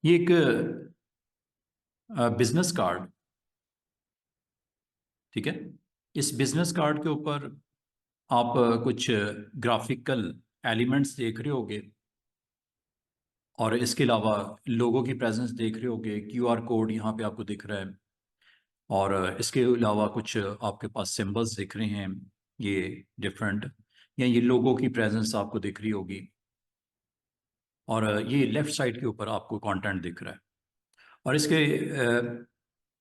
ये एक business card, ठीक है। इस बिजनेस कार्ड के ऊपर आप कुछ ग्राफिकल एलिमेंट्स देख रहे होगे और इसके अलावा लोगों की प्रेजेंस देख रहे होगे। क्यूआर कोड यहाँ पे आपको दिख रहा है और इसके अलावा कुछ आपके पास सिंबल्स दिख रहे हैं, ये डिफरेंट, या ये लोगों की प्रेजेंस आपको दिख रही होगी। और ये लेफ्ट साइड के ऊपर आपको कंटेंट दिख रहा है और इसके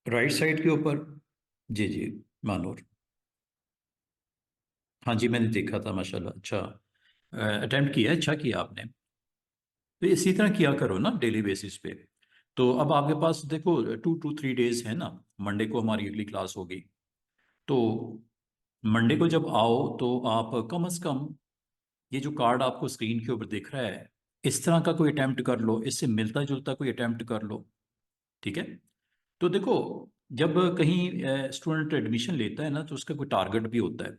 राइट साइड के ऊपर, जी जी मानूर, हाँ जी मैंने देखा था माशाल्लाह। अच्छा, अटेम्प्ट किया, अच्छा किया आपने। तो इसी तरह किया करो ना डेली बेसिस पे। तो अब आपके पास देखो 2 to 3 डेज है ना। मंडे को हमारी अगली क्लास होगी। तो मंडे को जब आओ तो आप कम से कम ये जो कार्ड आपको स्क्रीन के ऊपर दिख रहा है, इस तरह का कोई अटेम्प्ट कर लो, इससे मिलता जुलता कोई अटेम्प्ट कर लो, ठीक है। तो देखो, जब कहीं स्टूडेंट एडमिशन लेता है ना तो उसका कोई टारगेट भी होता है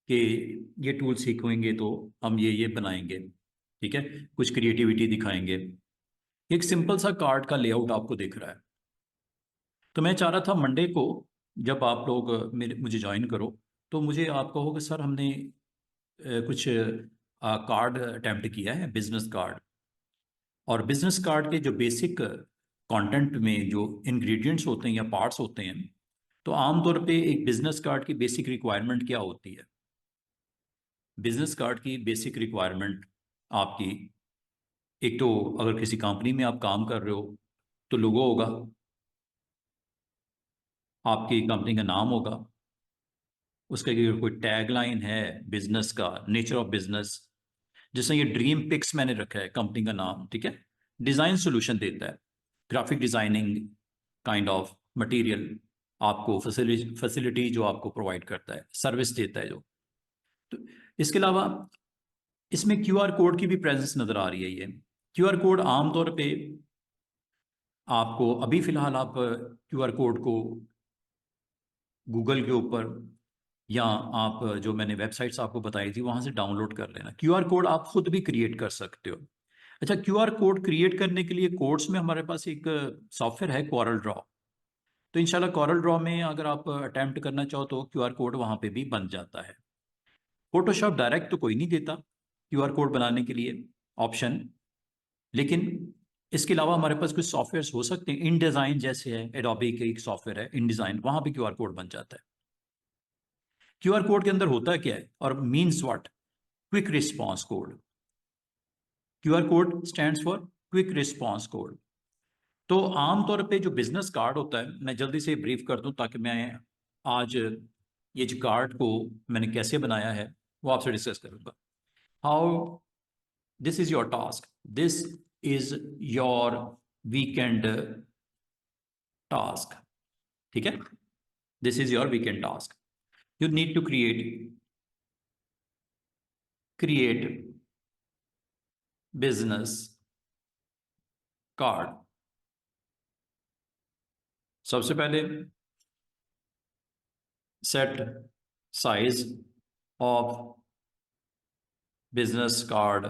कि ये टूल सीखेंगे तो हम ये बनाएंगे, ठीक है, कुछ क्रिएटिविटी दिखाएंगे। एक सिंपल सा कार्ड का लेआउट आपको दिख रहा है। तो मैं चाह रहा था मंडे को जब आप लोग मेरे मुझे ज्वाइन करो तो मुझे आप कहो कि सर हमने कुछ कार्ड अटेम्प्ट किया है, बिजनेस कार्ड। और बिजनेस कार्ड के जो बेसिक कंटेंट में जो इंग्रेडिएंट्स होते हैं या पार्ट्स होते हैं, तो आमतौर पे एक बिजनेस कार्ड की बेसिक रिक्वायरमेंट क्या होती है? बिजनेस कार्ड की बेसिक रिक्वायरमेंट आपकी, एक तो अगर किसी कंपनी में आप काम कर रहे हो तो लोगो होगा, आपकी कंपनी का नाम होगा, उसका कोई टैगलाइन है, बिजनेस का नेचर ऑफ बिजनेस। जैसे ये ड्रीम पिक्स मैंने रखा है कंपनी का नाम, ठीक है। डिजाइन सोल्यूशन देता है, graphic designing kind of material, आपको फैसिलिटी जो आपको प्रोवाइड करता है, सर्विस देता है जो। तो इसके अलावा इसमें क्यूआर कोड की भी प्रेजेंस नजर आ रही है। ये क्यूआर कोड आमतौर पे आपको अभी फिलहाल आप क्यूआर कोड को गूगल के ऊपर या आप जो मैंने वेबसाइट्स आपको बताई थी वहां से डाउनलोड कर लेना। क्यूआर कोड आप खुद भी क्रिएट कर सकते हो। अच्छा, क्यूआर कोड क्रिएट करने के लिए कोड्स में हमारे पास एक सॉफ्टवेयर है कोरल ड्रॉ। तो इंशाल्लाह कोरल ड्रॉ में अगर आप अटेम्प्ट करना चाहो तो क्यूआर कोड वहां पे भी बन जाता है। फोटोशॉप डायरेक्ट तो कोई नहीं देता क्यूआर कोड बनाने के लिए ऑप्शन, लेकिन इसके अलावा हमारे पास कुछ सॉफ्टवेयर हो सकते हैं। इन डिजाइन जैसे है, एडोबी के एक सॉफ्टवेयर है इन डिजाइन, वहां पे क्यूआर कोड बन जाता है। क्यूआर कोड के अंदर होता क्या है और means what? Quick response code. QR code stands for quick response code. तो आमतौर पे जो बिजनेस कार्ड होता है, मैं जल्दी से ब्रीफ कर दूं ताकि मैं आज ये जो कार्ड को मैंने कैसे बनाया है वो आपसे डिस्कस करूंगा। How, this is your task, this is your weekend task, ठीक है। This is your weekend task. You need to create business card. सबसे पहले set size of business card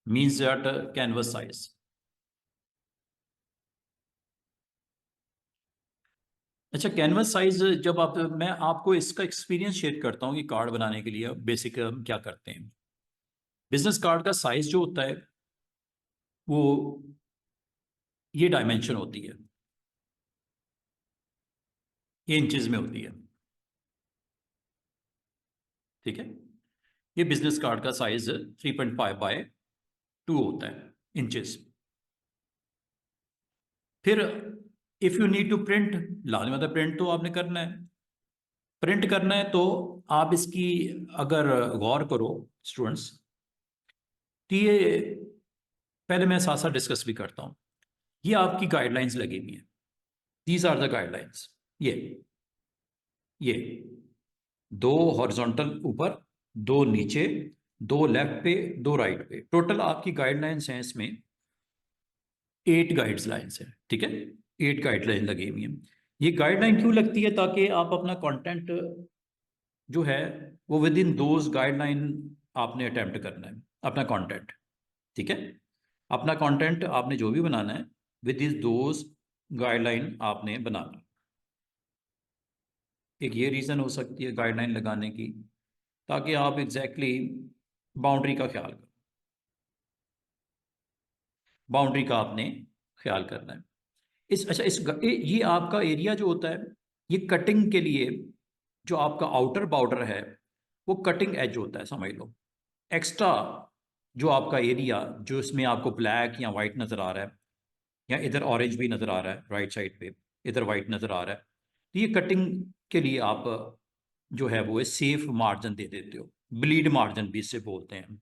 means that canvas size. अच्छा, canvas size जब आप, मैं आपको इसका एक्सपीरियंस शेयर करता हूँ कि कार्ड बनाने के लिए बेसिक हम क्या करते हैं। बिजनेस कार्ड का साइज जो होता है वो ये डायमेंशन होती है, ये इंचेस में होती है, ठीक है। ये बिजनेस कार्ड का साइज 3.5/2 होता है इंचेस। फिर if you need to print, लाजमी मतलब प्रिंट तो आपने करना है। प्रिंट करना है तो आप इसकी अगर गौर करो स्टूडेंट्स, तो ये पहले मैं साथ साथ डिस्कस भी करता हूं। ये आपकी गाइडलाइंस लगी हुई है, दीज आर द गाइडलाइंस। ये दो हॉरिजॉन्टल ऊपर, दो नीचे, दो लेफ्ट पे, दो राइट पे, टोटल आपकी गाइडलाइंस हैं इसमें 8 गाइडलाइंस हैं, ठीक है। 8 गाइडलाइन लगी हुई हैं। ये गाइडलाइन क्यों लगती है? ताकि आप अपना कंटेंट जो है वो विद इन दोज गाइडलाइन आपने अटेम्प्ट करना है अपना कंटेंट, ठीक है। अपना कंटेंट आपने जो भी बनाना है विद दिस दोज गाइडलाइन आपने बनानी। एक ये रीज़न हो सकती है गाइडलाइन लगाने की, ताकि आप एग्जैक्टली बाउंड्री का ख्याल करें, बाउंड्री का आपने ख्याल करना है। इस अच्छा इस ये आपका एरिया जो होता है, ये कटिंग के लिए जो आपका आउटर बॉर्डर है वो कटिंग एज होता है, समझ लो। एक्स्ट्रा जो आपका एरिया जो इसमें आपको ब्लैक या वाइट नज़र आ रहा है, या इधर ऑरेंज भी नज़र आ रहा है राइट साइड पे, इधर वाइट नज़र आ रहा है, तो ये कटिंग के लिए आप जो है वो सेफ मार्जिन दे देते हो, ब्लीड मार्जिन भी इससे बोलते हैं।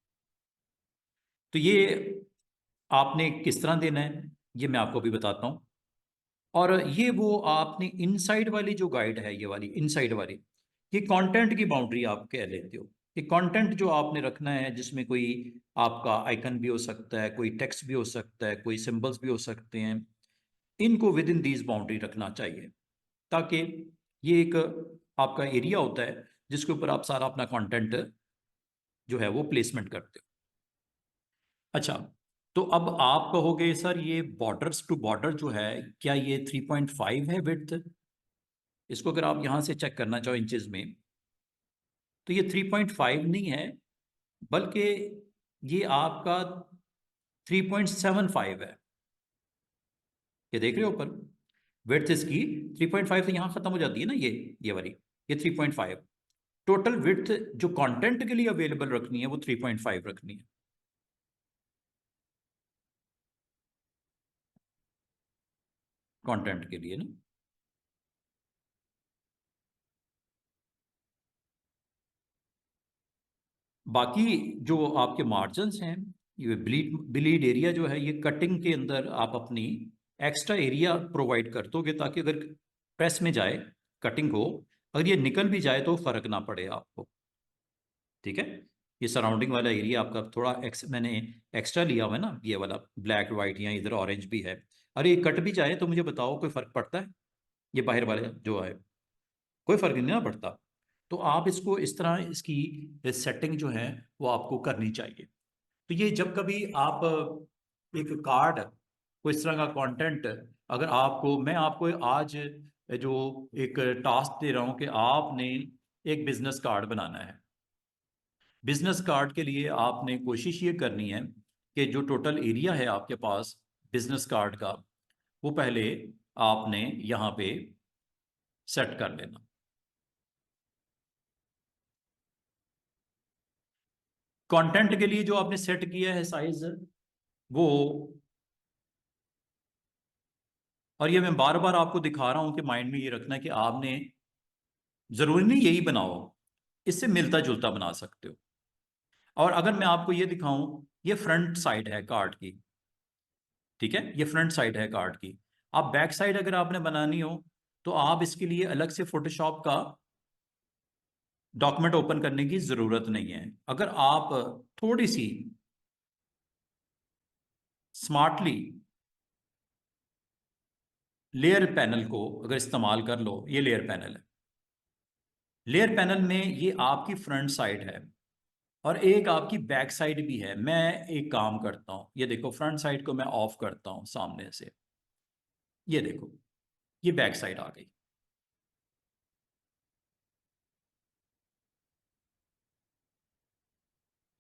तो ये आपने किस तरह देना है ये मैं आपको भी बताता हूँ। और ये वो आपने इनसाइड वाली जो गाइड है, ये वाली इनसाइड वाली, ये कंटेंट की बाउंड्री आप कह लेते हो। ये कंटेंट जो आपने रखना है जिसमें कोई आपका आइकन भी हो सकता है, कोई टेक्स्ट भी हो सकता है, कोई सिंबल्स भी हो सकते हैं, इनको विद इन दीज बाउंड्री रखना चाहिए, ताकि ये एक आपका एरिया होता है जिसके ऊपर आप सारा अपना कंटेंट जो है वो प्लेसमेंट करते हो। अच्छा, तो अब आप कहोगे सर ये बॉर्डर्स टू बॉर्डर जो है, क्या ये 3.5 है विड्थ? इसको अगर आप यहां से चेक करना चाहो इंचेस में, तो ये 3.5 नहीं है, बल्कि ये आपका 3.75 है। ये देख रहे हो ऊपर, विड्थ इसकी 3.5 से यहां खत्म हो जाती है ना, ये वाली, ये 3.5। टोटल विड्थ जो कंटेंट के लिए अवेलेबल रखनी है वो 3.5 रखनी है, कंटेंट के लिए ना। बाकी जो आपके मार्जिन्स हैं, ये ब्लीड एरिया जो है, ये कटिंग के अंदर आप अपनी एक्स्ट्रा एरिया प्रोवाइड कर दोगे, ताकि अगर प्रेस में जाए कटिंग को, अगर ये निकल भी जाए तो फर्क ना पड़े आपको। ठीक है, ये सराउंडिंग वाला एरिया आपका थोड़ा मैंने एक्स्ट्रा लिया हुआ है ना, ये वाला ब्लैक वाइट या इधर ऑरेंज भी है। अरे ये कट भी जाए तो मुझे बताओ, कोई फर्क पड़ता है? ये बाहर वाले जो है कोई फर्क नहीं ना पड़ता। तो आप इसको इस तरह इसकी सेटिंग जो है वो आपको करनी चाहिए। तो ये जब कभी आप एक कार्ड, कोई इस तरह का कंटेंट, अगर आपको मैं आपको आज जो एक टास्क दे रहा हूं कि आपने एक बिजनेस कार्ड बनाना है, बिजनेस कार्ड के लिए आपने कोशिश ये करनी है कि जो टोटल एरिया है आपके पास बिजनेस कार्ड का, वो पहले आपने यहाँ पे सेट कर लेना। कंटेंट के लिए जो आपने सेट किया है साइज, वो, और ये मैं बार बार आपको दिखा रहा हूं कि माइंड में ये रखना है कि आपने जरूरी नहीं यही बनाओ, इससे मिलता जुलता बना सकते हो। और अगर मैं आपको ये दिखाऊं, ये फ्रंट साइड है कार्ड की, ठीक है, ये फ्रंट साइड है कार्ड की। आप बैक साइड अगर आपने बनानी हो, तो आप इसके लिए अलग से फोटोशॉप का डॉक्यूमेंट ओपन करने की जरूरत नहीं है। अगर आप थोड़ी सी स्मार्टली लेयर पैनल को अगर इस्तेमाल कर लो, ये लेयर पैनल है, लेयर पैनल में ये आपकी फ्रंट साइड है और एक आपकी बैक साइड भी है। मैं एक काम करता हूं, ये देखो फ्रंट साइड को मैं ऑफ करता हूं सामने से, ये देखो ये बैक साइड आ गई।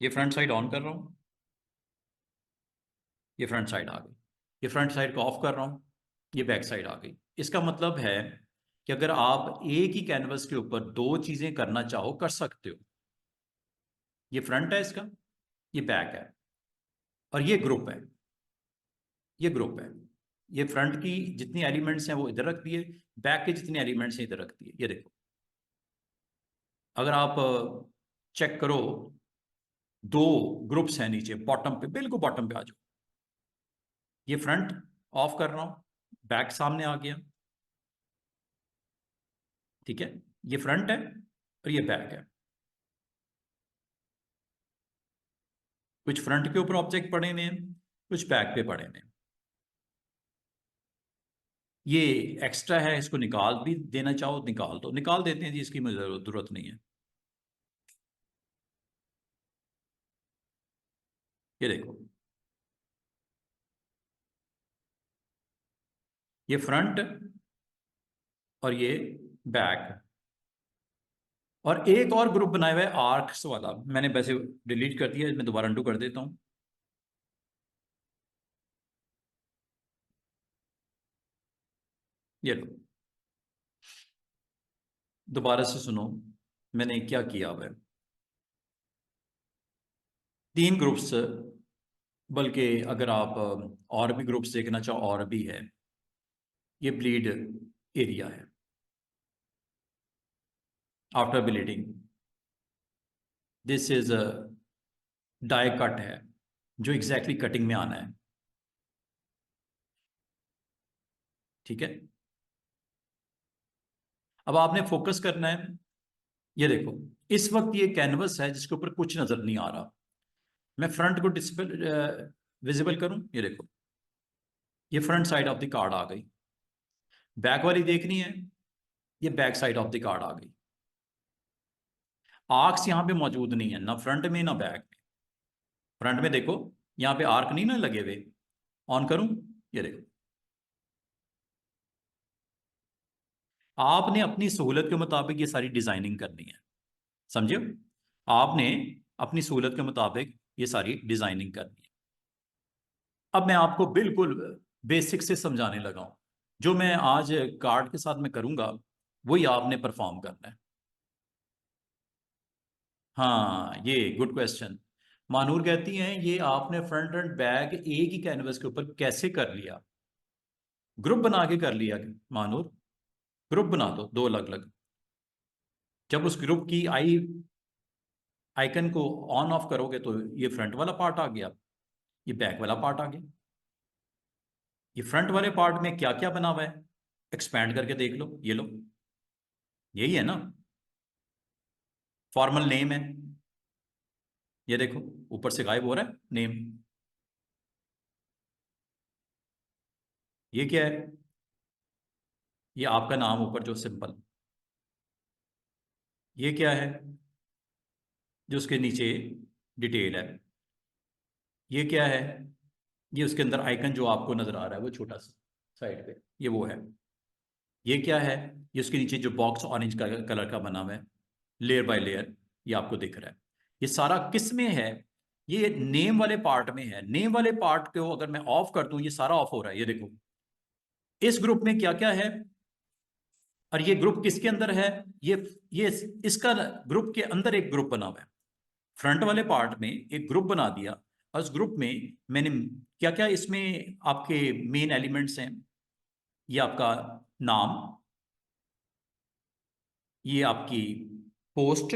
ये फ्रंट साइड ऑन कर रहा हूं, ये फ्रंट साइड आ गई। ये फ्रंट साइड को ऑफ कर रहा हूं, ये बैक साइड आ गई। इसका मतलब है कि अगर आप एक ही कैनवस के ऊपर दो चीजें करना चाहो कर सकते हो। ये फ्रंट है इसका, ये बैक है, और ये ग्रुप है, ये ग्रुप है। ये फ्रंट की जितनी एलिमेंट्स हैं वो इधर रख दिए, बैक के जितने एलिमेंट्स हैं इधर रख दिए। ये देखो, अगर आप चेक करो, दो ग्रुप्स हैं नीचे बॉटम पे, बिल्कुल बॉटम पे आ जाओ। ये फ्रंट ऑफ कर रहा हूं, बैक सामने आ गया, ठीक है। ये फ्रंट है और ये बैक है। कुछ फ्रंट के ऊपर ऑब्जेक्ट पड़े हुए हैं, कुछ बैक पे पड़े हुए हैं। ये एक्स्ट्रा है, इसको निकाल भी देना चाहो निकाल दो, निकाल देते हैं जी, इसकी मुझे जरूरत नहीं है। ये देखो, ये फ्रंट और ये बैक। और एक और ग्रुप बनाया हुआ है आर्क्स वाला, मैंने वैसे डिलीट कर दिया, मैं दोबारा अंडू कर देता हूं। ये लो, दोबारा से सुनो मैंने क्या किया हुआ है। 3 ग्रुप्स, बल्कि अगर आप और भी ग्रुप्स देखना चाहो और भी है। ये ब्लीड एरिया है after bleeding. This is die cut है जो एग्जैक्टली कटिंग में आना है। ठीक है, अब आपने फोकस करना है। ये देखो, इस वक्त ये कैनवस है जिसके ऊपर कुछ नजर नहीं आ रहा। मैं फ्रंट को डिस्प्ले विजिबल करूं, ये देखो, ये front side of the card आ गई। बैक वाली देखनी है, ये back side of the card आ गई। आर्क्स यहां पे मौजूद नहीं है, ना फ्रंट में ना बैक में। फ्रंट में देखो, यहां पे आर्क नहीं ना लगे हुए। ऑन करूं, ये देखो। आपने अपनी सहूलत के मुताबिक ये सारी डिजाइनिंग करनी है, समझियो। आपने अपनी सहूलत के मुताबिक ये सारी डिजाइनिंग करनी है। अब मैं आपको बिल्कुल बेसिक से समझाने लगा हूं। जो मैं आज कार्ड के साथ में करूंगा वही आपने परफॉर्म करना है। हाँ, ये गुड क्वेश्चन। मानूर कहती हैं ये आपने फ्रंट एंड बैक एक ही कैनवस के ऊपर कैसे कर लिया? ग्रुप बना के कर लिया। मानूर, ग्रुप बना दो, 2 अलग अलग। जब उस ग्रुप की आइकन को ऑन ऑफ करोगे तो ये फ्रंट वाला पार्ट आ गया, ये बैक वाला पार्ट आ गया। ये फ्रंट वाले पार्ट में क्या क्या बना हुआ है एक्सपैंड करके देख लो, ये लो, यही है ना। फॉर्मल नेम है, ये देखो, ऊपर से गायब हो रहा है नेम। ये क्या है? ये आपका नाम ऊपर जो सिंपल। ये क्या है जो उसके नीचे डिटेल है? ये क्या है? ये उसके अंदर आइकन जो आपको नजर आ रहा है वो छोटा सा साइड पे, ये वो है। ये क्या है? ये उसके नीचे जो बॉक्स ऑरेंज कलर का बना हुआ है, लेयर बाय लेयर, ये आपको दिख रहा है। ये सारा किस में है? ये नेम वाले पार्ट में है। नेम वाले पार्ट को अगर मैं ऑफ कर दूं, ये सारा ऑफ हो रहा है, ये देखो। इस ग्रुप में क्या क्या है और ये ग्रुप किसके अंदर है? ये इसका ग्रुप के अंदर एक ग्रुप बना हुआ है। फ्रंट वाले पार्ट में एक ग्रुप बना दिया और उस ग्रुप में मैंने क्या क्या इसमें आपके मेन एलिमेंट्स हैं। ये आपका नाम, ये आपकी पोस्ट,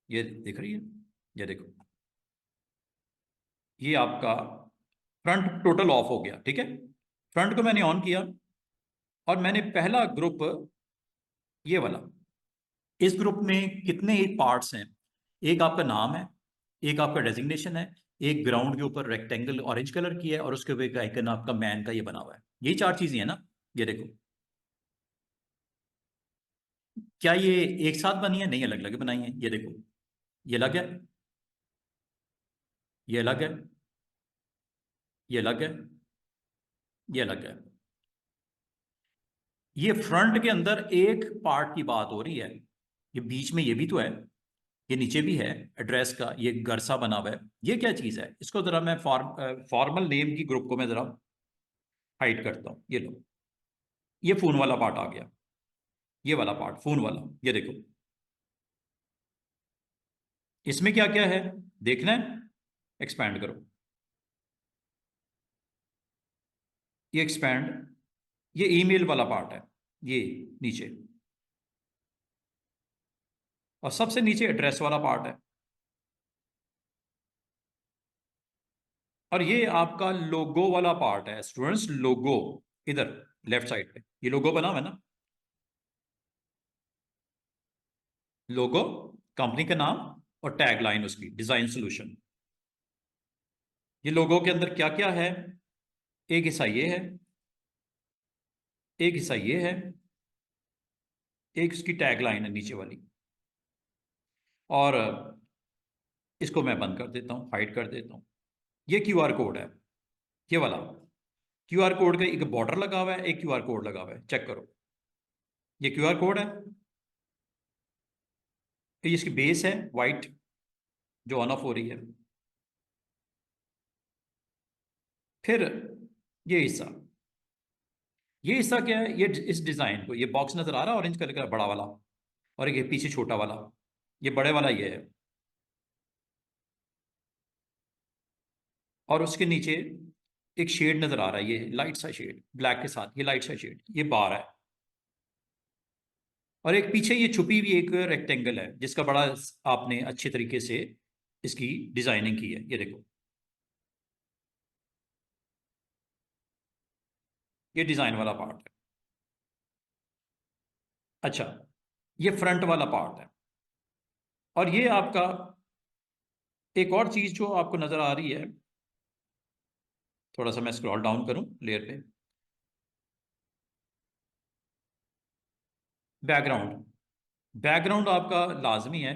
ये दिख रही है, ये देखो, ये आपका फ्रंट टोटल ऑफ हो गया। ठीक है, फ्रंट को मैंने ऑन किया और मैंने पहला ग्रुप, ये वाला, इस ग्रुप में कितने ही पार्ट्स हैं? एक आपका नाम है, एक आपका डेजिग्नेशन है, एक ग्राउंड के ऊपर रेक्टेंगल ऑरेंज कलर की है और उसके ऊपर एक आइकन आपका मैन का ये बना हुआ है। यही 4 चीजें हैं ना, ये देखो। क्या ये एक साथ बनी है? नहीं, अलग अलग बनाई है, ये देखो। ये अलग है, ये अलग है, ये अलग है, ये अलग है। ये फ्रंट के अंदर एक पार्ट की बात हो रही है, ये बीच में ये भी तो है, ये नीचे भी है एड्रेस का, ये घर सा बना हुआ है। ये क्या चीज है? इसको जरा मैं फॉर्मल नेम की ग्रुप को मैं जरा हाइड करता हूं, ये लो। ये फोन वाला पार्ट आ गया, ये वाला पार्ट फोन वाला, ये देखो। इसमें क्या क्या है देखना है? एक्सपैंड करो, ये एक्सपैंड, ये ईमेल वाला पार्ट है, ये नीचे। और सबसे नीचे एड्रेस वाला पार्ट है। और ये आपका लोगो वाला पार्ट है स्टूडेंट्स, लोगो। इधर लेफ्ट साइड पे ये लोगो बना हुआ है ना, लोगो, कंपनी का नाम और टैग लाइन उसकी डिजाइन सोल्यूशन। ये लोगो के अंदर क्या क्या है? एक हिस्सा ये है, एक हिस्सा ये है, एक इसकी टैग लाइन है नीचे वाली। और इसको मैं बंद कर देता हूं, हाइड कर देता हूं। ये क्यूआर कोड है, ये वाला। क्यूआर कोड का एक बॉर्डर लगा हुआ है, एक क्यूआर कोड लगा हुआ है, चेक करो, ये क्यूआर कोड है, तो इसकी बेस है वाइट जो ऑन ऑफ हो रही है। फिर ये हिस्सा क्या है, ये इस डिजाइन को, ये बॉक्स नजर आ रहा है ऑरेंज कलर का बड़ा वाला, और ये पीछे छोटा वाला, ये बड़े वाला ये है, और उसके नीचे एक शेड नजर आ रहा है, ये लाइट सा शेड ब्लैक के साथ, ये लाइट सा शेड, ये बार है। और एक पीछे ये छुपी हुई एक रेक्टेंगल है जिसका बड़ा आपने अच्छे तरीके से इसकी डिजाइनिंग की है, ये देखो, ये डिजाइन वाला पार्ट है। अच्छा, ये फ्रंट वाला पार्ट है। और ये आपका एक और चीज जो आपको नजर आ रही है, थोड़ा सा मैं स्क्रॉल डाउन करूं लेयर पे, बैकग्राउंड, बैकग्राउंड आपका लाजमी है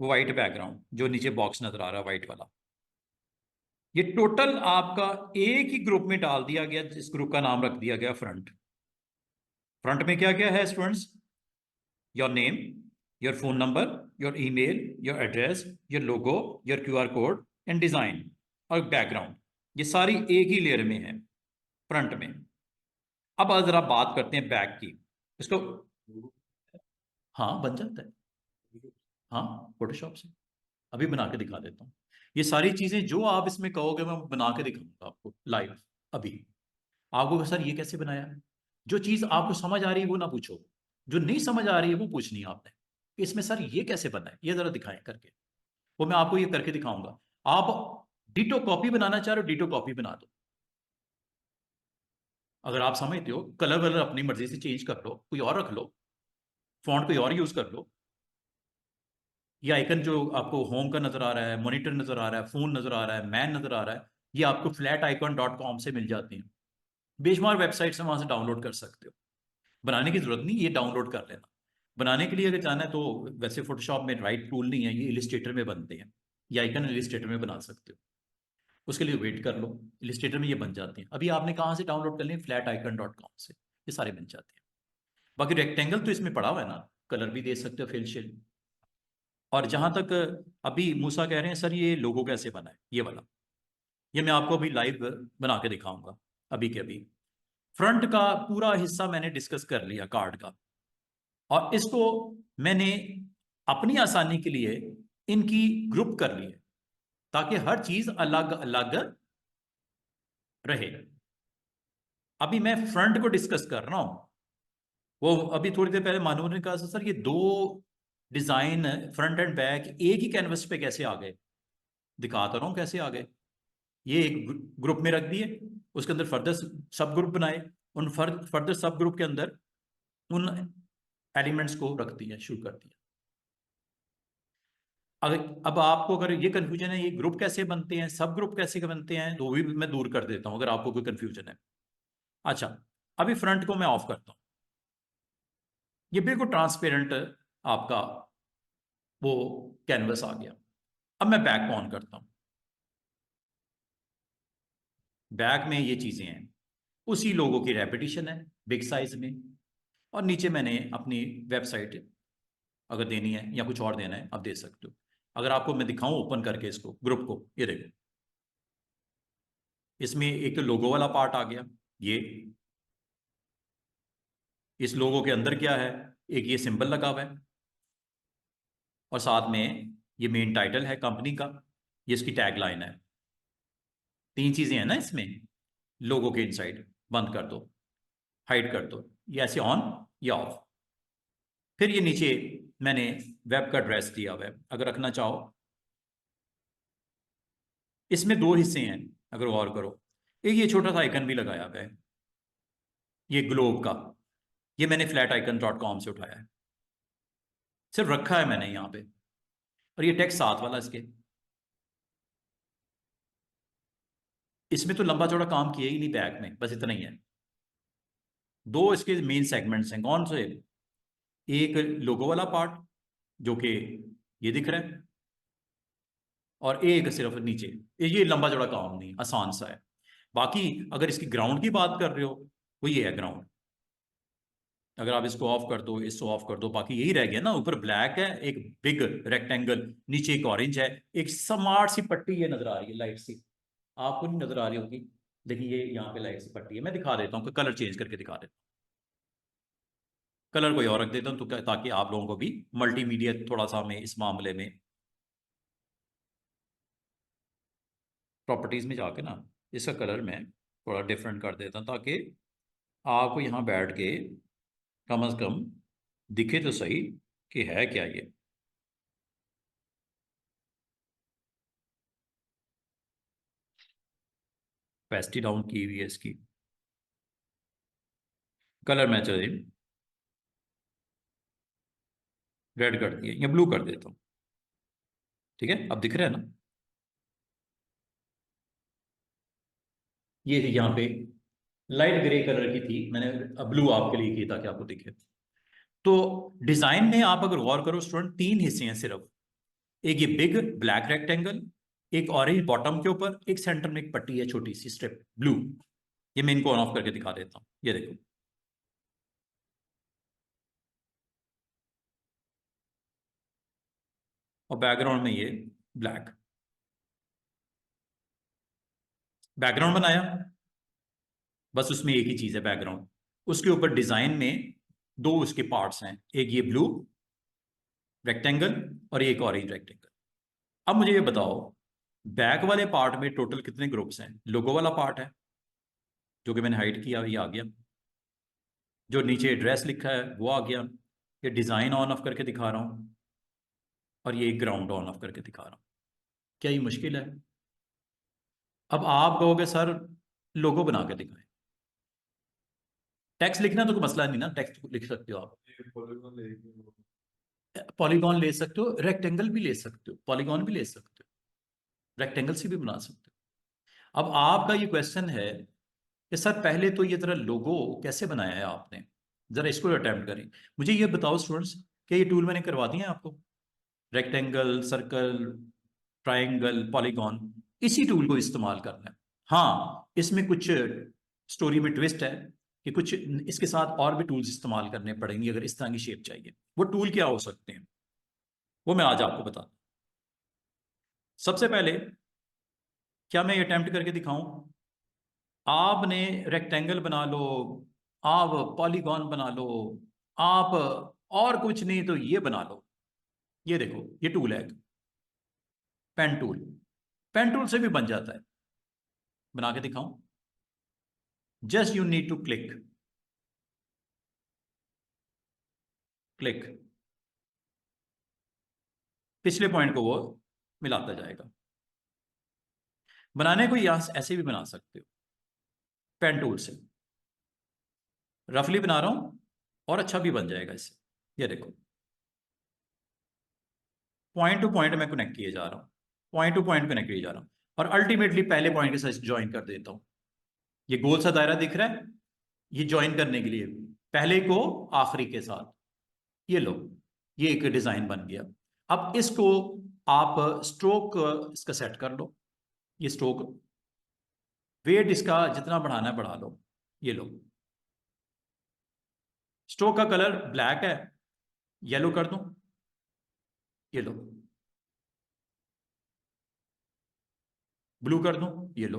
वो वाइट बैकग्राउंड जो नीचे बॉक्स नजर आ रहा है वाइट वाला, ये टोटल आपका एक ही ग्रुप में डाल दिया गया, जिस ग्रुप का नाम रख दिया गया फ्रंट। फ्रंट में क्या क्या है students, your name, your phone number, your email, your address, your logo, your QR code and design, और बैकग्राउंड, ये सारी एक ही लेयर में है फ्रंट में। अब जरा बात करते हैं बैक की, इसको, हाँ बन जाता है, हाँ फोटोशॉप से, अभी बना के दिखा देता हूँ। ये सारी चीजें जो आप इसमें कहोगे मैं बना के दिखाऊंगा आपको लाइव। अभी आपको सर ये कैसे बनाया, जो चीज आपको समझ आ रही है वो ना पूछो, जो नहीं समझ आ रही है वो पूछनी है आपने, कि इसमें सर ये कैसे बना है, ये जरा दिखाएं करके, वो मैं आपको ये करके दिखाऊंगा। आप डिटो कॉपी बनाना चाह रहे हो, डिटो कॉपी बना दो। अगर आप समझते हो, कलर वलर अपनी मर्जी से चेंज कर लो, कोई और रख लो, फॉन्ट कोई और यूज कर लो। ये आइकन जो आपको होम का नजर आ रहा है, मॉनिटर नजर आ रहा है, फोन नजर आ रहा है, मैन नजर आ रहा है, ये आपको flaticon.com से मिल जाती हैं, बेशुमार वेबसाइट से, वहां से डाउनलोड कर सकते हो। बनाने की जरूरत नहीं, ये डाउनलोड कर लेना। बनाने के लिए अगर जाना है तो वैसे फोटोशॉप में राइट टूल नहीं है, ये इलिस्ट्रेटर में बनते हैं, ये आइकन इलिस्ट्रेटर में बना सकते हो, उसके लिए वेट कर लो, इलिस्ट्रेटर में ये बन जाते हैं। अभी आपने कहाँ से डाउनलोड कर लिए, flaticon.com से, ये सारे बन जाते हैं। बाकी रेक्टेंगल तो इसमें पड़ा हुआ है ना, कलर भी दे सकते हो फिल शिल। और जहां तक अभी मूसा कह रहे हैं सर ये लोगो कैसे बना है, ये वाला, ये मैं आपको अभी लाइव बना के दिखाऊंगा। अभी के अभी फ्रंट का पूरा हिस्सा मैंने डिस्कस कर लिया कार्ड का, और इसको मैंने अपनी आसानी के लिए इनकी ग्रुप कर ली है, ताकि हर चीज अलग अलग रहे। अभी मैं फ्रंट को डिस्कस कर रहा हूं, वो अभी थोड़ी देर पहले मानव ने कहा सर ये दो डिजाइन फ्रंट एंड बैक एक ही कैनवस पे कैसे आ गए, दिखाता रहा हूं कैसे आ गए। ये एक ग्रुप में रख दिए, उसके अंदर फर्दर सब ग्रुप बनाए, उन फर्दर सब ग्रुप के अंदर उन एलिमेंट्स को रख दिया, शुरू कर दिया। अगर अब आपको अगर ये कंफ्यूजन है ये ग्रुप कैसे बनते हैं, सब ग्रुप कैसे बनते हैं, तो भी मैं दूर कर देता हूं अगर आपको कोई कंफ्यूजन है। अच्छा, अभी फ्रंट को मैं ऑफ करता हूं, ये बिल्कुल ट्रांसपेरेंट आपका वो कैनवस आ गया। अब मैं बैक को ऑन करता हूं, बैक में ये चीजें हैं, उसी लोगों की रेपिटेशन है बिग साइज में, और नीचे मैंने अपनी वेबसाइट अगर देनी है या कुछ और देना है आप दे सकते हो। अगर आपको मैं दिखाऊं ओपन करके इसको ग्रुप को, ये देखो, इसमें एक तो लोगो वाला पार्ट आ गया, ये इस लोगो के अंदर क्या है, एक ये सिंबल लगा हुआ है, और साथ में ये मेन टाइटल है कंपनी का, ये इसकी टैग लाइन है। तीन चीजें हैं ना इसमें, लोगो के इनसाइड, बंद कर दो, हाइड कर दो, ये ऐसे ऑन या ऑफ। फिर ये नीचे मैंने वेब का एड्रेस दिया हुआ है, अगर रखना चाहो। इसमें दो हिस्से हैं, अगर गौर करो, एक ये छोटा सा आइकन भी लगाया हुआ है, ये ग्लोब का, ये मैंने flaticon.com से उठाया है, सिर्फ रखा है मैंने यहाँ पे। और ये टेक्स्ट साथ वाला इसके, इसमें तो लंबा चौड़ा काम किया ही नहीं बैक में, बस इतना ही है। दो इसके मेन सेगमेंट्स हैं, कौन से, एक लोगो वाला पार्ट जो कि ये दिख रहा है, और एक सिर्फ नीचे, ये लंबा चौड़ा काम नहीं, आसान सा है। बाकी अगर इसकी ग्राउंड की बात कर रहे हो, वो ये है ग्राउंड। अगर आप इसको ऑफ कर दो, इसको ऑफ कर दो, बाकी यही रह गया ना। ऊपर ब्लैक है, एक बिग रेक्टेंगल, नीचे एक ऑरेंज है, एक स्मार्ट सी पट्टी ये नजर आ रही है, लाइट सी। आपको नहीं नजर आ रही होगी, देखिए ये यहाँ पे लाइट सी पट्टी है। मैं दिखा देता हूँ, कलर चेंज करके दिखा देता हूँ। कलर कोई और रख देता हूँ तो ताकि आप लोगों को भी मल्टीमीडिया थोड़ा सा हमें इस मामले में प्रॉपर्टीज में जाके ना इसका कलर मैं थोड़ा डिफरेंट कर देता हूँ, ताकि आपको यहाँ बैठ के कम अज कम दिखे तो सही कि है क्या ये। पेस्टी डाउन की हुई है इसकी। कलर मैं चले रेड कर दिए या ब्लू कर देता हूँ। ठीक है, अब दिख रहा है ना। ये यहाँ पे लाइट ग्रे कलर की थी, मैंने ब्लू आपके लिए की ताकि आपको दिखे। तो डिजाइन में आप अगर गौर करो स्टूडेंट, तीन हिस्से हैं सिर्फ। एक ये बिग ब्लैक रेक्टेंगल, एक ऑरेंज बॉटम के ऊपर, एक सेंटर में एक पट्टी है छोटी सी स्ट्रिप ब्लू। ये मैं इनको ऑन ऑफ करके दिखा देता हूँ, ये देखो। और बैकग्राउंड में ये ब्लैक बैकग्राउंड बनाया। बस उसमें एक ही चीज है बैकग्राउंड। उसके ऊपर डिजाइन में दो उसके पार्ट्स हैं, एक ये ब्लू रेक्टेंगल और एक ऑरेंज रेक्टेंगल। अब मुझे ये बताओ, बैक वाले पार्ट में टोटल कितने ग्रुप्स हैं? लोगो वाला पार्ट है जो कि मैंने हाइड किया, ये आ गया। जो नीचे एड्रेस लिखा है वो आ गया। ये डिजाइन ऑन ऑफ करके दिखा रहा हूं, और ये ग्राउंड ऑन ऑफ करके दिखा रहा हूं। क्या ये मुश्किल है? अब आप कहोगे सर लोगो बना के दिखाएं। टेक्स्ट लिखना तो कोई मसला नहीं ना, टेक्स्ट लिख सकते हो आप। पॉलीगॉन ले सकते हो, रेक्टेंगल भी ले सकते हो, पॉलीगॉन भी ले सकते हो, रेक्टेंगल से भी बना सकते हो। अब आपका ये क्वेश्चन है कि सर पहले तो ये जरा लोगो कैसे बनाया है आपने, जरा इसको अटेम्प्ट करें। मुझे ये बताओ स्टूडेंट्स, क्या ये टूल मैंने करवा दिए हैं आपको? रेक्टेंगल, सर्कल, ट्राइंगल, पॉलीगॉन, इसी टूल को इस्तेमाल करना है। हाँ, इसमें कुछ स्टोरी में ट्विस्ट है कि कुछ इसके साथ और भी टूल्स इस्तेमाल करने पड़ेंगे अगर इस तरह की शेप चाहिए। वो टूल क्या हो सकते हैं, वो मैं आज आपको बताता हूं। सबसे पहले क्या मैं ये अटेम्प्ट करके दिखाऊं? आपने रेक्टेंगल बना लो, आप पॉलीगॉन बना लो, आप और कुछ नहीं तो ये बना लो। ये देखो, ये टूल है पेन टूल। पेन टूल से भी बन जाता है। बना के दिखाऊं? Just you need to click, click, पिछले पॉइंट को वो मिलाता जाएगा। बनाने को यहां से ऐसे भी बना सकते हो पेन टूल से। रफली बना रहा हूं और अच्छा भी बन जाएगा इससे। ये देखो, पॉइंट टू पॉइंट मैं कनेक्ट किए जा रहा हूं, पॉइंट टू पॉइंट कनेक्ट किए जा रहा हूं, और अल्टीमेटली पहले पॉइंट के साथ ज्वाइन कर देता हूं। ये गोल सा दायरा दिख रहा है, ये ज्वाइन करने के लिए पहले को आखिरी के साथ। ये लो, ये एक डिजाइन बन गया। अब इसको आप स्ट्रोक इसका सेट कर लो। ये स्ट्रोक वेट इसका जितना बढ़ाना है बढ़ा लो। ये लो, स्ट्रोक का कलर ब्लैक है, येलो कर दूं? ये लो, ब्लू कर दूं? ये लो,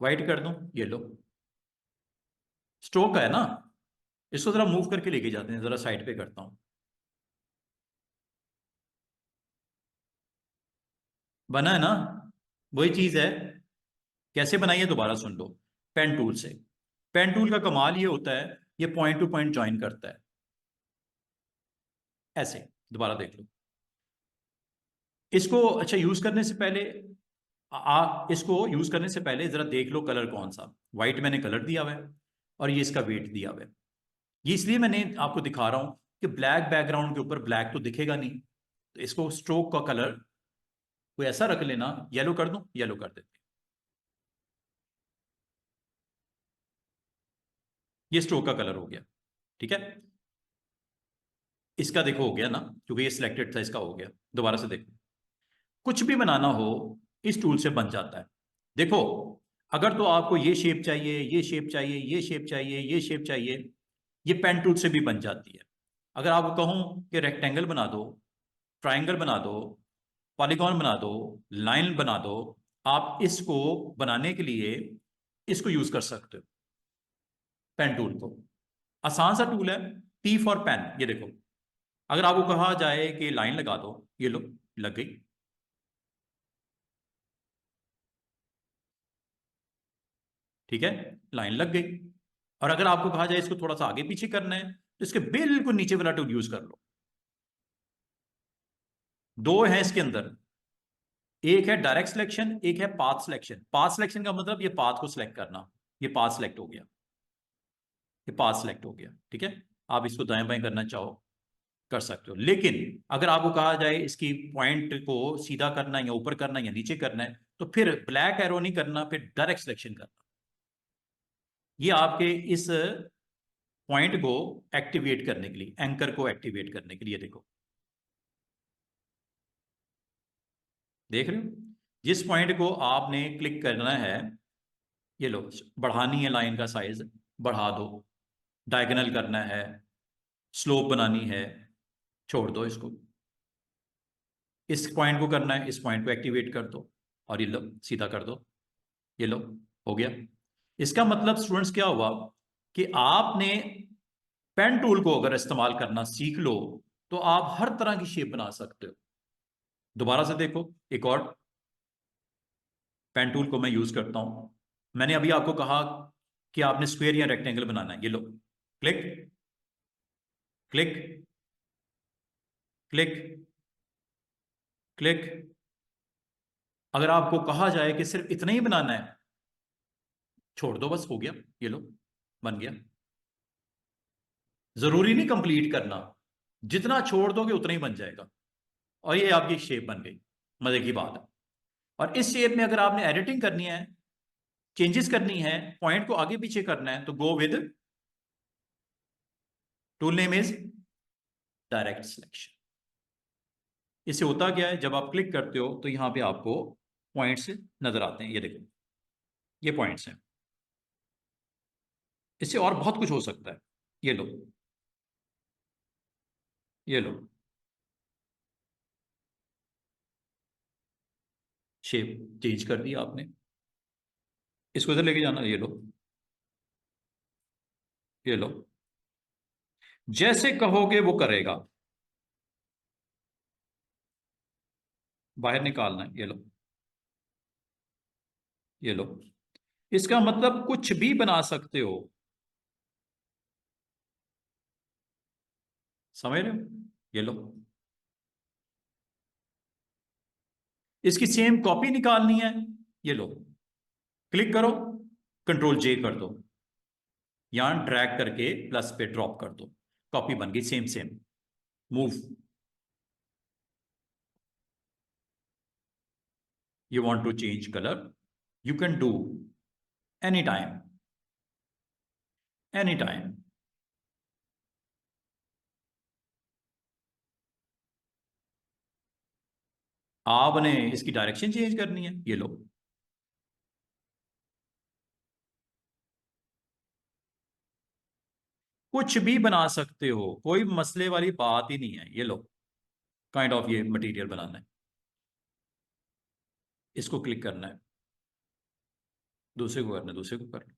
व्हाइट कर दूं? ये लो। स्ट्रोक है ना, इसको जरा मूव करके लेके जाते हैं, जरा साइड पे करता हूं। बना है ना? वही चीज है। कैसे बनाई है दोबारा सुन लो। पेन टूल से। पेन टूल का कमाल ये होता है, ये पॉइंट टू पॉइंट ज्वाइन करता है ऐसे। दोबारा देख लो इसको। अच्छा, यूज करने से पहले इसको यूज करने से पहले जरा देख लो कलर कौन सा। व्हाइट मैंने कलर दिया हुआ है, और ये इसका वेट दिया हुआ है। ये इसलिए मैंने आपको दिखा रहा हूं कि ब्लैक बैकग्राउंड के ऊपर ब्लैक तो दिखेगा नहीं, तो इसको स्ट्रोक का कलर कोई ऐसा रख लेना। येलो कर दूं? येलो कर देते हैं। ये स्ट्रोक का कलर हो गया। ठीक है, इसका देखो हो गया ना, क्योंकि ये सिलेक्टेड था, इसका हो गया। दोबारा से देखो, कुछ भी बनाना हो इस टूल से बन जाता है। देखो, अगर तो आपको ये शेप चाहिए, ये शेप चाहिए, ये शेप चाहिए, ये शेप चाहिए, ये पेन टूल से भी बन जाती है। अगर आपको कहूं कि रेक्टेंगल बना दो, ट्राइंगल बना दो, पॉलीगॉन बना दो, लाइन बना दो, आप इसको बनाने के लिए इसको यूज कर सकते हो, पेन टूल को। आसान सा टूल है, पी फॉर पेन। ये देखो, अगर आपको कहा जाए कि लाइन लगा दो, ये लो, लग गई। ठीक है, लाइन लग गई। और अगर आपको कहा जाए इसको थोड़ा सा आगे पीछे करना है, तो इसके बिल्कुल नीचे वाला टूल यूज कर लो। दो है इसके अंदर, एक है डायरेक्ट सिलेक्शन, एक है पाथ सिलेक्शन। पाथ सिलेक्शन का मतलब ये पाथ को सिलेक्ट करना। ये पाथ सिलेक्ट हो गया, ये पाथ सिलेक्ट हो गया। ठीक है, आप इसको दाएं बाएं करना चाहो कर सकते हो। लेकिन अगर आपको कहा जाए इसकी पॉइंट को सीधा करना है या ऊपर करना है या नीचे करना है, तो फिर ब्लैक एरो नहीं करना, फिर डायरेक्ट सिलेक्शन करना। ये आपके इस पॉइंट को एक्टिवेट करने के लिए, एंकर को एक्टिवेट करने के लिए। देखो, देख रहे हो, जिस पॉइंट को आपने क्लिक करना है, ये लो, बढ़ानी है लाइन का साइज, बढ़ा दो। डायगोनल करना है, स्लोप बनानी है, छोड़ दो इसको। इस पॉइंट को करना है, इस पॉइंट को एक्टिवेट कर दो, और ये लो, सीधा कर दो। ये लो, हो गया। इसका मतलब स्टूडेंट्स क्या हुआ कि आपने पेन टूल को अगर इस्तेमाल करना सीख लो, तो आप हर तरह की शेप बना सकते हो। दोबारा से देखो, एक और पेन टूल को मैं यूज करता हूं। मैंने अभी आपको कहा कि आपने स्क्वायर या रेक्टेंगल बनाना है। ये लो, क्लिक, क्लिक, क्लिक, क्लिक। अगर आपको कहा जाए कि सिर्फ इतना ही बनाना है, छोड़ दो, बस हो गया। ये लो, बन गया। जरूरी नहीं कंप्लीट करना, जितना छोड़ दोगे उतना ही बन जाएगा। और ये आपकी शेप बन गई। मजे की बात है। और इस शेप में अगर आपने एडिटिंग करनी है, चेंजेस करनी है, पॉइंट को आगे पीछे करना है, तो go with tool name is direct selection. इससे होता क्या है, जब आप क्लिक करते हो तो यहां पे आपको पॉइंट्स नजर आते हैं। ये देखो, ये पॉइंट्स हैं। इससे और बहुत कुछ हो सकता है। ये लो, ये लो, शेप चेंज कर दी आपने। इसको इधर लेके जाना, ये लो, ये लो, जैसे कहोगे वो करेगा। बाहर निकालना है, ये लो, ये लो। इसका मतलब कुछ भी बना सकते हो। समझ रहे हो? ये लो, इसकी सेम कॉपी निकालनी है। ये लो, क्लिक करो, कंट्रोल जे कर दो, यहां ड्रैग करके प्लस पे ड्रॉप कर दो, कॉपी बन गई same same. Move, you want to change colour, you can do any time, any time. आपने इसकी डायरेक्शन चेंज करनी है, ये लो। कुछ भी बना सकते हो, कोई मसले वाली बात ही नहीं है। ये लो, काइंड ऑफ ये मटेरियल बनाना है, इसको क्लिक करना है, दूसरे को करना है, दूसरे को करना है।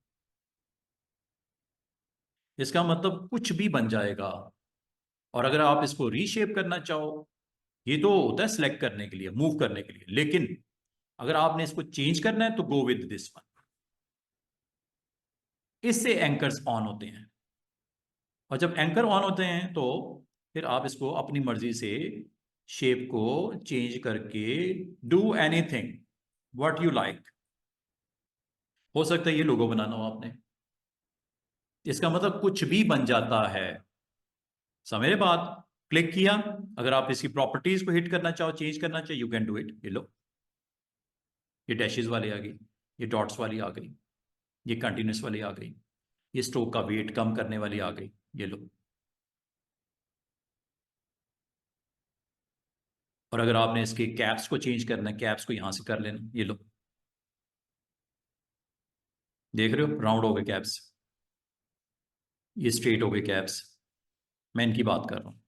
इसका मतलब कुछ भी बन जाएगा। और अगर आप इसको रीशेप करना चाहो, ये तो होता है सिलेक्ट करने के लिए, मूव करने के लिए, लेकिन अगर आपने इसको चेंज करना है तो गो विद दिस वन। इससे एंकर्स ऑन होते हैं, और जब एंकर ऑन होते हैं तो फिर आप इसको अपनी मर्जी से शेप को चेंज करके do anything what you like. हो सकता है ये लोगो बनाना हो आपने, इसका मतलब कुछ भी बन जाता है। समझ रहे बात? क्लिक किया, अगर आप इसकी प्रॉपर्टीज को हिट करना चाहो, चेंज करना चाहो, यू कैन डू इट। ये लो, ये डैशेस वाली आ गई, ये डॉट्स वाली आ गई, ये कंटिन्यूस वाली आ गई, ये स्ट्रोक का वेट कम करने वाली आ गई। ये लो। और अगर आपने इसके कैप्स को चेंज करना है, कैप्स को यहां से कर लेना, ये लो। देख रहे हो, राउंड हो गए कैप्स, ये स्ट्रेट हो गए कैप्स, मैं इनकी बात कर रहा हूँ।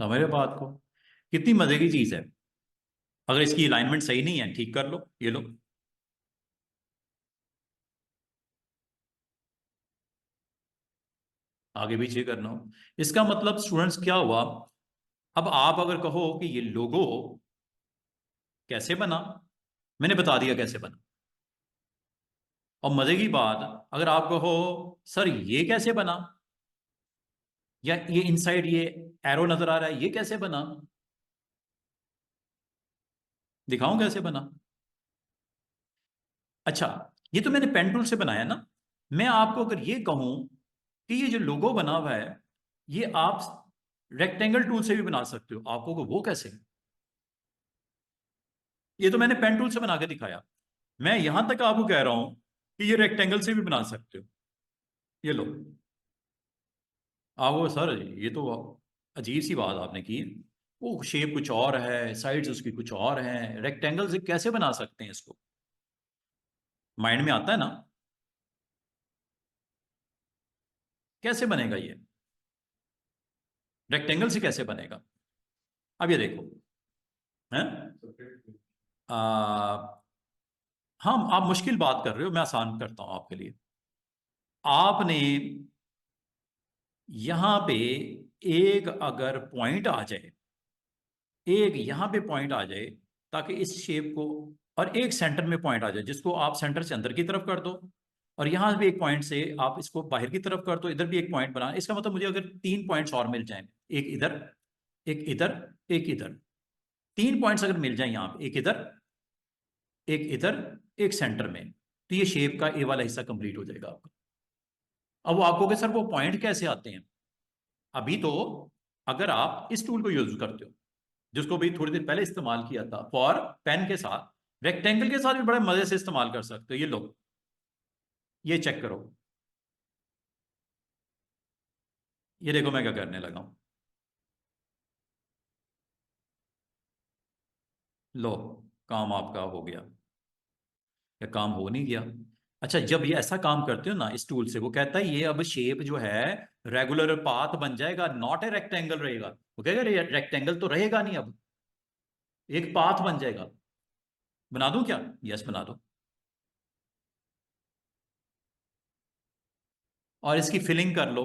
समझ रहे हो बात को? कितनी मजे की चीज है। अगर इसकी अलाइनमेंट सही नहीं है, ठीक कर लो, ये लो। आगे पीछे करना हो, इसका मतलब स्टूडेंट्स क्या हुआ? अब आप अगर कहो कि ये लोगो कैसे बना, मैंने बता दिया कैसे बना। और मजे की बात, अगर आप कहो सर ये कैसे बना, या ये इनसाइड ये एरो नजर आ रहा है, ये कैसे बना, दिखाऊं कैसे बना? अच्छा, ये तो मैंने पेन टूल से बनाया ना। मैं आपको अगर ये कहूं कि ये जो लोगो बना हुआ है, ये आप रेक्टेंगल टूल से भी बना सकते हो, आपको वो कैसे? ये तो मैंने पेन टूल से बना के दिखाया। मैं यहां तक आपको कह रहा हूं कि ये रेक्टेंगल से भी बना सकते हो, ये लो। आपको सर ये तो अजीब सी बात आपने की। वो शेप कुछ और है, साइड्स उसकी कुछ और हैं, रेक्टेंगल से कैसे बना सकते हैं इसको? माइंड में आता है ना? कैसे बनेगा ये? रेक्टेंगल से कैसे बनेगा? अब ये देखो, हैं? आ, हम आप मुश्किल बात कर रहे हो, मैं आसान करता हूं आपके लिए। आपने यहां पे एक अगर पॉइंट आ जाए, एक यहां पे पॉइंट आ जाए, ताकि इस शेप को, और एक सेंटर में पॉइंट आ जाए जिसको आप सेंटर से अंदर की तरफ कर दो, और यहां भी एक पॉइंट से आप इसको बाहर की तरफ कर दो, इधर भी एक पॉइंट बना, इसका मतलब मुझे अगर तीन पॉइंट्स और मिल जाएं, एक इधर, एक इधर, एक इधर, तीन पॉइंट्स अगर मिल जाए यहां पे, एक इधर, एक इधर, एक सेंटर में, तो ये शेप का ए वाला हिस्सा कंप्लीट हो जाएगा आपका। अब वो आपको कि सर वो पॉइंट कैसे आते हैं? अभी तो अगर आप इस टूल को यूज करते हो, जिसको भी थोड़ी देर पहले इस्तेमाल किया था फॉर पेन के साथ, रेक्टेंगल के साथ भी बड़े मजे से इस्तेमाल कर सकते हो, ये लो, ये चेक करो, ये देखो मैं क्या करने लगा हूं। लो, काम आपका हो गया, या काम हो नहीं गया? अच्छा, जब ये ऐसा काम करते हो ना इस टूल से, वो कहता है ये अब शेप जो है रेगुलर पाथ बन जाएगा, नॉट ए रेक्टेंगल रहेगा। वो कहेगा रेक्टेंगल तो रहेगा नहीं, अब एक पाथ बन जाएगा। बना दूं क्या? यस, बना दो। और इसकी फिलिंग कर लो।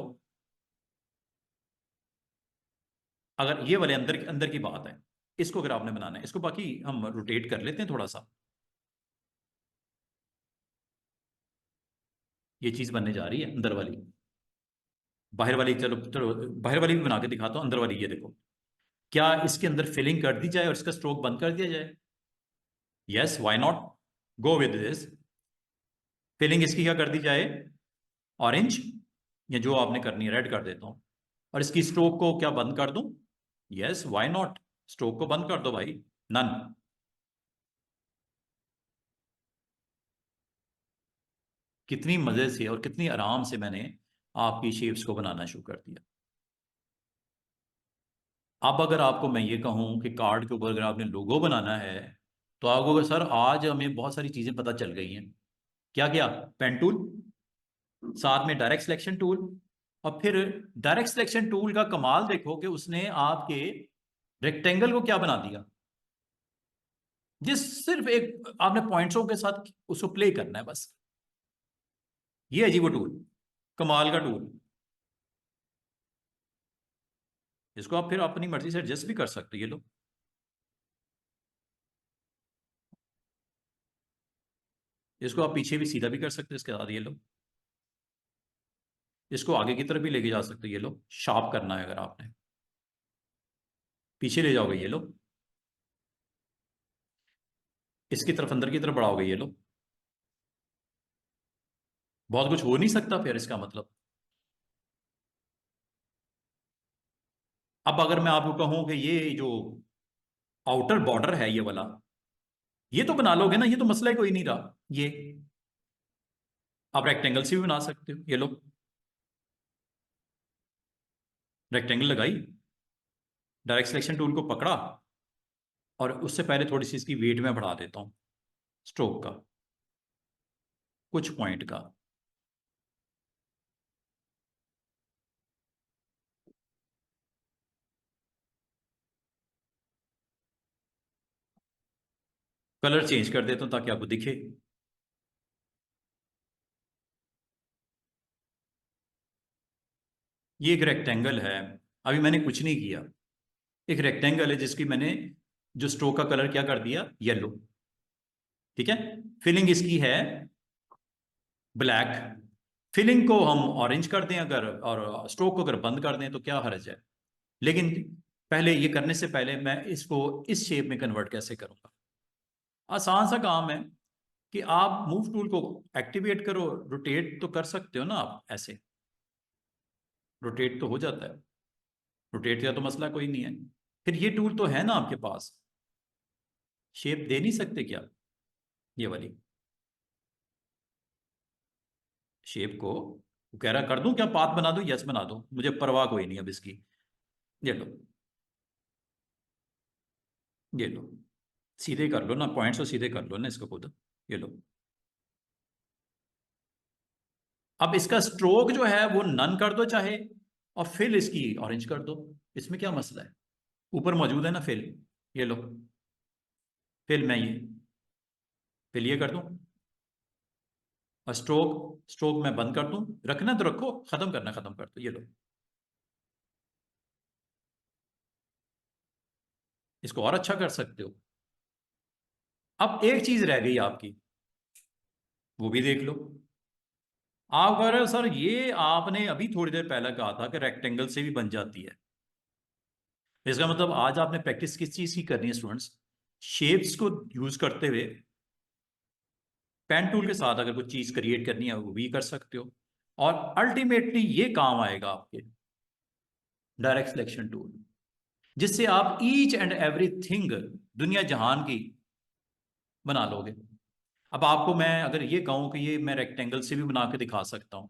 अगर ये वाले अंदर अंदर की बात है, इसको अगर आपने बनाना है, इसको बाकी हम रोटेट कर लेते हैं थोड़ा सा। ये चीज बनने जा रही है अंदर वाली। बाहर वाली चलो चलो, बाहर वाली भी बना के दिखाता हूँ, अंदर वाली ये देखो। क्या इसके अंदर फिलिंग कर दी जाए और इसका स्ट्रोक बंद कर दिया जाए? Yes, why not, go with this. Filling इसकी क्या कर दी जाए? ऑरेंज, या जो आपने करनी है रेड कर देता हूं। और इसकी स्ट्रोक को क्या बंद कर दूं? यस, व्हाई नॉट, स्ट्रोक को बंद कर दो भाई, नन। कितनी मजे से और कितनी आराम से मैंने आपकी शेप्स को बनाना शुरू कर दिया। अब अगर आपको मैं ये कहूं कि कार्ड के ऊपर अगर आपने लोगो बनाना है, तो आपको अगर सर आज हमें बहुत सारी चीजें पता चल गई हैं। क्या क्या? पेन टूल, साथ में डायरेक्ट सिलेक्शन टूल। और फिर डायरेक्ट सिलेक्शन टूल का कमाल देखो कि उसने आपके रेक्टेंगल को क्या बना दिया, जिस सिर्फ एक आपने पॉइंट्सों के साथ उसको प्ले करना है बस। ये है जी वो टूल, कमाल का टूल। इसको आप फिर अपनी मर्जी से एडजस्ट भी कर सकते हो, ये लो। इसको आप पीछे भी सीधा भी कर सकते हो इसके साथ, ये लो। इसको आगे की तरफ भी लेके जा सकते हो, ये लो। शार्प करना है अगर आपने, पीछे ले जाओगे, ये लो। इसकी तरफ अंदर की तरफ बढ़ाओगे, ये लो। बहुत कुछ हो नहीं सकता फिर इसका मतलब। अब अगर मैं आपको कहूं कि ये जो आउटर बॉर्डर है ये वाला, ये तो बना लोगे ना, ये तो मसला ही कोई नहीं रहा ये। आप रेक्टेंगल से भी बना सकते हो, ये लो। रेक्टेंगल लगाई, डायरेक्ट सिलेक्शन टूल को पकड़ा, और उससे पहले थोड़ी सी इसकी वेट में बढ़ा देता हूँ, स्ट्रोक का कुछ पॉइंट का। कलर चेंज कर देता हूँ ताकि आपको दिखे। ये एक रेक्टेंगल है, अभी मैंने कुछ नहीं किया। एक रेक्टेंगल है जिसकी मैंने जो स्ट्रोक का कलर क्या कर दिया, येलो। ठीक है, फिलिंग इसकी है ब्लैक। फिलिंग को हम ऑरेंज कर दें अगर, और स्ट्रोक को अगर बंद कर दें तो क्या हर्ज है। लेकिन पहले ये करने से पहले मैं इसको इस शेप में कन्वर्ट कैसे करूंगा। आसान सा काम है कि आप मूव टूल को एक्टिवेट करो, रोटेट तो कर सकते हो ना आप ऐसे, रोटेट तो हो जाता है। रोटेट का तो मसला कोई नहीं है। फिर ये टूल तो है ना आपके पास, शेप दे नहीं सकते क्या, ये वाली शेप को। वो कह रहा कर दूं क्या, पाथ बना दूं, यस बना दूं, मुझे परवाह कोई नहीं अब इसकी। ये लो, ये लो, सीधे कर लो ना, पॉइंट्स को सीधे कर लो ना इसको खुद। ये लो। अब इसका स्ट्रोक जो है वो नन कर दो चाहे, और फिल इसकी ऑरेंज कर दो। इसमें क्या मसला है, ऊपर मौजूद है ना फिल। ये लो, फिल मैं ये फिल ये कर दूं, और स्ट्रोक स्ट्रोक मैं बंद कर दूं। रखना तो रखो, खत्म करना खत्म कर दो। ये लो, इसको और अच्छा कर सकते हो। अब एक चीज रह गई आपकी, वो भी देख लो। आप कह रहे हो सर ये आपने अभी थोड़ी देर पहले कहा था कि रेक्टेंगल से भी बन जाती है। इसका मतलब आज आपने प्रैक्टिस किस चीज की करनी है स्टूडेंट्स, शेप्स को यूज करते हुए पेन टूल के साथ अगर कोई चीज क्रिएट करनी है वो भी कर सकते हो। और अल्टीमेटली ये काम आएगा आपके डायरेक्ट सिलेक्शन टूल, जिससे आप ईच एंड एवरीथिंग दुनिया जहान की बना लोगे। अब आपको मैं अगर ये कहूं कि ये मैं रेक्टेंगल से भी बना के दिखा सकता हूं,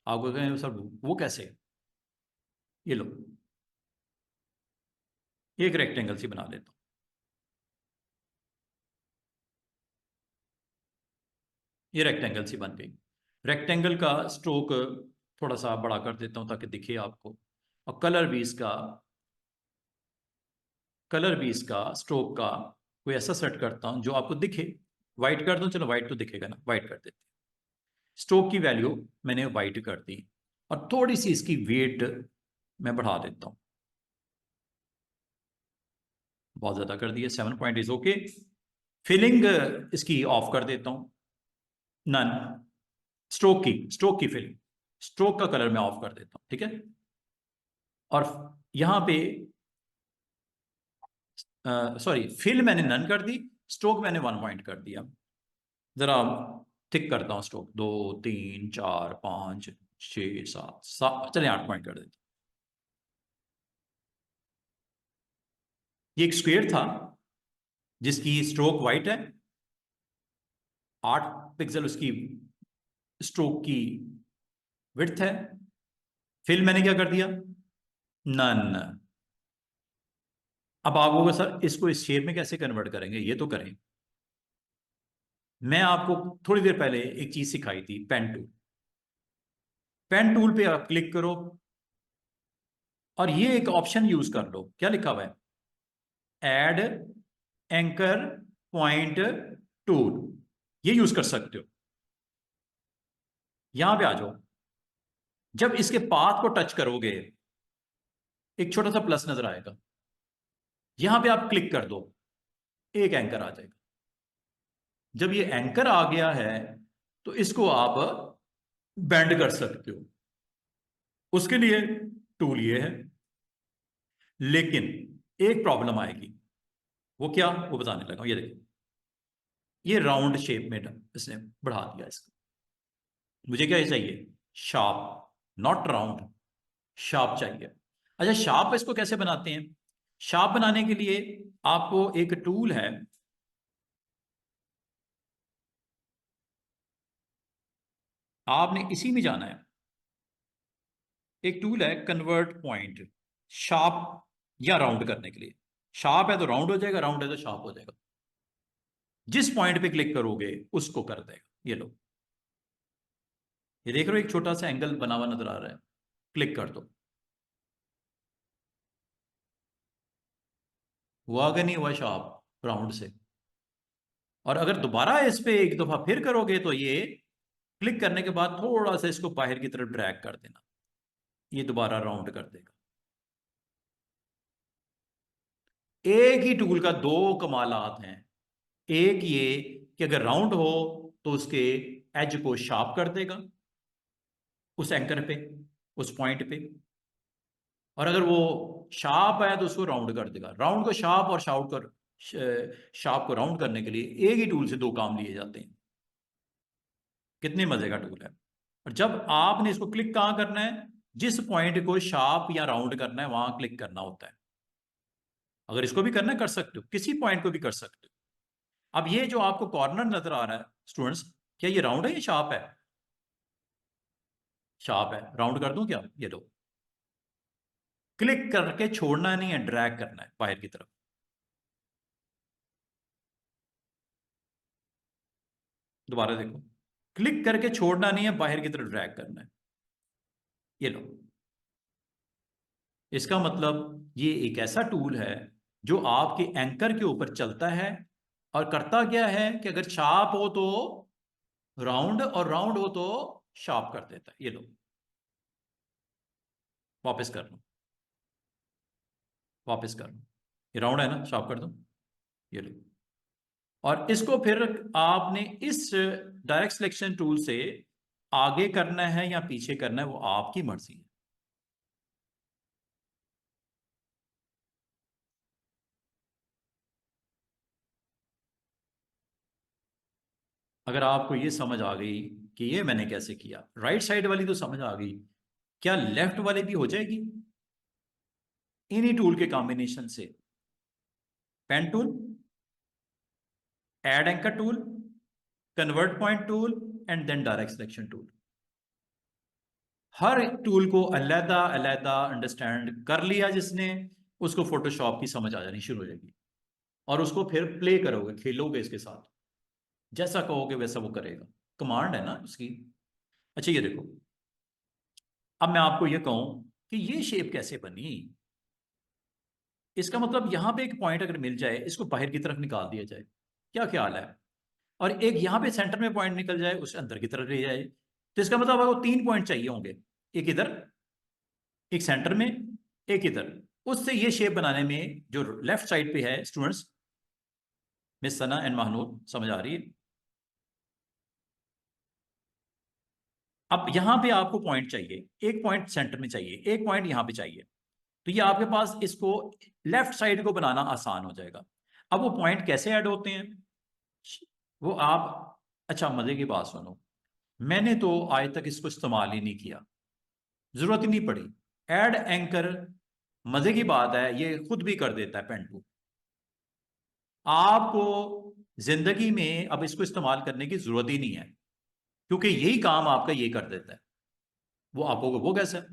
आपको कहें सर वो कैसे। ये लो, एक रेक्टेंगल से बना लेता हूं। ये रेक्टेंगल सी बन गई। रेक्टेंगल का स्ट्रोक थोड़ा सा बड़ा कर देता हूं ताकि दिखे आपको। और कलर भी इसका स्ट्रोक का कोई ऐसा सेट करता हूं जो आपको दिखे। वाइट कर दूं, चलो वाइट तो दिखेगा ना, वाइट कर देते हैं। स्ट्रोक की वैल्यू मैंने वाइट कर दी, और थोड़ी सी इसकी वेट मैं बढ़ा देता हूं। बहुत ज्यादा कर दिया, 7 पॉइंट इज ओके। फिलिंग इसकी ऑफ कर देता हूं, नन। स्ट्रोक की फिलिंग, स्ट्रोक का कलर मैं ऑफ कर देता हूं, ठीक है। और यहां पे सॉरी, फिल मैंने नन कर दी, स्ट्रोक मैंने 1 पॉइंट कर दिया। जरा थिक करता हूं स्ट्रोक, 2 3 4 5 6 7 चले 8 पॉइंट कर देता हूं। ये एक स्क्वेयर था जिसकी स्ट्रोक वाइट है, 8 पिक्सल उसकी स्ट्रोक की विड्थ है। फिल मैंने क्या कर दिया, नन। अब आप लोग सर इसको इस शेप में कैसे कन्वर्ट करेंगे, ये तो करें। मैं आपको थोड़ी देर पहले एक चीज सिखाई थी, पेन टूल। पेन टूल पे आप क्लिक करो, और ये एक ऑप्शन यूज कर लो, क्या लिखा हुआ है, एड एंकर पॉइंट टूल। ये यूज कर सकते हो। यहां पे आ जाओ, जब इसके पाथ को टच करोगे एक छोटा सा प्लस नजर आएगा, यहां पे आप क्लिक कर दो, एक एंकर आ जाएगा। जब ये एंकर आ गया है तो इसको आप बेंड कर सकते हो, उसके लिए टूल ये है। लेकिन एक प्रॉब्लम आएगी, वो क्या, वो बताने लगा हूं। ये देखिए, ये राउंड शेप में इसने बढ़ा दिया इसको। मुझे क्या चाहिए, शार्प, नॉट राउंड, शार्प चाहिए। अच्छा, शार्प इसको कैसे बनाते हैं। शार्प बनाने के लिए आपको एक टूल है, आपने इसी में जाना है। एक टूल है कन्वर्ट पॉइंट, शार्प या राउंड करने के लिए। शार्प है तो राउंड हो जाएगा, राउंड है तो शार्प हो जाएगा। जिस पॉइंट पे क्लिक करोगे उसको कर देगा। ये लो, ये देख रहे हो एक छोटा सा एंगल बना हुआ नजर आ रहा है, क्लिक कर दो। हुआ कि नहीं हुआ शार्प राउंड से? और अगर दोबारा इस पे एक दफा फिर करोगे तो ये क्लिक करने के बाद थोड़ा सा इसको बाहर की तरफ ड्रैग कर देना, ये दोबारा राउंड कर देगा। एक ही टूल का दो कमालात हैं। एक ये कि अगर राउंड हो तो उसके एज को शार्प कर देगा उस एंकर पे, उस पॉइंट पे। और अगर वो शार्प है तो उसको राउंड कर देगा। राउंड को शार्प और शार्प को राउंड करने के लिए एक ही टूल से दो काम लिए जाते हैं। कितने मजे का टूल है। और जब आपने इसको क्लिक कहां करना है, जिस पॉइंट को शार्प या राउंड करना है वहां क्लिक करना होता है। अगर इसको भी करना है कर सकते हो, किसी पॉइंट को भी कर सकते हो। अब ये जो आपको कॉर्नर नजर आ रहा है स्टूडेंट्स, क्या ये राउंड है या शार्प है? शार्प है। राउंड कर दूं क्या? ये दो, क्लिक करके छोड़ना नहीं है, ड्रैग करना है बाहर की तरफ। दोबारा देखो, क्लिक करके छोड़ना नहीं है, बाहर की तरफ ड्रैग करना है। ये लो, इसका मतलब ये एक ऐसा टूल है जो आपके एंकर के ऊपर चलता है और करता क्या है कि अगर शार्प हो तो राउंड और राउंड हो तो शार्प कर देता है। ये लो, वापस कर लो, वापस कर लो। ये राउंड है ना, शार्प कर दो। ये लो, और इसको फिर आपने इस डायरेक्ट सिलेक्शन टूल से आगे करना है या पीछे करना है वो आपकी मर्जी है। अगर आपको ये समझ आ गई कि ये मैंने कैसे किया, राइट साइड वाली तो समझ आ गई, क्या लेफ्ट वाली भी हो जाएगी इन्हीं टूल के कॉम्बिनेशन से? Pen tool, add anchor tool, convert point tool and then direct selection tool. हर टूल को अलहदा अलहदा अंडरस्टैंड कर लिया जिसने, उसको फोटोशॉप की समझ आ जानी शुरू हो जाएगी। और उसको फिर प्ले करोगे, खेलोगे इसके साथ, जैसा कहोगे वैसा वो करेगा। कमांड है ना उसकी। अच्छा ये देखो, अब मैं आपको ये कहूं कि ये शेप कैसे बनी, इसका मतलब यहां पे एक पॉइंट अगर मिल जाए, इसको बाहर की तरफ निकाल दिया जाए, क्या ख्याल है? और एक यहां पे सेंटर में पॉइंट निकल जाए, उसे अंदर की तरफ ले जाए, तो इसका मतलब आपको तीन पॉइंट चाहिए होंगे, एक इधर, एक सेंटर में, एक इधर। उससे ये शेप बनाने में जो लेफ्ट साइड पे है students, miss Sana and Mahnoor, समझ आ रही है? अब यहां पे आपको पॉइंट चाहिए, एक पॉइंट सेंटर में चाहिए, एक पॉइंट यहां पे चाहिए। तो ये आपके पास इसको लेफ्ट साइड को बनाना आसान हो जाएगा। अब वो पॉइंट कैसे ऐड होते हैं वो आप, अच्छा मजे की बात सुनो, मैंने तो आज तक इसको इस्तेमाल ही नहीं किया, जरूरत ही नहीं पड़ी। ऐड एंकर, मजे की बात है ये खुद भी कर देता है पेंटू। आपको जिंदगी में अब इसको इस्तेमाल करने की जरूरत ही नहीं है, क्योंकि यही काम आपका ये कर देता है। वो आपको वो कैसा?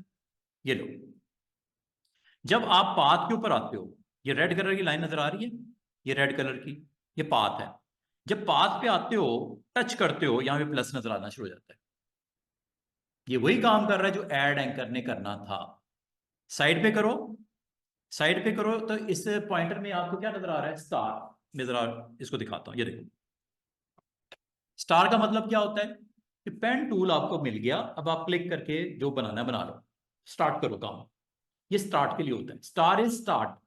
ये लो, जब आप पाथ के ऊपर आते हो, ये रेड कलर की लाइन नजर आ रही है, ये रेड कलर की, ये पाथ है। जब पाथ पे आते हो, टच करते हो, यहां पे प्लस नजर आना शुरू हो जाता है। ये वही काम कर रहा है जो ऐड एंकर ने करना था। साइड पे करो, साइड पे करो तो इस पॉइंटर में आपको क्या नजर आ रहा है? स्टार। मैं जरा इसको दिखाता हूं, ये देखो, स्टार का मतलब क्या होता है कि पेन टूल आपको मिल गया, अब आप क्लिक करके जो बनाना है बना लो, स्टार्ट करो काम। ये स्टार्ट के लिए होता है, स्टार इज स्टार्ट।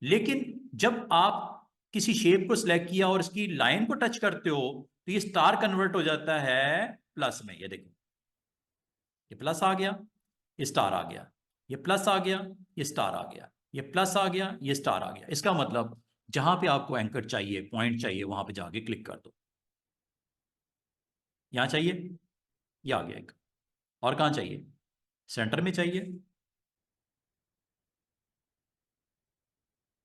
लेकिन जब आप किसी शेप को सिलेक्ट किया और इसकी लाइन को टच करते हो, तो ये स्टार कन्वर्ट हो जाता है प्लस में। ये देखो, ये प्लस आ गया, ये स्टार आ गया, ये प्लस आ गया, ये स्टार आ गया, ये प्लस आ गया, ये स्टार आ गया। इसका मतलब जहां पे आपको एंकर चाहिए, पॉइंट चाहिए, वहां पे जाके क्लिक कर दो। यहां चाहिए, ये आ गया एक। और कहां चाहिए? सेंटर में चाहिए,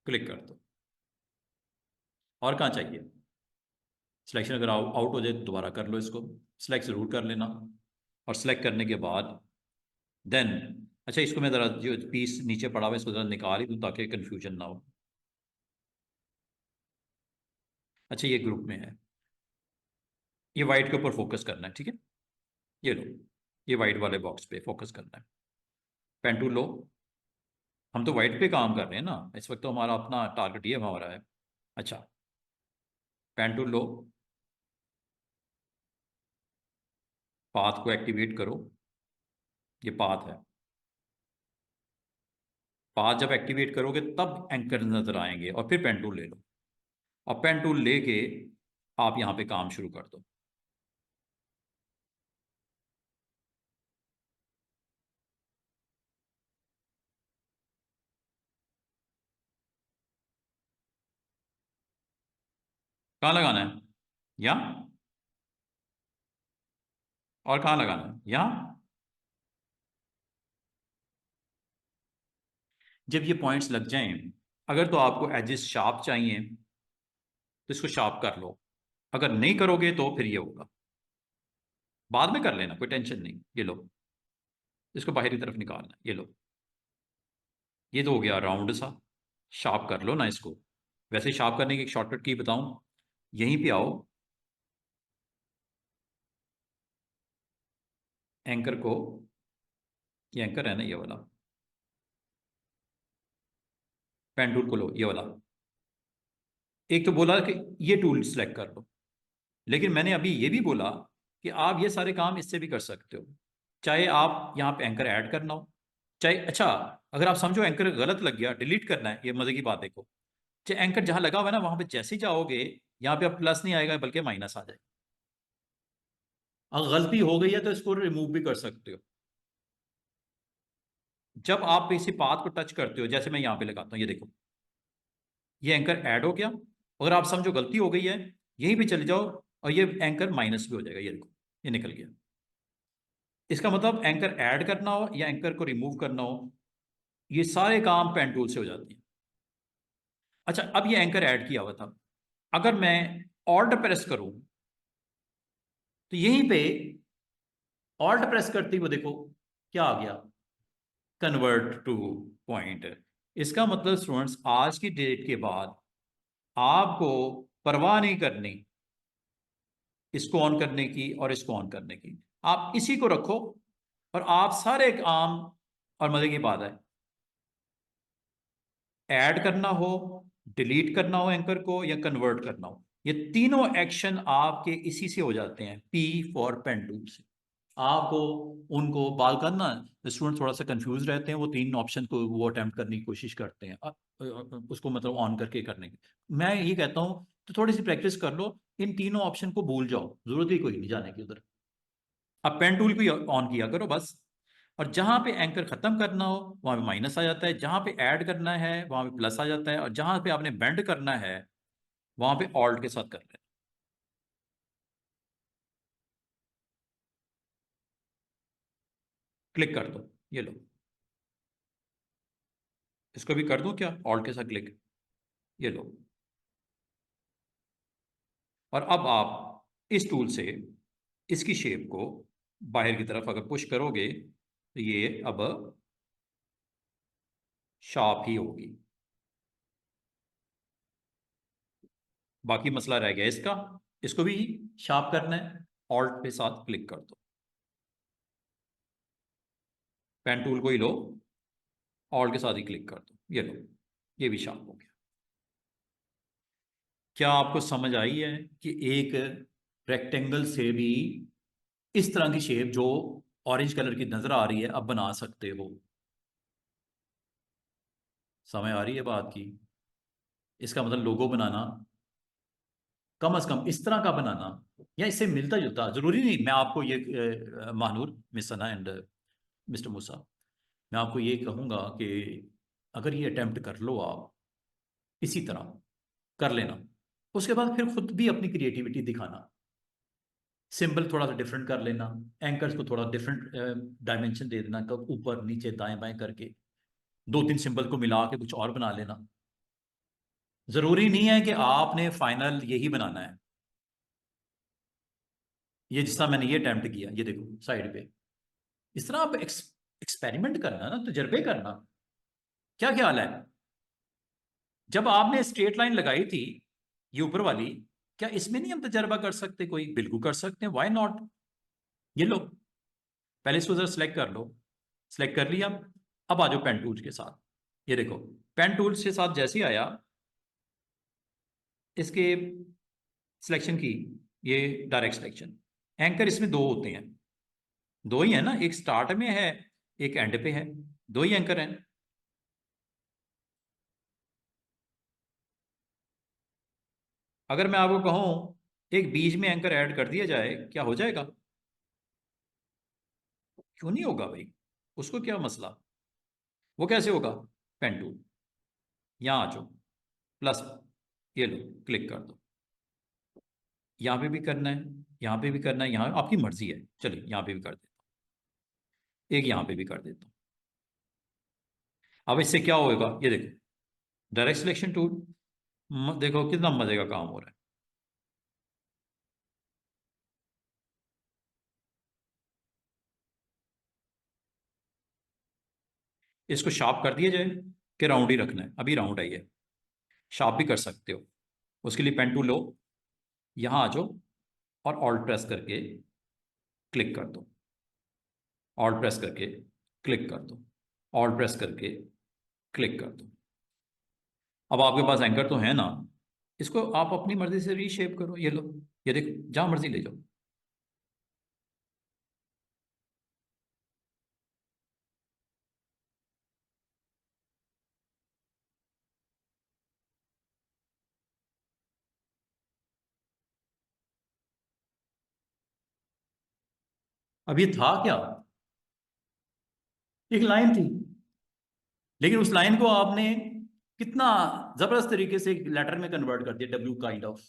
क्लिक कर दो। और कहां चाहिए? सिलेक्शन अगर आउट हो जाए तो दोबारा कर लो इसको, सिलेक्ट जरूर कर लेना। और सिलेक्ट करने के बाद देन, अच्छा इसको मैं ज़रा जो पीस नीचे पड़ा हुआ है इसको ज़रा निकाल ही दूँ ताकि कन्फ्यूजन ना हो। अच्छा ये ग्रुप में है, ये वाइट के ऊपर फोकस करना है, ठीक है। ये लो, ये वाइट वाले बॉक्स पे फोकस करना है। पेन टूल लो। हम तो वाइट पे काम कर रहे हैं ना इस वक्त, तो हमारा अपना टारगेट ये हमारा है। अच्छा, पेन टूल लो, पाथ को एक्टिवेट करो। ये पाथ है। पाथ जब एक्टिवेट करोगे तब एंकर नजर आएंगे, और फिर पेन टूल ले लो। अब पेन टूल लेके आप यहां पे काम शुरू कर दो। कहाँ लगाना है? यहाँ? और कहाँ लगाना है? यहाँ? जब ये पॉइंट्स लग जाएं, अगर तो आपको एजेस शार्प चाहिए तो इसको शार्प कर लो, अगर नहीं करोगे तो फिर ये होगा। बाद में कर लेना, कोई टेंशन नहीं। ये लो, इसको बाहर की तरफ निकालना, ये लो। ये तो हो गया राउंड सा। शार्प कर लो ना इसको। वैसे शार्प करने की एक शॉर्टकट की बताऊं, यहीं पे आओ, एंकर को, ये एंकर है ना ये वाला, पेन टूल को लो, ये वाला। एक तो बोला कि ये टूल सेलेक्ट कर लो, लेकिन मैंने अभी ये भी बोला कि आप ये सारे काम इससे भी कर सकते हो। चाहे आप यहाँ पे एंकर ऐड करना हो, चाहे, अच्छा, अगर आप समझो एंकर गलत लग गया, डिलीट करना है, ये मजे की बात देखो, चाहे एंकर जहां लगा हुआ है ना वहां पे जैसे ही जाओगे, यहाँ पे अब प्लस नहीं आएगा बल्कि माइनस आ जाएगा। अगर गलती हो गई है तो इसको रिमूव भी कर सकते हो। जब आप इसी पाथ को टच करते हो, जैसे मैं यहाँ पे लगाता हूँ, ये देखो, ये एंकर ऐड हो गया। अगर आप समझो गलती हो गई है, यहीं पे चले जाओ, और ये एंकर माइनस भी हो जाएगा, ये देखो, ये निकल गया। इसका मतलब एंकर ऐड करना हो या एंकर को रिमूव करना हो, ये सारे काम पेन टूल से हो जाती है। अच्छा, अब ये एंकर ऐड किया हुआ था, अगर मैं ऑल्ट प्रेस करूं तो यहीं पे ऑल्ट प्रेस करते हुए देखो क्या आ गया, कन्वर्ट टू पॉइंट। इसका मतलब स्टूडेंट्स, आज की डेट के बाद आपको परवाह नहीं करनी इसको ऑन करने की और इसको ऑन करने की। आप इसी को रखो और आप सारे काम, और मजे की बात है, ऐड करना हो, डिलीट करना हो एंकर को, या कन्वर्ट करना हो, ये तीनों एक्शन आपके इसी से हो जाते हैं, पी फॉर पेन टूल से। आपको उनको बाल करना, स्टूडेंट थोड़ा सा कंफ्यूज रहते हैं, वो तीन ऑप्शन को वो अटेम्प्ट करने की कोशिश करते हैं, उसको मतलब ऑन करके करने की। मैं ये कहता हूँ तो थोड़ी सी प्रैक्टिस कर लो, इन तीनों ऑप्शन को भूल जाओ, जरूरत ही कोई नहीं जाने की उधर। अब पेन टूल को ऑन किया करो बस, और जहां पे एंकर खत्म करना हो वहां पे माइनस आ जाता है, जहां पे ऐड करना है वहां पे प्लस आ जाता है, और जहां पे आपने बेंड करना है वहां पे ऑल्ट के साथ कर लेना। क्लिक कर दो, ये लो। इसको भी कर दूं क्या, ऑल्ट के साथ क्लिक? ये लो। और अब आप इस टूल से इसकी शेप को बाहर की तरफ अगर पुश करोगे तो ये अब शार्प ही होगी। बाकी मसला रह गया इसका, इसको भी शार्प करना है, ऑल्ट पे साथ क्लिक कर दो, पेन टूल को ही लो, ऑल्ट के साथ ही क्लिक कर दो, ये लो, ये भी शार्प हो गया। क्या आपको समझ आई है कि एक रेक्टेंगल से भी इस तरह की शेप जो ऑरेंज कलर की नजर आ रही है अब बना सकते हो? समझ आ रही है बात की? इसका मतलब लोगो बनाना, कम से कम इस तरह का बनाना, या इससे मिलता जुलता, जरूरी नहीं। मैं आपको ये Mahnoor, miss Sana and mister Musa, मैं आपको ये कहूंगा कि अगर ये अटेम्प्ट कर लो आप, इसी तरह कर लेना, उसके बाद फिर खुद भी अपनी क्रिएटिविटी दिखाना। सिंबल थोड़ा सा डिफरेंट कर लेना, एंकर्स को थोड़ा डिफरेंट डायमेंशन दे देना, कब ऊपर नीचे दाएं बाएं करके दो तीन सिंबल को मिला के कुछ और बना लेना। जरूरी नहीं है कि आपने फाइनल यही बनाना है। ये जिस तरह मैंने ये अटेम्प्ट किया, ये देखो साइड पे, इस तरह आप एक्सपेरिमेंट करना ना, तजर्बे करना। क्या ख्याल है, जब आपने स्ट्रेट लाइन लगाई थी ये ऊपर वाली, क्या इसमें नहीं हम तजर्बा कर सकते? कोई बिल्कुल कर सकते हैं, व्हाई नॉट। ये लो, पहले इसको जरा सिलेक्ट कर लो। सिलेक्ट कर लिया। अब आ जाओ पेन टूल्स के साथ। ये देखो, पेन टूल्स के साथ जैसे ही आया, इसके सिलेक्शन की, ये डायरेक्ट सिलेक्शन। एंकर इसमें दो होते हैं, दो ही है ना, एक स्टार्ट में है, एक एंड पे है, दो ही एंकर हैं। अगर मैं आपको कहूं एक बीच में एंकर ऐड कर दिया जाए, क्या हो जाएगा? क्यों नहीं होगा भाई? उसको क्या मसला? वो कैसे होगा? पेन टूल, यहां आ जाओ, प्लस, ये लो, क्लिक कर दो। यहां पे भी करना है, यहां पे भी करना है, यहां आपकी मर्जी है। चलिए यहां पे भी कर देता हूं, एक यहां पे भी कर देता हूं। अब इससे क्या होगा, ये देखो, डायरेक्ट सिलेक्शन टूल। देखो कितना मजे का काम हो रहा है। इसको शार्प कर दिया जाए कि राउंड ही रखना है? अभी राउंड है ये, शार्प भी कर सकते हो। उसके लिए पेन टूल लो, यहां आ जाओ, और ऑल्ट प्रेस करके क्लिक कर दो। ऑल्ट प्रेस करके क्लिक कर दो। ऑल्ट प्रेस करके क्लिक कर दो। अब आपके पास एंकर तो है ना, इसको आप अपनी मर्जी से रीशेप करो। ये लो, ये देखो, जहां मर्जी ले जाओ। अब ये था क्या? एक लाइन थी, लेकिन उस लाइन को आपने कितना जबरदस्त तरीके से एक लेटर में कन्वर्ट कर दिया, डब्ल्यू काइंड ऑफ।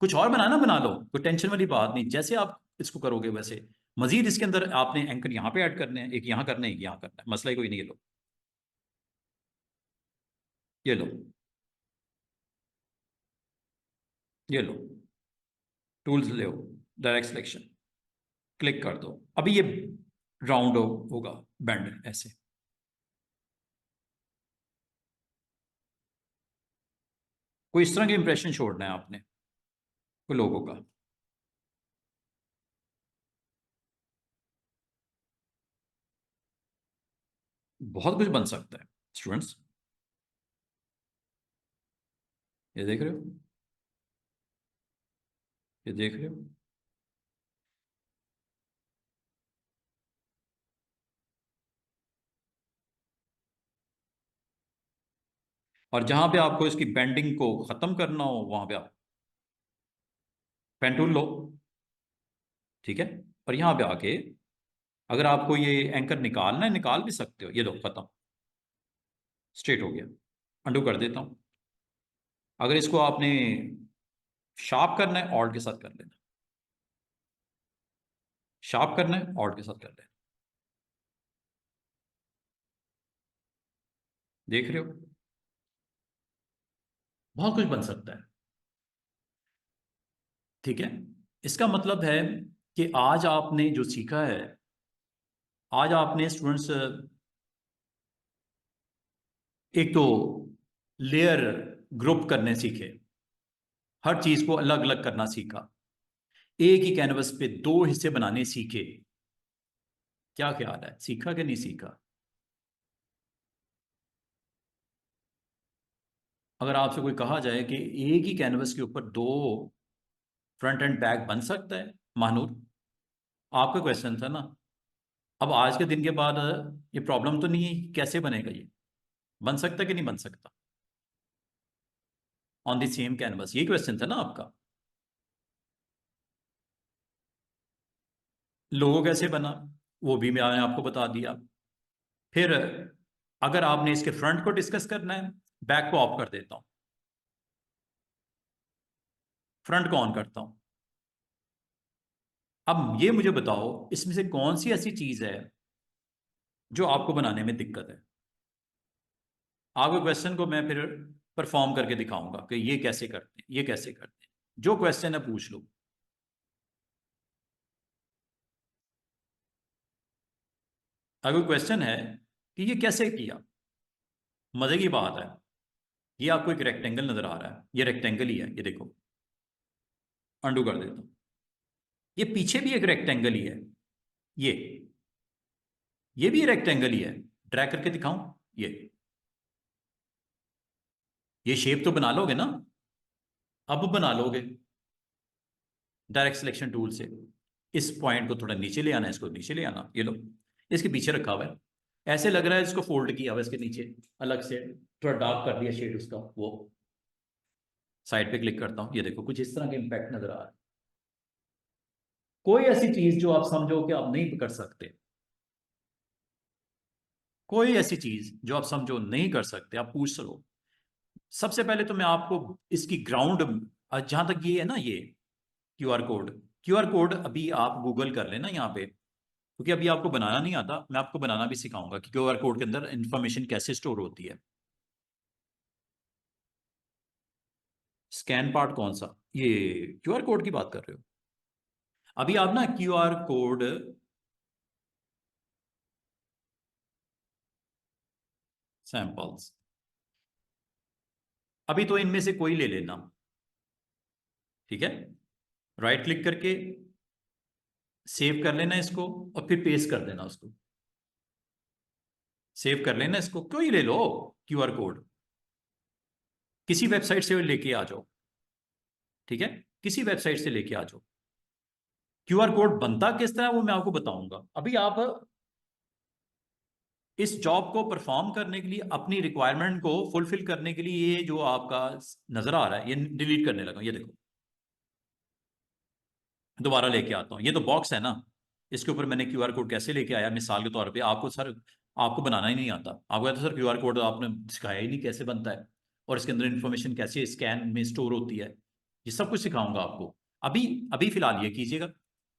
कुछ और बनाना बना लो, कोई टेंशन वाली बात नहीं। जैसे आप इसको करोगे वैसे, मजीद इसके अंदर आपने एंकर यहाँ पे ऐड करने हैं, एक यहाँ करने हैं, एक यहाँ करना है, मसला ही कोई नहीं। ये लो, ये लो, ये लो, टूल्स ले, डायरेक्ट सिलेक्शन, क्लिक कर दो। अभी ये राउंड होगा, बैंड ऐसे। कोई इस तरह के इंप्रेशन छोड़ना है आपने, कोई लोगों का। बहुत कुछ बन सकता है स्टूडेंट्स, ये देख रहे हो, ये देख रहे हो। और जहां पे आपको इसकी बेंडिंग को खत्म करना हो, वहां पे आप पेन टूल लो, ठीक है। और यहां पे आके, अगर आपको ये एंकर निकालना है, निकाल भी सकते हो। ये दो, खत्म, स्ट्रेट हो गया। अंडू कर देता हूं। अगर इसको आपने शार्प करना है, ऑल्ट के साथ कर लेना। शार्प करना है, ऑल्ट के साथ कर लेना। देख रहे हो, बहुत कुछ बन सकता है, ठीक है। इसका मतलब है कि आज आपने जो सीखा है, आज आपने स्टूडेंट्स, एक तो लेयर ग्रुप करने सीखे, हर चीज को अलग अलग करना सीखा, एक ही कैनवस पे दो हिस्से बनाने सीखे। क्या ख्याल है, सीखा कि नहीं सीखा? अगर आपसे कोई कहा जाए कि एक ही कैनवस के ऊपर दो फ्रंट एंड बैक बन सकता है, महानूर, आपका क्वेश्चन था ना। अब आज के दिन के बाद ये प्रॉब्लम तो नहीं है कि कैसे बनेगा ये, बन सकता कि नहीं बन सकता ऑन द सेम कैनवस? ये क्वेश्चन था ना आपका। लोगो कैसे बना, वो भी मैंने आपको बता दिया। फिर अगर आपने इसके फ्रंट को डिस्कस करना है, बैक को ऑफ कर देता हूं, फ्रंट को ऑन करता हूं। अब ये मुझे बताओ, इसमें से कौन सी ऐसी चीज है जो आपको बनाने में दिक्कत है? आपके क्वेश्चन को मैं फिर परफॉर्म करके दिखाऊंगा कि ये कैसे करते हैं, ये कैसे करते हैं। जो क्वेश्चन है पूछ लो। अगर क्वेश्चन है कि ये कैसे किया, मजे की बात है, ये आपको एक रेक्टेंगल नजर आ रहा है, ये रेक्टेंगल ही है, ये देखो। अंडू कर देता हूं। ये पीछे भी एक रेक्टेंगल ही है, ये ये भी रेक्टेंगल ही है। ड्रैग करके दिखाऊं? ये शेप तो बना लोगे ना? अब बना लोगे डायरेक्ट सिलेक्शन टूल से। इस पॉइंट को थोड़ा नीचे ले आना है, इसको नीचे ले आना, ये लो, इसके पीछे रखा हुआ है। ऐसे लग रहा है इसको फोल्ड किया हुआ है इसके नीचे, अलग से थोड़ा डार्क कर दिया शेड उसका। वो साइड पे क्लिक करता हूं, ये देखो कुछ इस तरह का इंपैक्ट नजर आ रहा है। कोई ऐसी चीज जो आप समझो कि आप नहीं कर सकते, कोई ऐसी चीज जो आप समझो नहीं कर सकते, आप पूछ लो। सबसे पहले तो मैं आपको इसकी ग्राउंड, जहां तक ये है ना, ये क्यूआर कोड अभी आप गूगल कर लेना यहाँ पे, क्योंकि अभी आपको बनाना नहीं आता, मैं आपको बनाना भी सिखाऊंगा कि क्यूआर कोड के अंदर इंफॉर्मेशन कैसे स्टोर होती है। स्कैन पार्ट कौन सा? ये क्यूआर कोड की बात कर रहे हो? अभी आप ना क्यूआर कोड सैंपल्स, अभी तो इनमें से कोई ले लेना, ठीक है? राइट क्लिक करके सेव कर लेना इसको, और फिर पेस्ट कर देना उसको। सेव कर लेना इसको, कोई ले लो क्यूआर कोड, किसी वेबसाइट से लेके आ जाओ, ठीक है? किसी वेबसाइट से लेके आ जाओ। क्यूआर कोड बनता किस तरह वो मैं आपको बताऊंगा। अभी आप इस जॉब को परफॉर्म करने के लिए, अपनी रिक्वायरमेंट को फुलफिल करने के लिए, ये जो आपका नजर आ रहा है, ये डिलीट करने लगा, ये देखो दोबारा लेके आता हूँ। ये तो बॉक्स है ना, इसके ऊपर मैंने क्यूआर कोड कैसे लेके आया मिसाल के तौर पे। आपको सर, आपको बनाना ही नहीं आता, आपको कहते सर क्यूआर कोड आपने सिखाया ही नहीं कैसे बनता है, और इसके अंदर इंफॉर्मेशन कैसे स्कैन में स्टोर होती है, ये सब कुछ सिखाऊंगा आपको। अभी अभी फिलहाल ये कीजिएगा,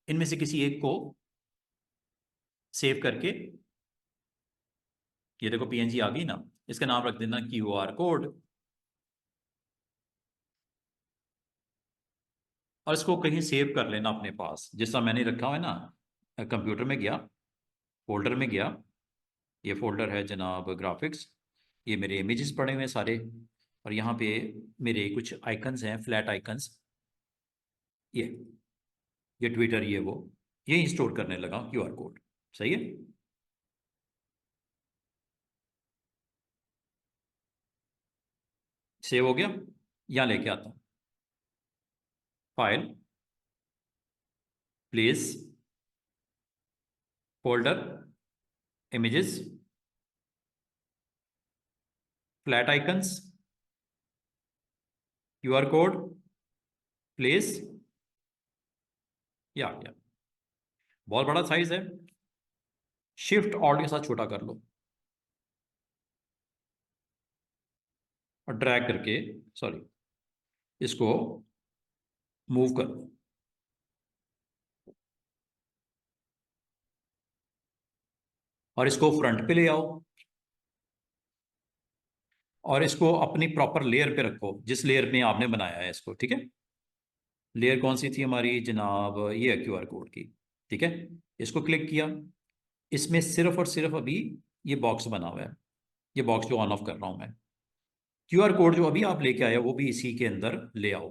इनमें से किसी एक को सेव करके, ये देखो पीएनजी आ गई ना, इसका नाम रख देना क्यूआर कोड, और इसको कहीं सेव कर लेना अपने पास, जिस तरह मैंने रखा हुआ है ना। कंप्यूटर में गया, फोल्डर में गया, ये फोल्डर है जनाब ग्राफिक्स, ये मेरे इमेजेस पड़े हुए हैं सारे, और यहाँ पे मेरे कुछ आइकन्स हैं, फ्लैट आइकन्स, ये ये ट्विटर, ये वो, ये स्टोर करने लगा क्यूआर कोड। सही है? सेव हो गया। यहाँ लेके आता हूँ, file, place, folder, images, flat icons, QR code, place, ये आ गया। बहुत बड़ा साइज है, शिफ्ट ऑल्ट के साथ छोटा कर लो, और ड्रैग करके, सॉरी, इसको मूव कर लो, और इसको फ्रंट पे ले आओ, और इसको अपनी प्रॉपर लेयर पे रखो, जिस लेयर में आपने बनाया है इसको, ठीक है? लेयर कौन सी थी हमारी जनाब? ये है क्यूआर कोड की, ठीक है? इसको क्लिक किया, इसमें सिर्फ और सिर्फ अभी ये बॉक्स बना हुआ है, ये बॉक्स जो ऑन ऑफ कर रहा हूं मैं। क्यूआर कोड जो अभी आप लेके आए हो, वो भी इसी के अंदर ले आओ।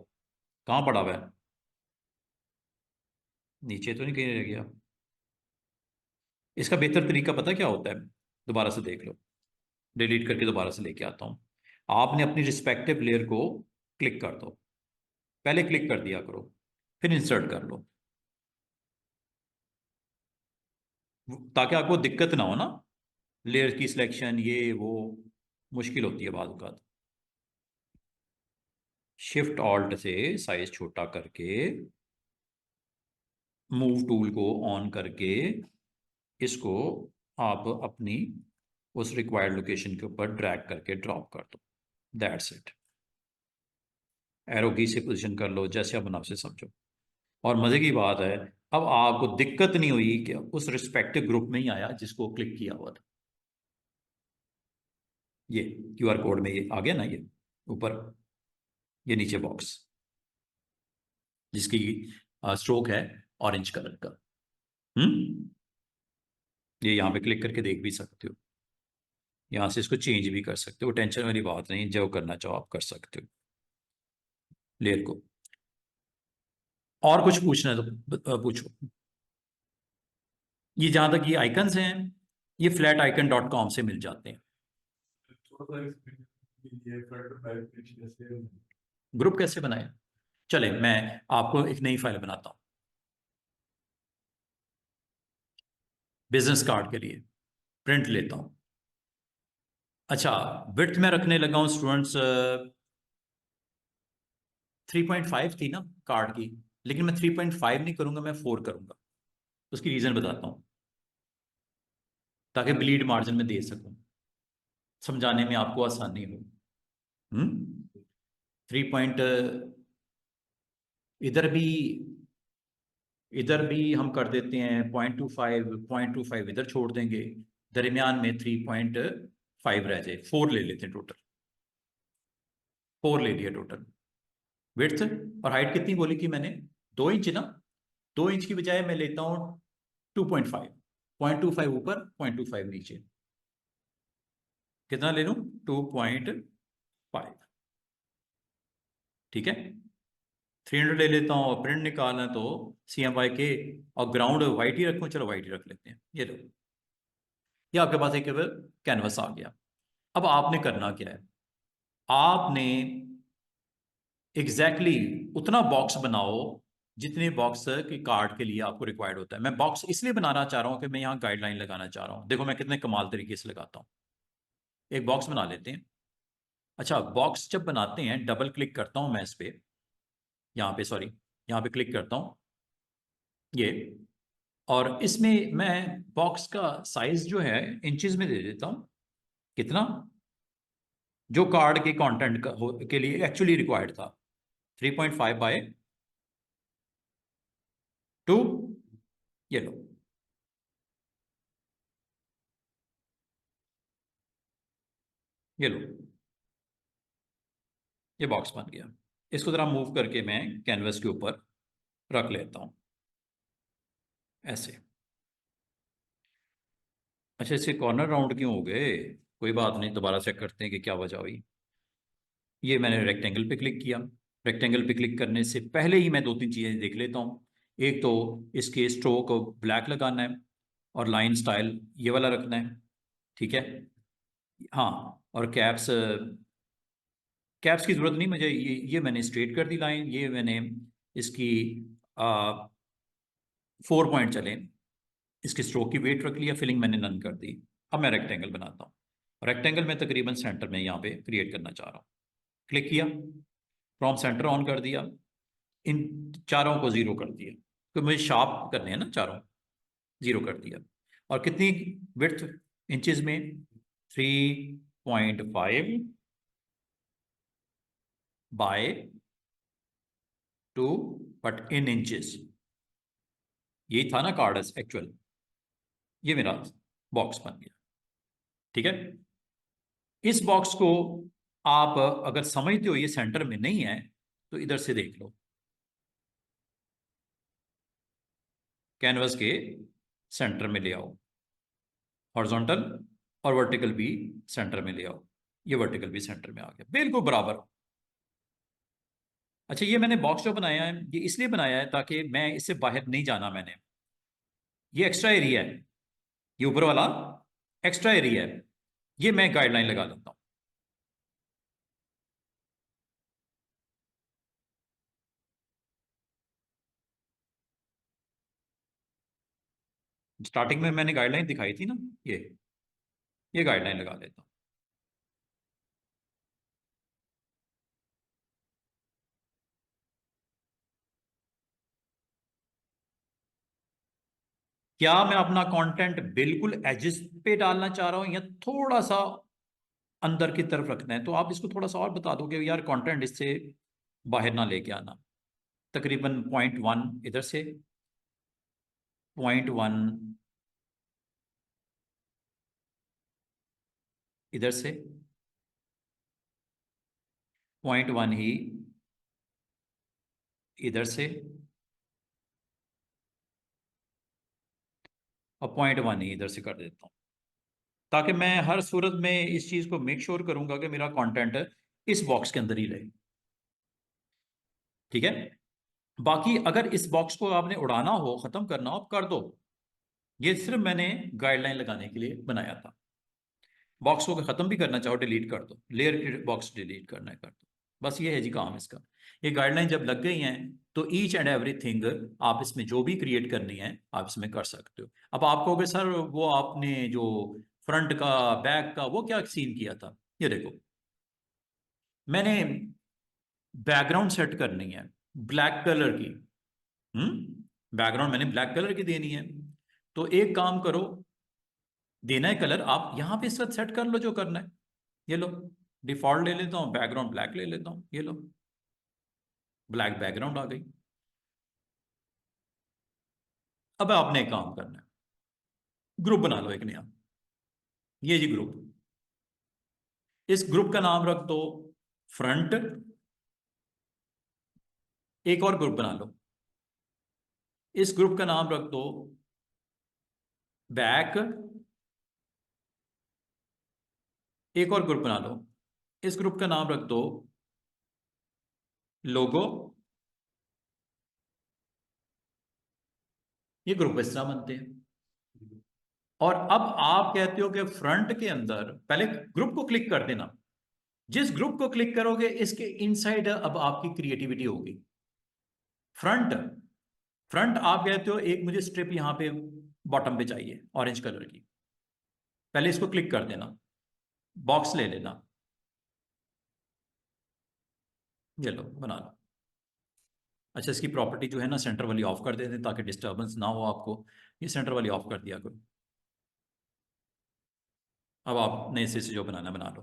कहाँ पड़ा हुआ है? नीचे तो नहीं कहीं रह गया? इसका बेहतर तरीका पता क्या होता है? दोबारा से देख लो, डिलीट करके दोबारा से लेके आता हूँ। आपने अपनी रिस्पेक्टिव लेयर को क्लिक कर दो, पहले क्लिक कर दिया करो, फिर इंसर्ट कर लो, ताकि आपको दिक्कत ना हो ना, लेयर की सिलेक्शन ये वो मुश्किल होती है बाद औक़ात। शिफ्ट ऑल्ट से साइज छोटा करके, मूव टूल को ऑन करके, इसको आप अपनी उस रिक्वायर्ड लोकेशन के ऊपर ड्रैग करके ड्रॉप कर दो। That's it. एरो की से पोजीशन कर लो, जैसे आप मुनासिब समझो। और मजे की बात है, अब आपको दिक्कत नहीं हुई कि उस रिस्पेक्टिव ग्रुप में ही आया जिसको क्लिक किया हुआ था। ये क्यूआर कोड में ये आ गया ना, ये ऊपर, ये नीचे बॉक्स जिसकी स्ट्रोक है ऑरेंज कलर का। हम्म, ये यहाँ पे क्लिक करके देख भी सकते हो, यहाँ से इसको चेंज भी कर सकते हो, टेंशन वाली बात नहीं, जो करना चाहो आप कर सकते हो लेयर को। और कुछ पूछना है तो पूछो। ये जहां तक ये आइकन्स हैं, ये flaticon.com से मिल जाते हैं। ग्रुप कैसे बनाए? चले मैं आपको एक नई फाइल बनाता हूं बिजनेस कार्ड के लिए, प्रिंट लेता हूं। अच्छा, विड्थ में रखने लगा हूं स्टूडेंट्स 3.5 थी ना कार्ड की, लेकिन मैं 3.5 नहीं करूंगा, मैं 4 करूंगा। उसकी रीजन बताता हूं ताकि ब्लीड मार्जिन में दे सकूं, समझाने में आपको आसानी हो। 3 पॉइंट इधर भी, इधर भी हम कर देते हैं 0.25, 0.25 इधर छोड़ देंगे, दरमियान में 3.5 रह जाए, 4 ले लेते हैं टोटल, 4 ले लिया टोटल। विड्थ और हाइट कितनी बोली थी मैंने? 2 इंच ना, 2 इंच की बजाय मैं लेता हूं 2.5, 0.25 ऊपर 0.25 नीचे, कितना ले लूं? 2.5। ठीक है, 300 ले लेता हूँ। और प्रिंट निकालना है तो CMYK, और ग्राउंड वाइट ही रखूं, चलो वाइट ही रख लेते हैं। ये लो, ये आपके पास एक कैनवस आ गया। अब आपने करना क्या है, आपने उतना बॉक्स बनाओ जितने बॉक्स के कार्ड के लिए आपको रिक्वायर्ड होता है। मैं बॉक्स इसलिए बनाना चाह रहा हूं कि मैं यहाँ गाइडलाइन लगाना चाह रहा हूं। देखो मैं कितने कमाल तरीके से लगाता हूँ। एक बॉक्स बना लेते हैं। अच्छा, बॉक्स जब बनाते हैं डबल क्लिक करता हूं मैं इस पे, यहाँ पे सॉरी, यहाँ पे क्लिक करता हूं ये, और इसमें मैं बॉक्स का साइज जो है इंचेस में दे देता हूं। कितना? जो कार्ड के कंटेंट के लिए एक्चुअली रिक्वायर्ड था, 3.5/2। ये लो, ये लो, ये बॉक्स बन गया। इसको जरा मूव करके मैं कैनवस के ऊपर रख लेता हूं ऐसे। अच्छा, इसके कॉर्नर राउंड क्यों हो गए? कोई बात नहीं, दोबारा चेक करते हैं कि क्या वजह हुई। ये मैंने रेक्टेंगल पे क्लिक किया। रेक्टेंगल पे क्लिक करने से पहले ही मैं दो तीन चीज़ें देख लेता हूँ। एक तो इसके स्ट्रोक ब्लैक लगाना है, और लाइन स्टाइल ये वाला रखना है। ठीक है, हाँ। और कैप्स, कैप्स की ज़रूरत नहीं मुझे, ये मैंने स्ट्रेट कर दी लाइन। ये मैंने इसकी 4 पॉइंट चले, इसके स्ट्रोक की वेट रख लिया, फिलिंग मैंने नन कर दी। अब मैं रेक्टेंगल बनाता हूँ। रेक्टेंगल में तकरीबन सेंटर में यहाँ पे क्रिएट करना चाह रहा हूँ। क्लिक किया, फ्रॉम सेंटर ऑन कर दिया, इन चारों को जीरो कर दिया, तो मुझे शार्प करने हैं ना चारों, जीरो कर दिया। और कितनी विड्थ इंचेस में? 3.5 बाय 2, बट इन इंचेस। यही था ना कार्ड एक्चुअल। ये मेरा बॉक्स बन गया। ठीक है, इस बॉक्स को आप अगर समझते हो ये सेंटर में नहीं है तो इधर से देख लो, कैनवस के सेंटर में ले आओ, हॉरिजॉन्टल और वर्टिकल भी सेंटर में ले आओ। ये वर्टिकल भी सेंटर में आ गया, बिल्कुल बराबर। अच्छा, ये मैंने बॉक्स जो बनाया है ये इसलिए बनाया है ताकि मैं इससे बाहर नहीं जाना मैंने। ये एक्स्ट्रा एरिया है, ये ऊपर वाला एक्स्ट्रा एरिया है, ये मैं गाइडलाइन लगा देता हूँ। स्टार्टिंग में मैंने गाइडलाइन दिखाई थी ना, ये गाइडलाइन लगा देता हूँ। क्या मैं अपना कंटेंट बिल्कुल एजिस पे डालना चाह रहा हूं या थोड़ा सा अंदर की तरफ रखना है? तो आप इसको थोड़ा सा और बता दोगे यार, कंटेंट इससे बाहर ना लेके आना। तकरीबन 0.1 इधर से, 0.1 इधर से, 0.1 ही इधर से, और 0.1 ही इधर से कर देता हूँ, ताकि मैं हर सूरत में इस चीज को मेक श्योर करूंगा कि मेरा कंटेंट इस बॉक्स के अंदर ही रहे। ठीक है, बाकी अगर इस बॉक्स को आपने उड़ाना हो, खत्म करना हो, आप कर दो। ये सिर्फ मैंने गाइडलाइन लगाने के लिए बनाया था। बॉक्स को खत्म भी करना चाहो डिलीट कर दो, लेयर बॉक्स डिलीट करना है कर दो। बस ये है जी काम इसका। ये गाइडलाइन जब लग गई हैं तो ईच एंड एवरीथिंग आप इसमें जो भी क्रिएट करनी है आप इसमें कर सकते हो। अब आप कहोगे सर वो आपने जो फ्रंट का बैक का वो क्या सीन किया था, ये देखो मैंने बैकग्राउंड सेट करनी है ब्लैक कलर की। बैकग्राउंड मैंने ब्लैक कलर की देनी है। तो एक काम करो, देना है कलर, आप यहां पे इस वक्त सेट कर लो जो करना है। ये लो, डिफॉल्ट ले लेता हूँ, बैकग्राउंड ब्लैक ले लेता हूँ, ये लो ब्लैक बैकग्राउंड आ गई। अब आपने एक काम करना है, ग्रुप बना लो एक नया। ये जी ग्रुप, इस ग्रुप का नाम रख दो फ्रंट। एक और ग्रुप बना लो, इस ग्रुप का नाम रख दो बैक। एक और ग्रुप बना लो, इस ग्रुप का नाम रख दो लोगो। ये ग्रुप इस तरह बनते हैं। और अब आप कहते हो कि फ्रंट के अंदर पहले ग्रुप को क्लिक कर देना। जिस ग्रुप को क्लिक करोगे इसके इनसाइड अब आपकी क्रिएटिविटी होगी। फ्रंट, फ्रंट आप कहते हो एक मुझे स्ट्रिप यहां पे बॉटम पे चाहिए ऑरेंज कलर की। पहले इसको क्लिक कर देना, बॉक्स ले लेना, ये लो बना लो। अच्छा, इसकी प्रॉपर्टी जो है ना सेंटर वाली ऑफ कर देते हैं ताकि डिस्टर्बेंस ना हो आपको। ये सेंटर वाली ऑफ कर दिया करो। अब आप नए सिरे से जो बनाना बना लो।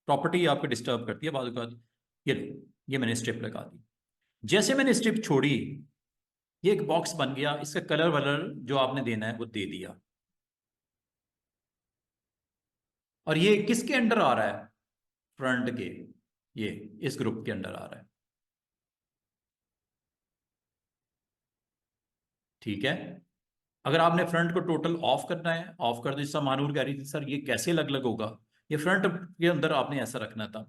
प्रॉपर्टी आपको डिस्टर्ब करती है बाद में। ये लो, ये मैंने स्ट्रिप लगा दी। जैसे मैंने स्ट्रिप छोड़ी, ये एक बॉक्स बन गया। इसका कलर वलर जो आपने देना है वो दे दिया। और ये किसके अंडर आ रहा है? फ्रंट के, ये इस ग्रुप के अंडर आ रहा है। ठीक है। अगर आपने फ्रंट को टोटल ऑफ करना है, ऑफ कर दो। जैसा मानूर कह रही थी सर ये कैसे अलग अलग होगा, ये फ्रंट के अंदर आपने ऐसा रखना था।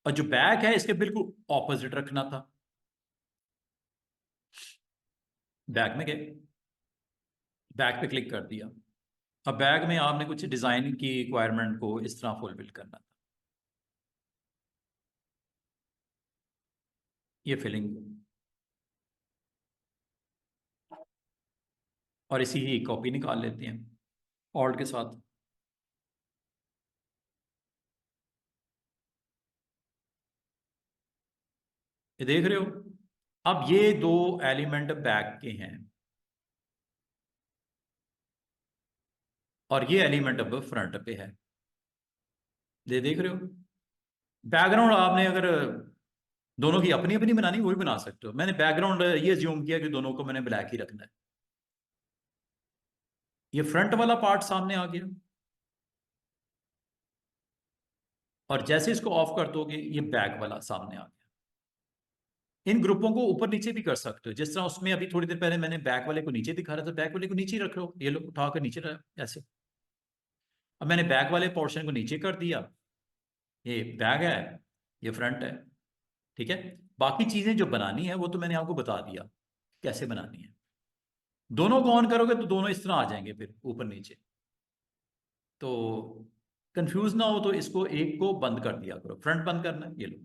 और जो बैक है इसके बिल्कुल ऑपोजिट रखना था। बैक में गए, बैक पे क्लिक कर दिया। अब बैक में आपने कुछ डिजाइन की रिक्वायरमेंट को इस तरह फुलफिल करना था। ये फिलिंग और इसी ही कॉपी निकाल लेते हैं ऑल्ट के साथ। ये देख रहे हो, अब ये दो एलिमेंट बैक के हैं और ये एलिमेंट अब फ्रंट पे है। ये देख रहे हो, बैकग्राउंड आपने अगर दोनों की अपनी अपनी बनानी वो भी बना सकते हो। मैंने बैकग्राउंड ये ज्यूम किया कि दोनों को मैंने ब्लैक ही रखना है। ये फ्रंट वाला पार्ट सामने आ गया। और जैसे इसको ऑफ कर दोगे ये बैक वाला सामने आ गया। इन ग्रुपों को ऊपर नीचे भी कर सकते हो। जिस तरह उसमें अभी थोड़ी देर पहले मैंने बैक वाले को नीचे दिखा रहा था, बैक वाले को नीचे ही रख लो, ये लोग उठा कर नीचे रख ऐसे। अब मैंने बैक वाले पोर्शन को नीचे कर दिया। ये बैक है, ये फ्रंट है। ठीक है। बाकी चीजें जो बनानी है वो तो मैंने आपको बता दिया कैसे बनानी है। दोनों को ऑन करोगे तो दोनों इस तरह आ जाएंगे फिर ऊपर नीचे। तो कंफ्यूज ना हो तो इसको एक को बंद कर दिया करो। फ्रंट बंद करना है, ये लो,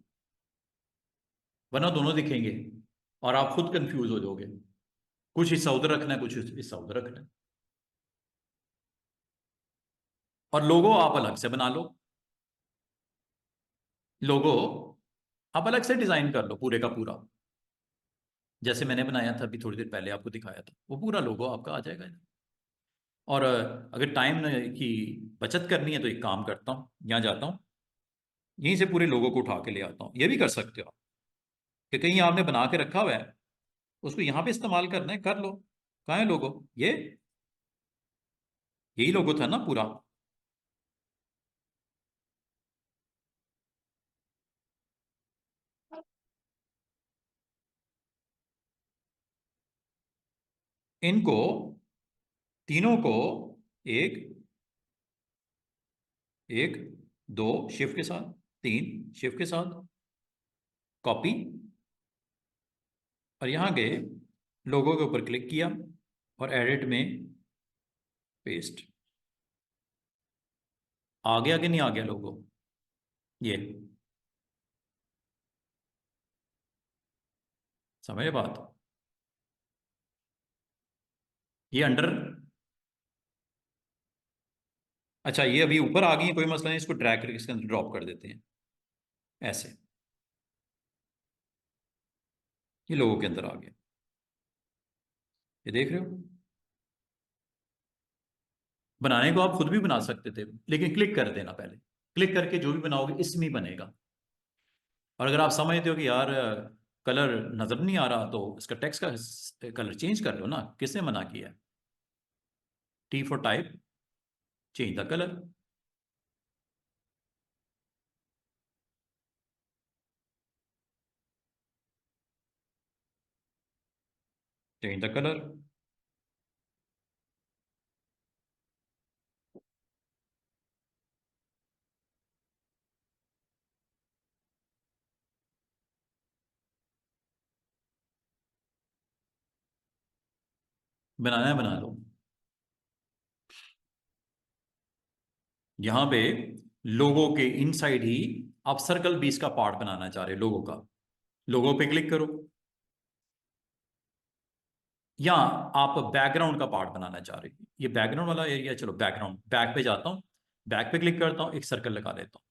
वरना दोनों दिखेंगे और आप खुद कंफ्यूज हो जाओगे। कुछ हिस्सा उधर रखना है, कुछ हिस्सा उधर रखना है। और लोगो आप अलग से बना लो। लोगो आप अलग से डिजाइन कर लो पूरे का पूरा, जैसे मैंने बनाया था अभी थोड़ी देर पहले आपको दिखाया था, वो पूरा लोगो आपका आ जाएगा। और अगर टाइम की बचत करनी है तो एक काम करता हूँ, यहाँ जाता हूँ, यहीं से पूरे लोगों को उठा के ले आता हूँ। ये भी कर सकते हो आप कि कहीं आपने बना के रखा हुआ है, उसको यहाँ पे इस्तेमाल करना है, कर लो। कहाँ है लोगो? ये यही लोगो था ना पूरा। इनको तीनों को एक, एक, दो शिफ्ट के साथ, तीन शिफ्ट के साथ कॉपी, और यहाँ गए, लोगो के ऊपर क्लिक किया और एडिट में पेस्ट। आ गया कि नहीं आ गया लोगो? ये समझे बात? ये अंडर, अच्छा ये अभी ऊपर आ गई है, कोई मसला नहीं, इसको ड्रैग करके इसके अंदर ड्रॉप कर देते हैं ऐसे। ये लोगों के अंदर आ गया, ये देख रहे हो? बनाने को आप खुद भी बना सकते थे, लेकिन क्लिक कर देना पहले। क्लिक करके जो भी बनाओगे इसमें ही बनेगा। और अगर आप समझते हो कि यार कलर नजर नहीं आ रहा, तो इसका टेक्स्ट का कलर चेंज कर लो ना, किसने मना किया? T for type, change the colour. Change the colour. बनाना है बना लो। यहां पे लोगो के इनसाइड ही आप सर्कल बीस का पार्ट बनाना चाह रहे हो लोगो का, लोगो पे क्लिक करो। या आप बैकग्राउंड का पार्ट बनाना चाह रहे हो, ये बैकग्राउंड वाला एरिया, चलो बैकग्राउंड, बैक पे जाता हूं, बैक पे क्लिक करता हूं, एक सर्कल लगा लेता हूं।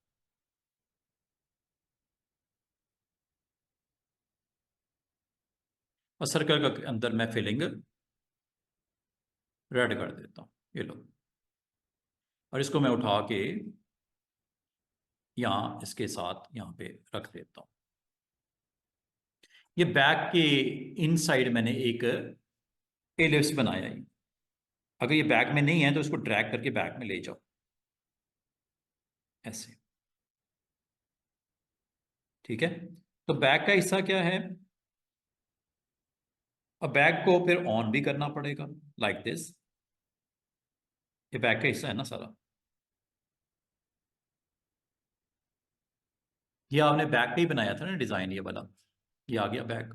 और सर्कल के अंदर मैं फिलिंग रेड कर देता हूं, ये लो। और इसको मैं उठा के यहाँ इसके साथ यहाँ पे रख देता हूं। ये बैक के इनसाइड मैंने एक एलिप्स बनाया है। अगर ये बैक में नहीं है तो इसको ड्रैग करके बैक में ले जाओ ऐसे। ठीक है, तो बैक का हिस्सा क्या है? अब बैक को फिर ऑन भी करना पड़ेगा, लाइक दिस। ये बैक का हिस्सा है ना सारा। ये आपने बैक पे ही बनाया था ना डिजाइन, ये वाला, ये आ गया बैक।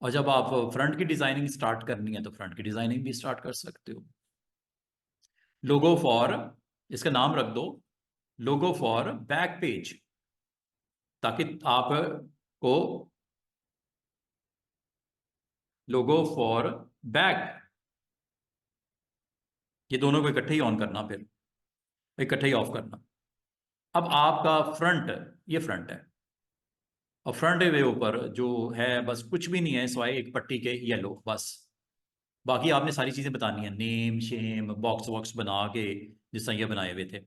और जब आप फ्रंट की डिजाइनिंग स्टार्ट करनी है तो फ्रंट की डिजाइनिंग भी स्टार्ट कर सकते हो। लोगो फॉर, इसका नाम रख दो लोगो फॉर बैक पेज, ताकि आप को लोगो फॉर बैक, ये दोनों को इकट्ठे ही ऑन करना, फिर इकट्ठे ही ऑफ करना। अब आपका फ्रंट, ये फ्रंट है, और फ्रंट वे ऊपर जो है बस कुछ भी नहीं है सिवाय एक पट्टी के येलो बस। बाकी आपने सारी चीजें बतानी है, नेम शेम बॉक्स वॉक्स बना के जिस तरह ये बनाए हुए थे।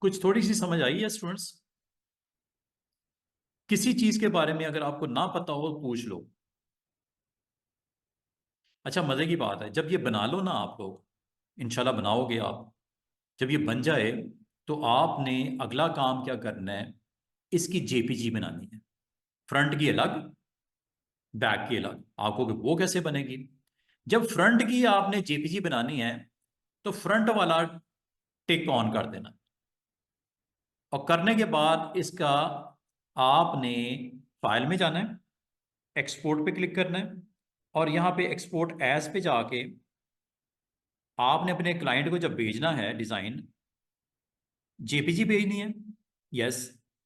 कुछ थोड़ी सी समझ आई है स्टूडेंट्स? किसी चीज के बारे में अगर आपको ना पता हो पूछ लो। अच्छा मजे की बात है, जब ये बना लो ना आप लोग, इंशाल्लाह बनाओगे आप, जब ये बन जाए तो आपने अगला काम क्या करना है, इसकी जेपीजी बनानी है। फ्रंट की अलग, बैक की अलग। आपको कि वो कैसे बनेगी? जब फ्रंट की आपने जेपीजी बनानी है तो फ्रंट वाला टिक ऑन कर देना, और करने के बाद इसका आपने फाइल में जाना है, एक्सपोर्ट पे क्लिक करना है, और यहां पे एक्सपोर्ट एज पे जाके आपने अपने क्लाइंट को जब भेजना है डिजाइन, जेपीजी भेजनी है। Yes,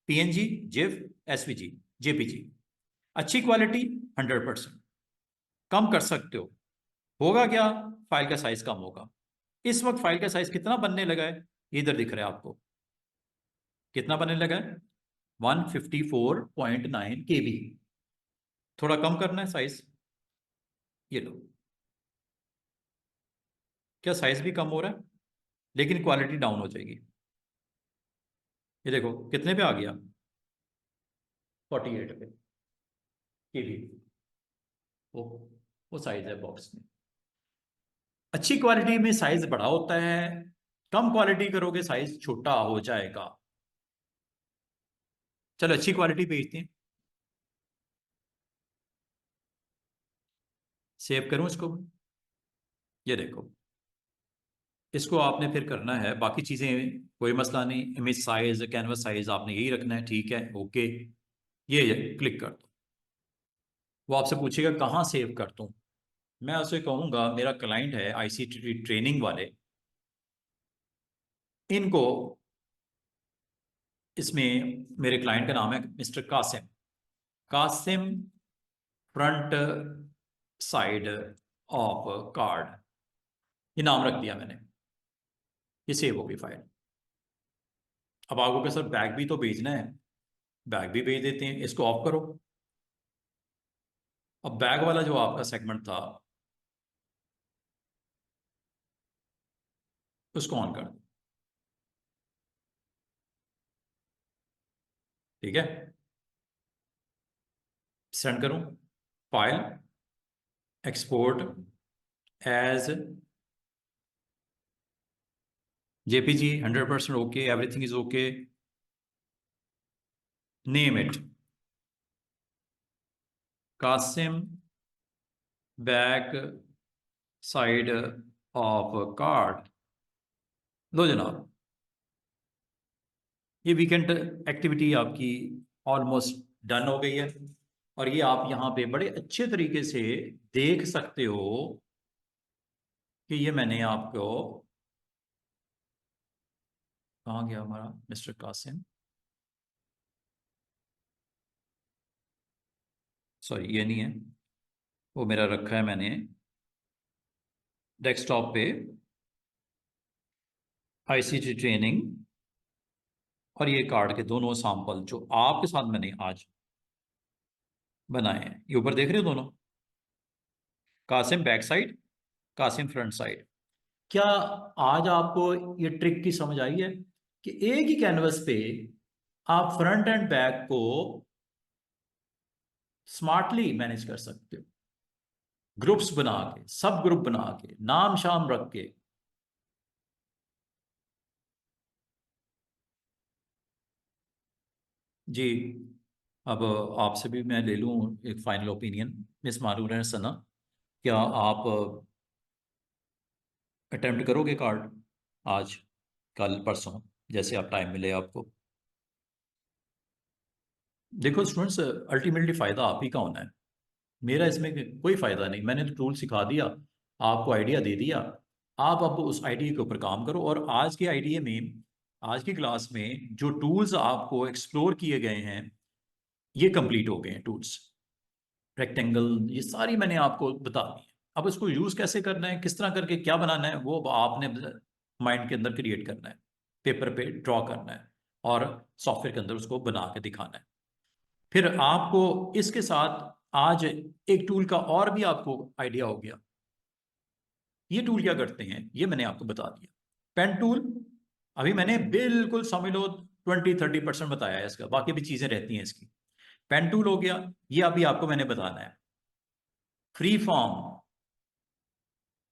PNG, GIF, SVG, JPG. अच्छी क्वालिटी 100%, कम कर सकते हो। होगा क्या? फाइल का साइज कम होगा। इस वक्त फाइल का साइज कितना बनने लगा है? इधर दिख रहा है आपको, कितना बनने लगा है? 154.9 KB। थोड़ा कम करना है साइज, ये लो। क्या साइज भी कम हो रहा है, लेकिन क्वालिटी डाउन हो जाएगी। ये देखो कितने पे आ गया, 48 पे KB। वो वो साइज है बॉक्स में। अच्छी क्वालिटी में साइज बड़ा होता है, कम क्वालिटी करोगे साइज छोटा हो जाएगा। चलो अच्छी क्वालिटी भेजते हैं, सेव करूं इसको? ये देखो, इसको आपने फिर करना है, बाकी चीज़ें कोई मसला नहीं, इमेज साइज, कैनवस साइज आपने यही रखना है, ठीक है, ओके, ये क्लिक कर दो। वो आपसे पूछेगा कहाँ सेव कर दूँ। मैं उसे कहूँगा मेरा क्लाइंट है आईसीटी ट्रेनिंग वाले, इनको, इसमें मेरे क्लाइंट का नाम है mister Qasim, Qasim front side of card, ये नाम रख दिया मैंने, ये सेव होगी फाइल। अब आपको क्या सर बैग भी तो भेजना है, बैग भी भेज देते हैं, इसको ऑफ करो। अब बैग वाला जो आपका सेगमेंट था उसको ऑन कर दो, ठीक है, सेंड करूं, file, export as JPG, 100% okay, everything is okay, name it Kasim back side of card, लो जनाब, ये वीकेंड एक्टिविटी आपकी ऑलमोस्ट डन हो गई है। और ये आप यहाँ पे बड़े अच्छे तरीके से देख सकते हो कि ये मैंने आपको, कहाँ गया हमारा मिस्टर कासिम, सॉरी ये नहीं है, वो मेरा रखा है मैंने डेस्कटॉप पे, आईसीटी ट्रेनिंग, और ये कार्ड के दोनों सैंपल जो आपके साथ मैंने आज बनाए हैं, ये ऊपर देख रहे हो दोनों, Qasim back side, Qasim front side. क्या आज आपको ये ट्रिक की समझ आई है कि एक ही कैनवस पे आप फ्रंट एंड बैक को स्मार्टली मैनेज कर सकते हो, ग्रुप्स बना के, सब ग्रुप बना के, नाम शाम रख के। जी, अब आपसे भी मैं ले लूं एक फाइनल ओपिनियन, मिस मारूर सना, क्या आप अटेम्प्ट करोगे कार्ड आज, कल, परसों, जैसे आप टाइम मिले आपको। देखो स्टूडेंट्स, अल्टीमेटली फ़ायदा आप ही का होना है, मेरा इसमें कोई फ़ायदा नहीं, मैंने तो टूल सिखा दिया, आपको आइडिया दे दिया, आप अब उस आइडिया के ऊपर काम करो। और आज के आइडिया में, आज की क्लास में जो टूल्स आपको एक्सप्लोर किए गए हैं, ये कंप्लीट हो गए हैं टूल्स, रेक्टेंगल, ये सारी मैंने आपको बता दी है। अब इसको यूज़ कैसे करना है, किस तरह करके क्या बनाना है, वो अब आपने माइंड के अंदर क्रिएट करना है, पेपर पे ड्रॉ करना है, और सॉफ्टवेयर के अंदर उसको बना के दिखाना है। फिर आपको इसके साथ आज एक टूल का और भी आपको आइडिया हो गया। ये टूल क्या करते हैं ये मैंने आपको बता दिया। पेन टूल अभी मैंने बिल्कुल समझ लो 20-30% बताया है इसका, बाकी भी चीजें रहती हैं इसकी। पेन टूल हो गया, ये अभी आपको मैंने बताना है। फ्री फॉर्म,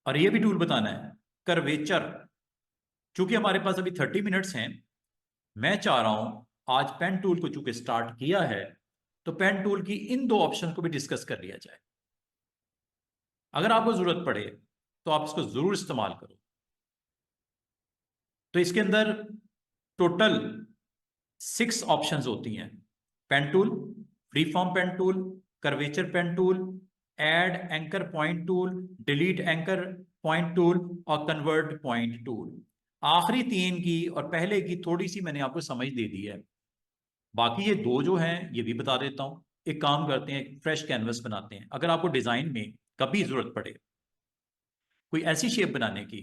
और ये भी टूल बताना है। कर्वेचर, चूंकि हमारे पास अभी 30 मिनट्स हैं, मैं चाह रहा हूं आज पेन टूल को चूंकि स्टार्ट किया है, तो पेन टूल की इन दो ऑप्शन को भी डिस्कस कर लिया जाए। अगर आपको जरूरत पड़े तो आप इसको जरूर इस्तेमाल करो। तो इसके अंदर टोटल 6 ऑप्शंस होती हैं। Pen tool, free form pen tool, curvature pen tool, add anchor point tool, delete anchor point tool, और कन्वर्ट पॉइंट टूल। आखिरी 3 की और पहले की थोड़ी सी मैंने आपको समझ दे दी है, बाकी ये 2 जो हैं ये भी बता देता हूं। एक काम करते हैं, एक फ्रेश कैनवस बनाते हैं, अगर आपको डिजाइन में कभी जरूरत पड़े कोई ऐसी शेप बनाने की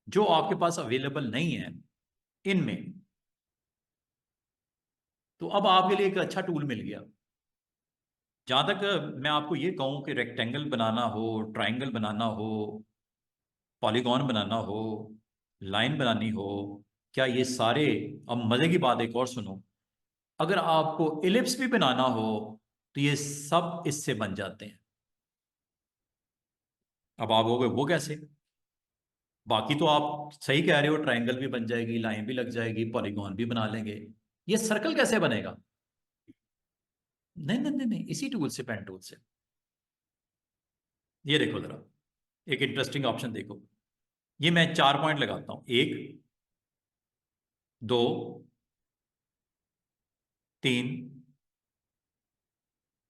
जो आपके पास अवेलेबल नहीं है इनमें, तो अब आपके लिए एक अच्छा टूल मिल गया। जहां तक मैं आपको ये कहूं कि रेक्टेंगल बनाना हो, ट्राइंगल बनाना हो, पॉलीगॉन बनाना हो, लाइन बनानी हो, क्या ये सारे, अब मजे की बात एक और सुनो, अगर आपको इलिप्स भी बनाना हो तो ये सब इससे बन जाते हैं। अब आप कहोगे वो कैसे, बाकी तो आप सही कह रहे हो, ट्राइंगल भी बन जाएगी, लाइन भी लग जाएगी, पॉलीगॉन भी बना लेंगे, ये सर्कल कैसे बनेगा। नहीं नहीं नहीं नहीं, इसी टूल से, पेन टूल से। ये देखो जरा, एक इंटरेस्टिंग ऑप्शन देखो, ये मैं 4 पॉइंट लगाता हूं, 1 2 3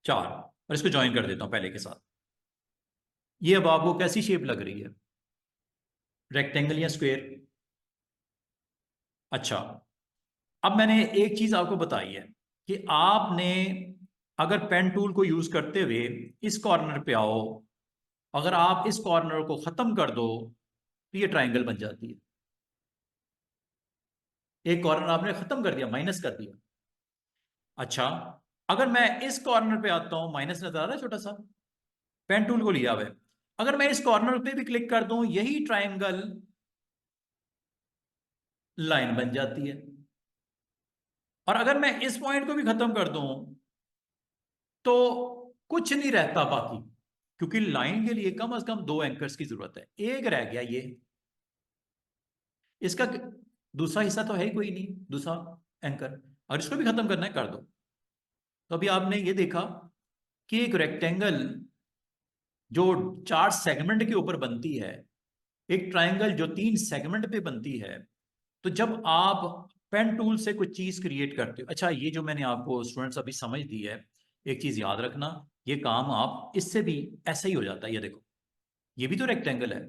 4, और इसको ज्वाइन कर देता हूं पहले के साथ। ये अब आपको कैसी शेप लग रही है, रेक्टेंगल या स्क्वायर? अच्छा, अब मैंने एक चीज आपको बताई है कि आपने अगर पेन टूल को यूज करते हुए इस कॉर्नर पे आओ, अगर आप इस कॉर्नर को खत्म कर दो तो ये ट्राइंगल बन जाती है। एक कॉर्नर आपने खत्म कर दिया, माइनस कर दिया। अच्छा, अगर मैं इस कॉर्नर पे आता हूं, माइनस नजर आ रहा है छोटा सा, पेन टूल को लिया हुआ है, अगर मैं इस कॉर्नर पे भी क्लिक कर दूं, यही ट्राइंगल लाइन बन जाती है। और अगर मैं इस पॉइंट को भी खत्म कर दूं तो कुछ नहीं रहता बाकी, क्योंकि लाइन के लिए कम से कम 2 एंकर्स की जरूरत है। एक रह गया ये, इसका दूसरा हिस्सा तो है ही कोई नहीं, दूसरा एंकर, और इसको भी खत्म करना है, कर दो। तो अभी आपने ये देखा कि एक रेक्टेंगल जो 4 सेगमेंट के ऊपर बनती है, एक ट्राइंगल जो 3 सेगमेंट पे बनती है। तो जब आप पेन टूल से कुछ चीज क्रिएट करते हो, अच्छा ये जो मैंने आपको स्टूडेंट्स अभी समझ दी है, एक चीज याद रखना, ये काम आप इससे भी ऐसा ही हो जाता है। ये देखो, ये भी तो रेक्टेंगल है,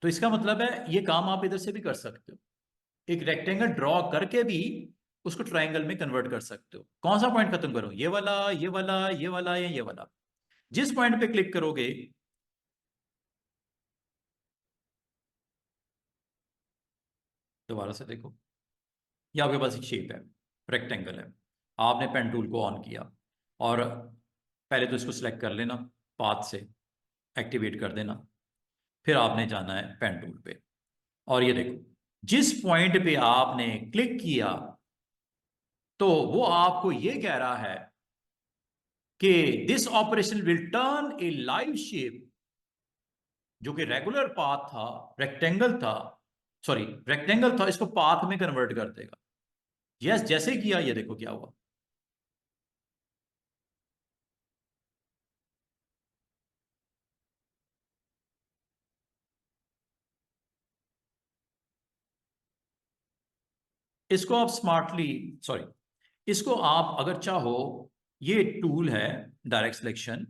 तो इसका मतलब है ये काम आप इधर से भी कर सकते हो, एक रेक्टेंगल ड्रॉ करके भी उसको ट्राइंगल में कन्वर्ट कर सकते हो। कौन सा पॉइंट खत्म करो, ये वाला, ये वाला, ये वाला, या ये वाला? जिस पॉइंट पे क्लिक करोगे, दोबारा से देखो, ये आपके पास एक शेप है, रेक्टेंगल है। आपने पेन टूल को ऑन किया, और पहले तो इसको सिलेक्ट कर लेना, पाथ से एक्टिवेट कर देना, फिर आपने जाना है पेन टूल पे, और ये देखो, जिस पॉइंट पे आपने क्लिक किया, तो वो आपको ये कह रहा है कि this operation will turn A live shape, जो कि रेगुलर पाथ था, रेक्टेंगल था, सॉरी रेक्टेंगल था, इसको पाथ में कन्वर्ट कर देगा। यस, जैसे किया, ये देखो क्या हुआ। इसको आप स्मार्टली, सॉरी, इसको आप अगर चाहो, ये टूल है डायरेक्ट सिलेक्शन,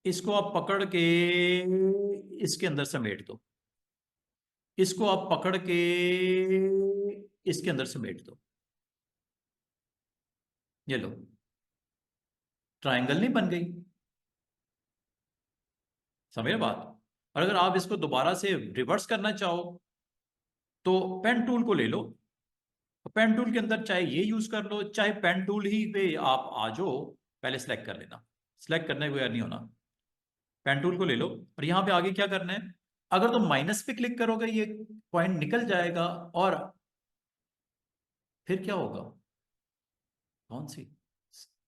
इसको आप पकड़ के इसके अंदर समेट दो, इसको आप पकड़ के इसके अंदर समेट दो, ये लो, ट्राइंगल नहीं बन गई? समझ रहे बात? और अगर आप इसको दोबारा से रिवर्स करना चाहो, तो पेन टूल को ले लो, पेन टूल के अंदर चाहे ये यूज कर लो, चाहे पेन टूल ही पे आप आ जाओ, पहले सेलेक्ट कर लेना, सेलेक्ट करने को यार नहीं होना, पेन टूल को ले लो, और यहां पे आगे क्या करना है, अगर तुम माइनस पे क्लिक करोगे ये पॉइंट निकल जाएगा, और फिर क्या होगा, कौन सी,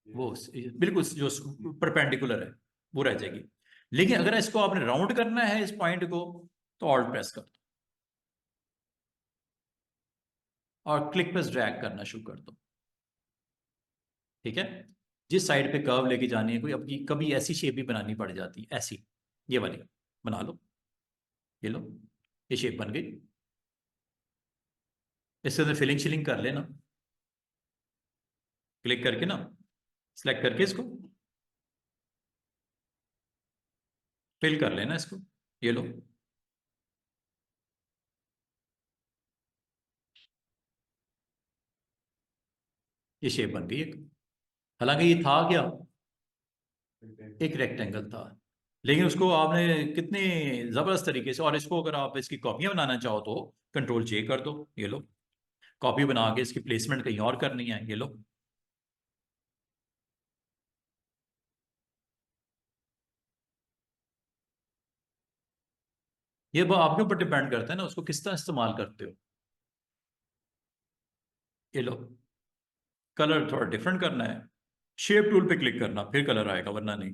वो बिल्कुल जो परपेंडिकुलर है, वो रह जाएगी। लेकिन अगर इसको आपने राउंड करना है इस पॉइंट को, तो ऑल्ट प्रेस कर दो, और क्लिक प्रेस ड्रैग करना शुरू कर दो। ठीक है, जिस साइड पे कर्व लेके जानी है, कोई अब कभी ऐसी शेप भी बनानी पड़ जाती है, ऐसी, ये वाली बना लो, ये लो, ये शेप बन गई। इसके अंदर फिलिंग शिलिंग कर लेना, क्लिक करके ना, सिलेक्ट करके इसको फिल कर लेना इसको, ये लो, ये शेप बन गई एक। हालांकि ये था क्या, एक रेक्टेंगल था, लेकिन उसको आपने कितने जबरदस्त तरीके से, और इसको अगर आप इसकी कॉपियां बनाना चाहो तो कंट्रोल जे कर दो, ये लो, कॉपी बना के इसकी प्लेसमेंट कहीं और करनी है, ये लो। ये आपके ऊपर डिपेंड करता है ना, उसको किस तरह इस्तेमाल करते हो। ये लो, कलर थोड़ा डिफरेंट करना है, शेप टूल पे क्लिक करना, फिर कलर आएगा, वरना नहीं।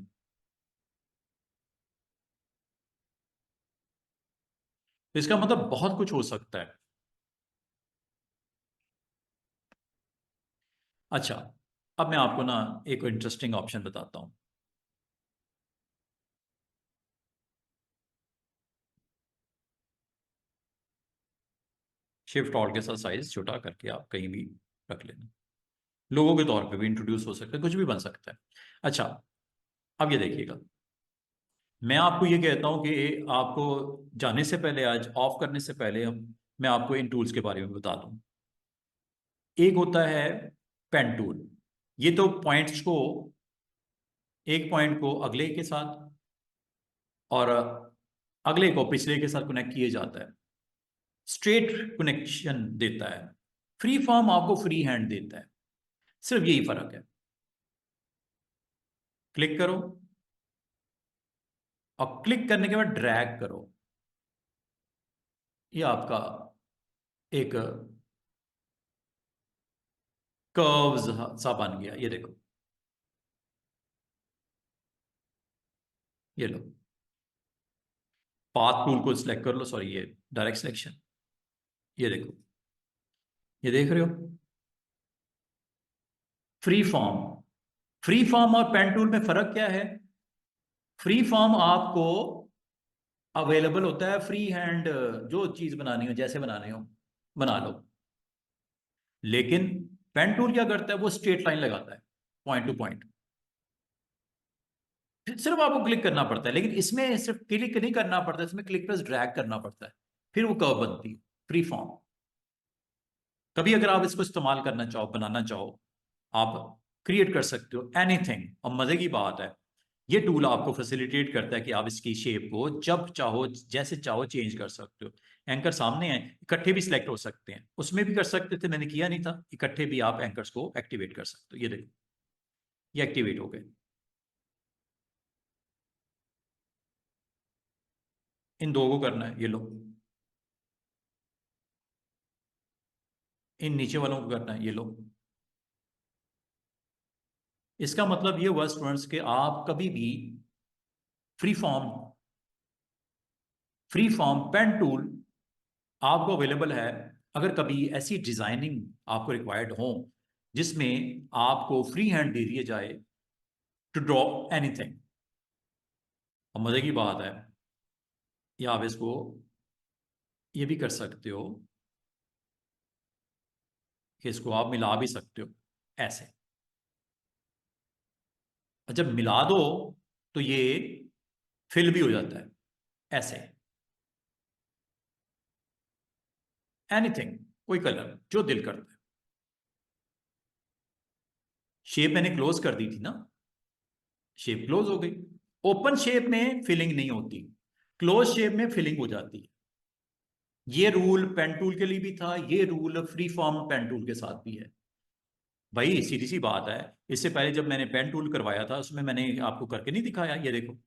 तो इसका मतलब बहुत कुछ हो सकता है। अच्छा, अब मैं आपको ना एक इंटरेस्टिंग ऑप्शन बताता हूँ। शिफ्ट ऑल के साथ साइज छोटा करके आप कहीं भी रख लेना। लोगों के तौर पे भी इंट्रोड्यूस हो सकता है, कुछ भी बन सकता है। अच्छा, अब ये देखिएगा, मैं आपको ये कहता हूं कि आपको जाने से पहले, आज ऑफ करने से पहले, मैं आपको इन टूल्स के बारे में बता दूं। एक होता है पेन टूल। ये तो पॉइंट्स को, एक पॉइंट को अगले के साथ और अगले को पिछले के साथ कनेक्ट किए जाता है, स्ट्रेट कनेक्शन देता है। फ्री फॉर्म आपको फ्री हैंड देता है, सिर्फ यही फर्क है। क्लिक करो और क्लिक करने के बाद ड्रैग करो, ये आपका एक कर्व्स सा बन गया। ये देखो, ये लो, पाथ टूल को सिलेक्ट कर लो, सॉरी ये डायरेक्ट सिलेक्शन, ये देखो, ये देख रहे हो, फ्री फॉर्म। फ्री फॉर्म और पेन टूल में फर्क क्या है? फ्री फॉर्म आपको अवेलेबल होता है फ्री हैंड, जो चीज बनानी हो जैसे बनानी हो बना लो। लेकिन पेन टूल क्या करता है, वो स्ट्रेट लाइन लगाता है, पॉइंट टू पॉइंट। सिर्फ आपको क्लिक करना पड़ता है, लेकिन इसमें सिर्फ क्लिक नहीं करना पड़ता, इसमें क्लिक प्लस ड्रैग करना पड़ता है, फिर वो कर्व बनती है, फ्री फॉर्म। कभी अगर आप इसको इस्तेमाल करना चाहो, बनाना चाहो, आप क्रिएट कर सकते हो एनीथिंग। और मजे की बात है, ये टूल आपको फैसिलिटेट करता है कि आप इसकी शेप को जब चाहो जैसे चाहो चेंज कर सकते हो। एंकर सामने है, इकट्ठे भी सिलेक्ट हो सकते हैं, उसमें भी कर सकते थे, मैंने किया नहीं था। इकट्ठे भी आप एंकर्स को एक्टिवेट कर सकते हो। ये देखो, ये एक्टिवेट हो गए। इन दो को करना है, ये लो। इन नीचे वालों को करना है, ये लो। इसका मतलब ये हुआ स्टूडेंट्स के आप कभी भी free form, free form pen tool आपको अवेलेबल है। अगर कभी ऐसी डिजाइनिंग आपको रिक्वायर्ड हो जिसमें आपको फ्री हैंड दे दिया जाए टू ड्रॉ एनीथिंग, और मजे की बात है, या आप इसको ये भी कर सकते हो कि इसको आप मिला भी सकते हो ऐसे। और जब मिला दो तो ये फिल भी हो जाता है ऐसे, एनीथिंग, कोई कलर जो दिल करता है। शेप मैंने क्लोज कर दी थी ना, शेप क्लोज हो गई। ओपन शेप में फिलिंग नहीं होती, क्लोज शेप में फिलिंग हो जाती है। ये रूल पेन टूल के लिए भी था, ये rule free form pen tool के साथ भी है। भाई सीधी सी बात है, इससे पहले जब मैंने पेन टूल करवाया था उसमें मैंने आपको करके नहीं दिखाया, ये देखो।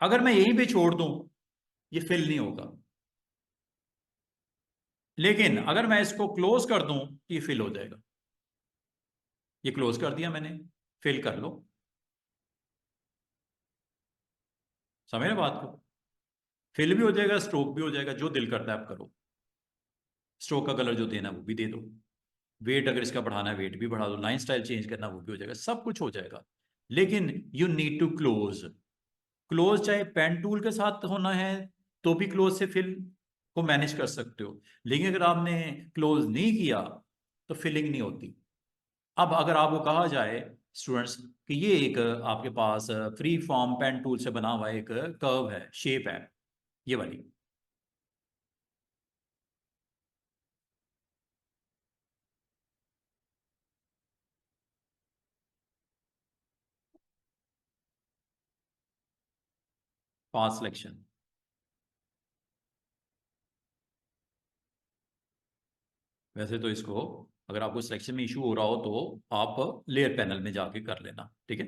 अगर मैं यहीं पे छोड़ दूं, ये फिल नहीं होगा। लेकिन अगर मैं इसको क्लोज कर दूं तो ये फिल हो जाएगा। ये क्लोज कर दिया मैंने, फिल कर लो। समझ रहे बात को? फिल भी हो जाएगा, स्ट्रोक भी हो जाएगा, जो दिल करता है आप करो। स्ट्रोक का कलर जो देना है वो भी दे दो, वेट अगर इसका बढ़ाना है वेट भी बढ़ा दो, लाइन स्टाइल चेंज करना वो भी हो जाएगा, सब कुछ हो जाएगा। लेकिन you need to close. Close चाहे पेन टूल के साथ होना है तो भी क्लोज से फिल को मैनेज कर सकते हो, लेकिन अगर आपने क्लोज नहीं किया तो फिलिंग नहीं होती। अब अगर आपको कहा जाए स्टूडेंट्स कि ये एक आपके पास फ्री फॉर्म पेन टूल से बना हुआ एक कर्व है, शेप है, ये वाली, पास सिलेक्शन। वैसे तो इसको, अगर आपको सिलेक्शन में इशू हो रहा हो तो आप लेयर पैनल में जाके कर लेना, ठीक है।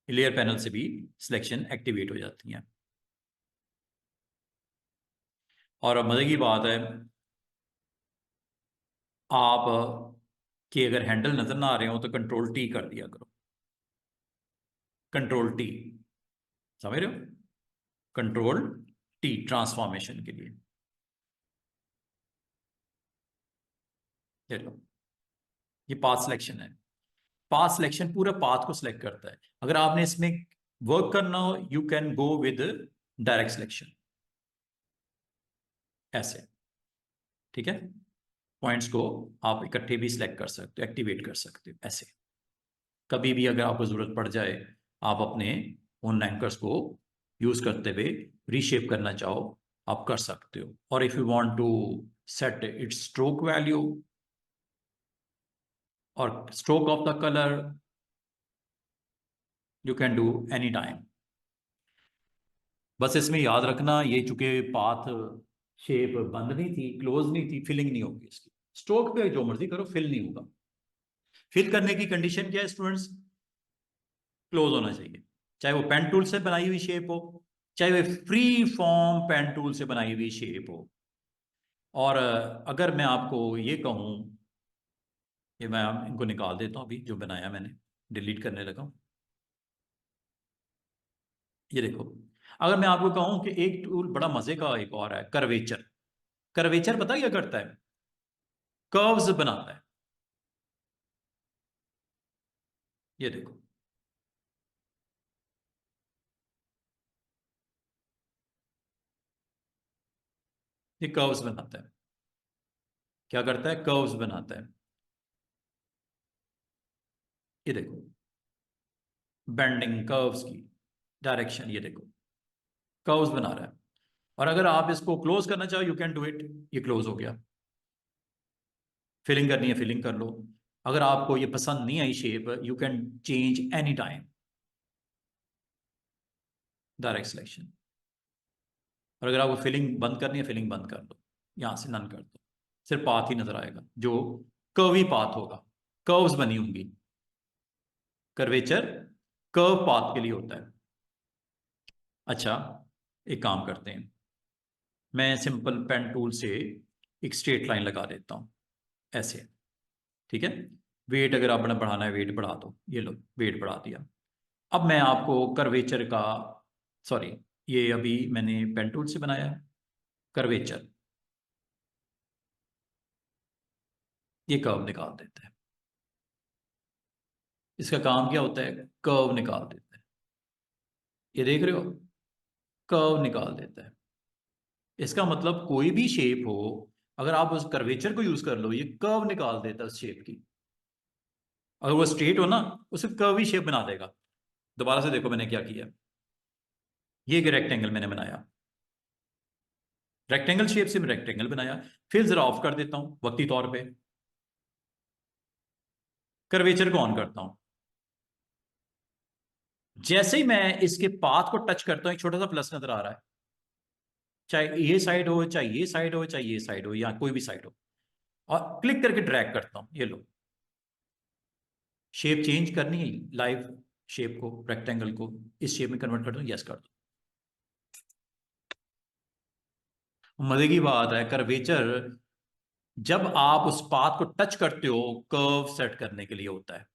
लेयर पैनल से भी सिलेक्शन एक्टिवेट हो जाती है। और अब मजे की बात है, आप कि अगर हैंडल नजर ना आ रहे हो तो कंट्रोल टी कर दिया करो। कंट्रोल टी, समझ रहे हो? कंट्रोल टी ट्रांसफॉर्मेशन के लिए। ये लो, ये पाथ सिलेक्शन है। पाथ सिलेक्शन पूरा पाथ को सिलेक्ट करता है। अगर आपने इसमें वर्क करना हो, you can go with direct selection, ऐसे। ठीक है, पॉइंट्स को आप इकट्ठे भी सिलेक्ट कर सकते हो, एक्टिवेट कर सकते हो ऐसे। कभी भी अगर आपको जरूरत पड़ जाए, आप अपने उन एंकर्स को यूज करते हुए रीशेप करना चाहो, आप कर सकते हो। और if you want to set its stroke value और stroke of the colour, you can do any time. बस इसमें याद रखना, ये चूंकि पाथ शेप बंद नहीं थी, क्लोज नहीं थी, फिलिंग नहीं होगी इसकी। स्ट्रोक पे जो मर्जी करो, फिल नहीं होगा। फिल करने की कंडीशन क्या है स्टूडेंट्स? क्लोज होना चाहिए। चाहे वो पेन टूल से बनाई हुई शेप हो, चाहे वो फ्री फॉर्म पेन टूल से बनाई हुई शेप हो। और अगर मैं आपको ये कहूं, ये मैं इनको निकाल देता हूं अभी, जो बनाया मैंने डिलीट करने लगा हूं। ये देखो, अगर मैं आपको कहूं कि एक टूल बड़ा मजे का एक और है, कर्वेचर। कर्वेचर पता क्या करता है? कर्व्स बनाता है। ये देखो, ये कर्व्स बनाता है। क्या करता है? कर्व्स बनाता है। ये देखो, बेंडिंग कर्व्स की डायरेक्शन, ये देखो, कर्व्स बना रहा है। और अगर आप इसको क्लोज करना चाहो, यू कैन डू इट। ये क्लोज हो गया। फिलिंग करनी है, फिलिंग कर लो। अगर आपको ये पसंद नहीं आई shape, you can change any time, direct selection. और अगर आपको फिलिंग बंद करनी है, फिलिंग बंद कर लो, यहां से नन कर दो। सिर्फ पाथ ही नजर आएगा, जो कर्वी पाथ होगा, कर्व्स बनी होंगी। कर्वेचर कर्व पाथ के लिए होता है। अच्छा, एक काम करते हैं, मैं सिंपल पेन टूल से एक स्ट्रेट लाइन लगा देता हूं, ऐसे। ठीक है, वेट अगर आपने बढ़ाना है, वेट बढ़ा दो। ये लो, वेट बढ़ा दिया। अब मैं आपको कर्वेचर का, सॉरी, ये अभी मैंने पेन टूल से बनाया है कर्वेचर। ये कर्व निकाल देता है। इसका काम क्या होता है? कर्व निकाल देता है। ये देख रहे हो, कर्व निकाल देता है। इसका मतलब कोई भी शेप हो, अगर आप उस कर्वेचर को यूज कर लो, ये कर्व निकाल देता है उस शेप की। अगर वो स्ट्रेट हो ना, उसे कर्वी शेप बना देगा। दोबारा से देखो मैंने क्या किया। ये एक रेक्टेंगल मैंने बनाया, रेक्टेंगल शेप से मैं रेक्टेंगल बनाया। फिर जरा ऑफ कर देता हूं वक्ती तौर पे, कर्वेचर को ऑन करता हूं। जैसे ही मैं इसके पाथ को टच करता हूं, एक छोटा सा प्लस नजर आ रहा है। चाहे ये साइड हो, चाहे ये साइड हो, चाहे ये साइड हो, या कोई भी साइड हो। और क्लिक करके ड्रैग करता हूं, ये लो, शेप चेंज करनी है लाइव, शेप को, रेक्टेंगल को इस शेप में कन्वर्ट कर दो, यस कर दो। मजे की बात है, कर्वेचर जब आप उस पाथ को टच करते हो, कर्व सेट करने के लिए होता है।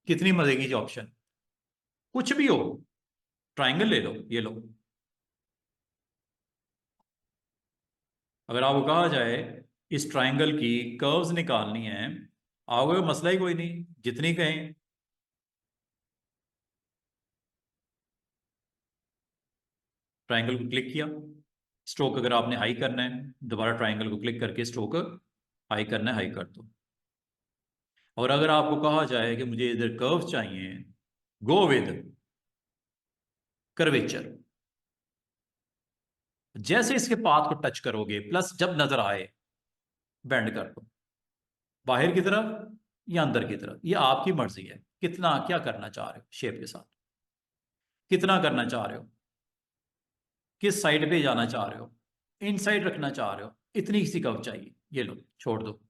कितनी मजे की ऑप्शन, कुछ भी हो। ट्राइंगल ले लो, ये लो। अगर आपको कहा जाए इस ट्राइंगल की कर्व्स निकालनी है, आओगे, मसला ही कोई नहीं, जितनी कहें। ट्राइंगल को क्लिक किया, स्ट्रोक अगर आपने हाई करना है, दोबारा ट्राइंगल को क्लिक करके स्ट्रोक हाई करना है, हाई कर दो। और अगर आपको कहा जाए कि मुझे इधर कर्व चाहिए, गो विद कर्वेचर। जैसे इसके पाथ को टच करोगे, प्लस जब नजर आए, बेंड कर दो, बाहर की तरफ या अंदर की तरफ, ये आपकी मर्जी है। कितना क्या करना चाह रहे हो शेप के साथ, कितना करना चाह रहे हो, किस साइड पे जाना चाह रहे हो, इनसाइड रखना चाह रहे हो, इतनी सी कर्व चाहिए, ये लो, छोड़ दो।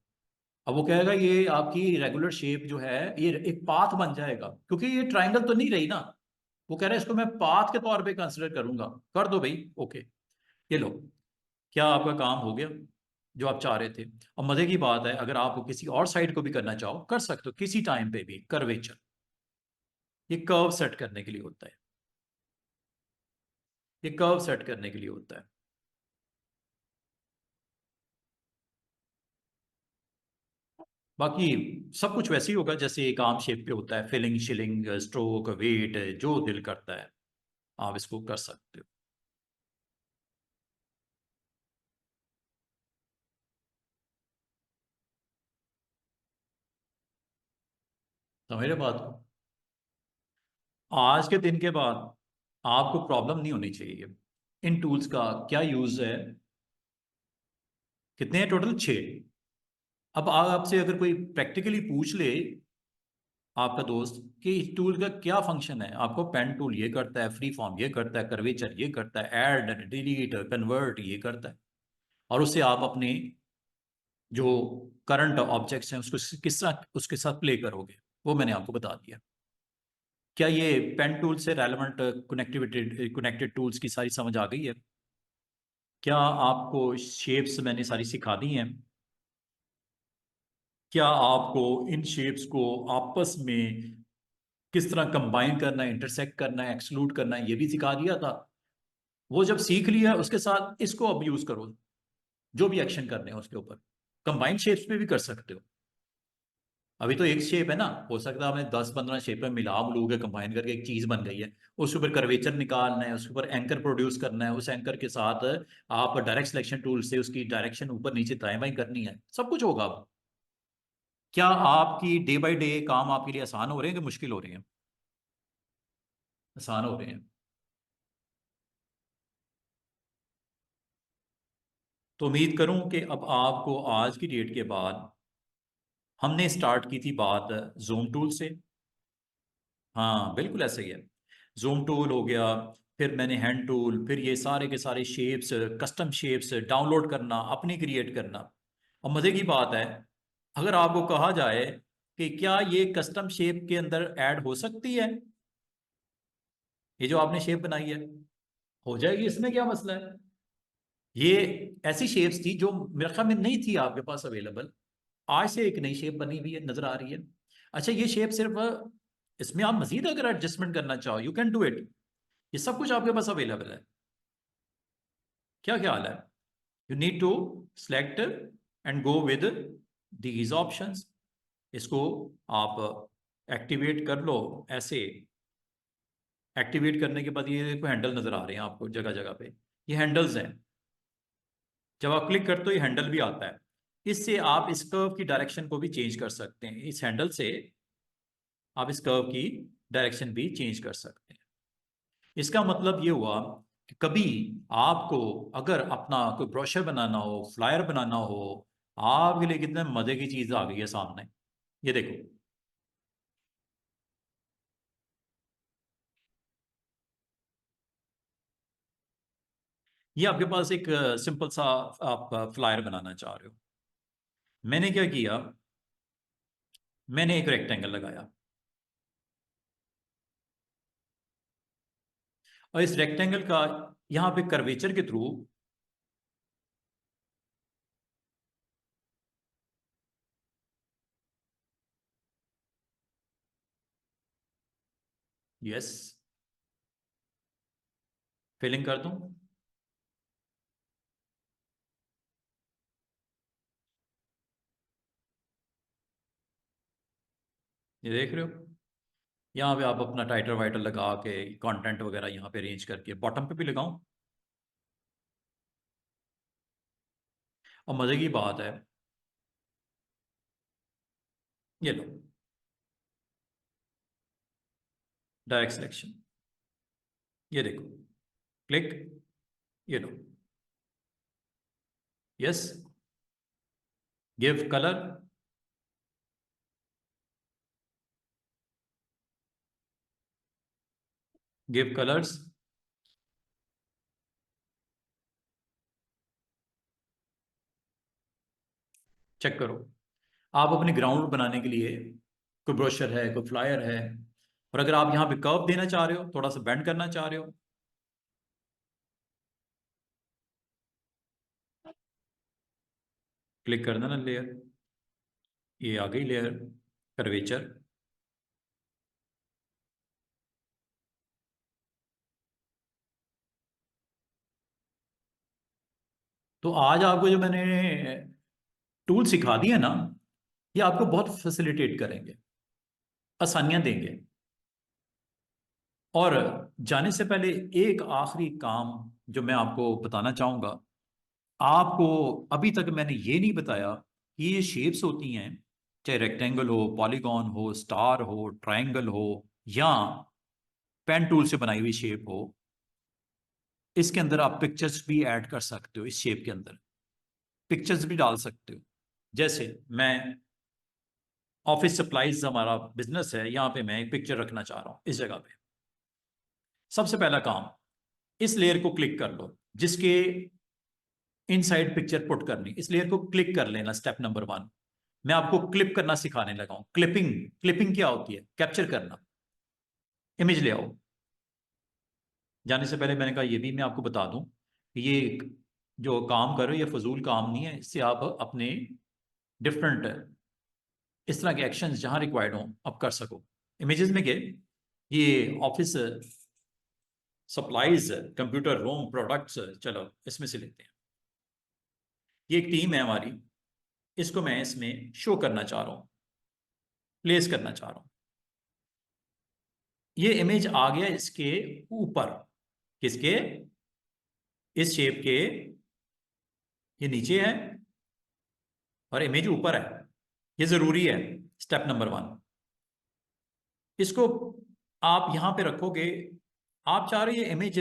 अब वो कहेगा ये आपकी रेगुलर शेप जो है, ये एक पाथ बन जाएगा, क्योंकि ये ट्राइंगल तो नहीं रही ना। वो कह रहा है इसको मैं पाथ के तौर पे कंसिडर करूंगा। कर दो भाई, ओके। ये लो, क्या आपका काम हो गया जो आप चाह रहे थे? और मजे की बात है, अगर आप किसी और साइड को भी करना चाहो, कर सकते हो किसी टाइम पे भी कर्वेचर। ये कर्व सेट करने के लिए होता है, ये कर्व सेट करने के लिए होता है। बाकी सब कुछ वैसे ही होगा जैसे एक आम शेप पे होता है, फिलिंग शिलिंग स्ट्रोक वेट, जो दिल करता है आप इसको कर सकते हो। समझ रहे बात को? आज के दिन के बाद आपको प्रॉब्लम नहीं होनी चाहिए। इन टूल्स का क्या यूज है? कितने हैं टोटल? 6। अब आपसे अगर कोई प्रैक्टिकली पूछ ले आपका दोस्त कि इस टूल का क्या फंक्शन है, आपको पेन टूल ये करता है, फ्री फॉर्म ये करता है, कर्वेचर ये करता है, ऐड डिलीट कन्वर्ट ये करता है, और उससे आप अपने जो करंट ऑब्जेक्ट्स हैं उसको किस तरह उसके साथ प्ले करोगे, वो मैंने आपको बता दिया। क्या ये पेन टूल से रेलेवेंट कनेक्टेड टूल्स की सारी समझ आ गई है? क्या आपको शेप्स मैंने सारी सिखा दी हैं? क्या आपको इन शेप्स को आपस में किस तरह कंबाइन करना है, इंटरसेक्ट करना है, एक्सक्लूड करना है, ये भी सिखा दिया था? वो जब सीख लिया उसके साथ इसको अब यूज करो, जो भी एक्शन करने हैं उसके ऊपर। कंबाइंड शेप्स में भी कर सकते हो। अभी तो एक शेप है ना, हो सकता है आपने 10-15 शेप में मिला मिलू के कंबाइन करके एक चीज बन गई है। उसके ऊपर कर्वेचर निकालना है, उसके ऊपर एंकर प्रोड्यूस करना है, उस एंकर के साथ आप डायरेक्ट सिलेक्शन टूल से उसकी डायरेक्शन ऊपर नीचे दाएं बाएं करनी है, सब कुछ होगा अब। क्या आपकी डे बाय डे काम आपके लिए आसान हो रहे हैं कि मुश्किल हो रहे हैं? आसान हो रहे हैं। तो उम्मीद करूं कि अब आपको आज की डेट के बाद, हमने स्टार्ट की थी बात जूम टूल से। हाँ बिल्कुल ऐसा ही है। जूम टूल हो गया, फिर मैंने हैंड टूल, फिर ये सारे के सारे शेप्स, कस्टम शेप्स डाउनलोड करना, अपनी क्रिएट करना। और मज़े की बात है, अगर आपको कहा जाए कि क्या ये कस्टम शेप के अंदर ऐड हो सकती है, ये जो आपने शेप बनाई है, हो जाएगी, इसमें क्या मसला है? ये ऐसी शेप्स थी जो मेरे ख्याल में नहीं थी आपके पास अवेलेबल। आज से एक नई शेप बनी हुई है, नजर आ रही है। अच्छा, ये शेप सिर्फ, इसमें आप मजीद अगर एडजस्टमेंट करना चाहो यू कैन डू इट। ये सब कुछ आपके पास अवेलेबल है। क्या ख्याल है? You need to select and go with these options. इसको आप एक्टिवेट कर लो ऐसे। एक्टिवेट करने के बाद ये देखो हैंडल नजर आ रहे हैं आपको जगह जगह पे, ये हैंडल्स हैं। जब आप क्लिक करते हो ये हैंडल भी आता है। इससे आप इस कर्व की डायरेक्शन को भी चेंज कर सकते हैं, इस हैंडल से आप इस कर्व की डायरेक्शन भी चेंज कर सकते हैं। इसका मतलब ये हुआ कि कभी आपको अगर अपना कोई ब्रोशर बनाना हो, फ्लायर बनाना हो, आपके लिए कितने मजे की चीज आ गई है सामने। ये देखो, ये आपके पास एक सिंपल सा आप फ्लायर बनाना चाह रहे हो। मैंने क्या किया, मैंने एक रेक्टेंगल लगाया, और इस रेक्टेंगल का यहां पे कर्वेचर के थ्रू, यस, फिलिंग कर दूं। ये देख रहे हो, यहाँ पे आप अपना टाइटल वाइटल लगा के कंटेंट वगैरह यहाँ पे अरेंज करके बॉटम पे भी लगाऊं। और मजे की बात है, ये लो, डायरेक्ट सिलेक्शन, ये देखो, क्लिक, ये लो, yes, give colour, give colours, check करो। आप अपने ग्राउंड बनाने के लिए, कोई ब्रोशर है, कोई फ्लायर है, और अगर आप यहाँ पे कर्व देना चाह रहे हो, थोड़ा सा बेंड करना चाह रहे हो, क्लिक कर देना लेयर, ये आ गई लेयर कर्वेचर। तो आज आपको जो मैंने टूल सिखा दिया ना, ये आपको बहुत फैसिलिटेट करेंगे, आसानियां देंगे। और जाने से पहले एक आखिरी काम जो मैं आपको बताना चाहूंगा, आपको अभी तक मैंने ये नहीं बताया कि ये शेप्स होती हैं, चाहे रेक्टेंगल हो, पॉलीगॉन हो, स्टार हो, ट्रायंगल हो, या पेन टूल से बनाई हुई शेप हो, इसके अंदर आप पिक्चर्स भी ऐड कर सकते हो। इस शेप के अंदर पिक्चर्स भी डाल सकते हो। जैसे मैं ऑफिस सप्लाईज हमारा बिजनेस है, यहां पे मैं एक पिक्चर रखना चाह रहा हूं इस जगह पे। सबसे पहला काम, इस लेयर को क्लिक कर लो जिसके इनसाइड पिक्चर पुट करनी, इस लेयर को क्लिक कर लेना। स्टेप नंबर 1, मैं आपको क्लिप करना सिखाने लगा हूं। क्लिपिंग, क्लिपिंग क्या होती है? कैप्चर करना, इमेज ले आओ। जाने से पहले मैंने कहा ये भी मैं आपको बता दूं कि ये जो काम करो ये फजूल काम नहीं है, इससे आप अपने डिफरेंट इस तरह के एक्शंस जहां रिक्वायर्ड हो आप कर सको। इमेजेस में गए, ये office supplies, computer room products, चलो इसमें से लेते हैं। ये एक टीम है हमारी, इसको मैं इसमें शो करना चाह रहा हूं, प्लेस करना चाह रहा हूं। ये इमेज आ गया इसके ऊपर, किसके? इस शेप के। ये नीचे है और इमेज ऊपर है, ये जरूरी है। स्टेप नंबर 1, इसको आप यहां पे रखोगे। आप चाह रहे हो ये इमेज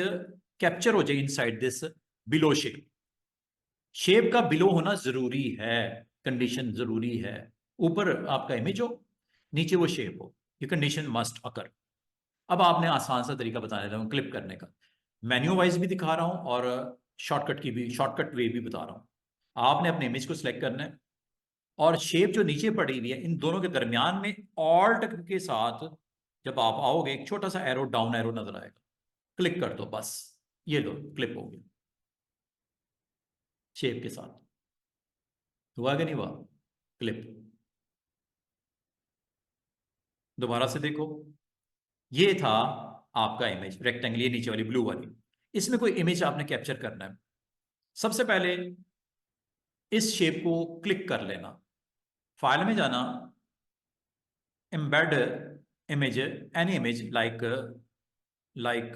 कैप्चर हो जाए inside this below shape. Shape का बिलो होना जरूरी है, कंडीशन जरूरी है। ऊपर आपका इमेज हो, नीचे वो शेप हो, ये कंडीशन मस्ट अकर। अब आपने आसान सा तरीका बताने लगा क्लिप करने का, मेन्यू वाइज भी दिखा रहा हूं और शॉर्टकट की भी, शॉर्टकट वे भी बता रहा हूं। आपने अपने इमेज को सिलेक्ट करना है और शेप जो नीचे पड़ी हुई है इन दोनों के दरमियान में ऑल्ट के साथ जब आप आओगे एक छोटा सा एरो, डाउन एरो नजर आएगा, क्लिक कर दो बस। ये लो, क्लिप हो गया शेप के साथ। हुआ कि नहीं हुआ क्लिप? दोबारा से देखो, ये था आपका इमेज रेक्टेंगल, ये नीचे वाली ब्लू वाली। इसमें कोई इमेज आपने कैप्चर करना है। सबसे पहले इस शेप को क्लिक कर लेना, फाइल में जाना, embed image, any image like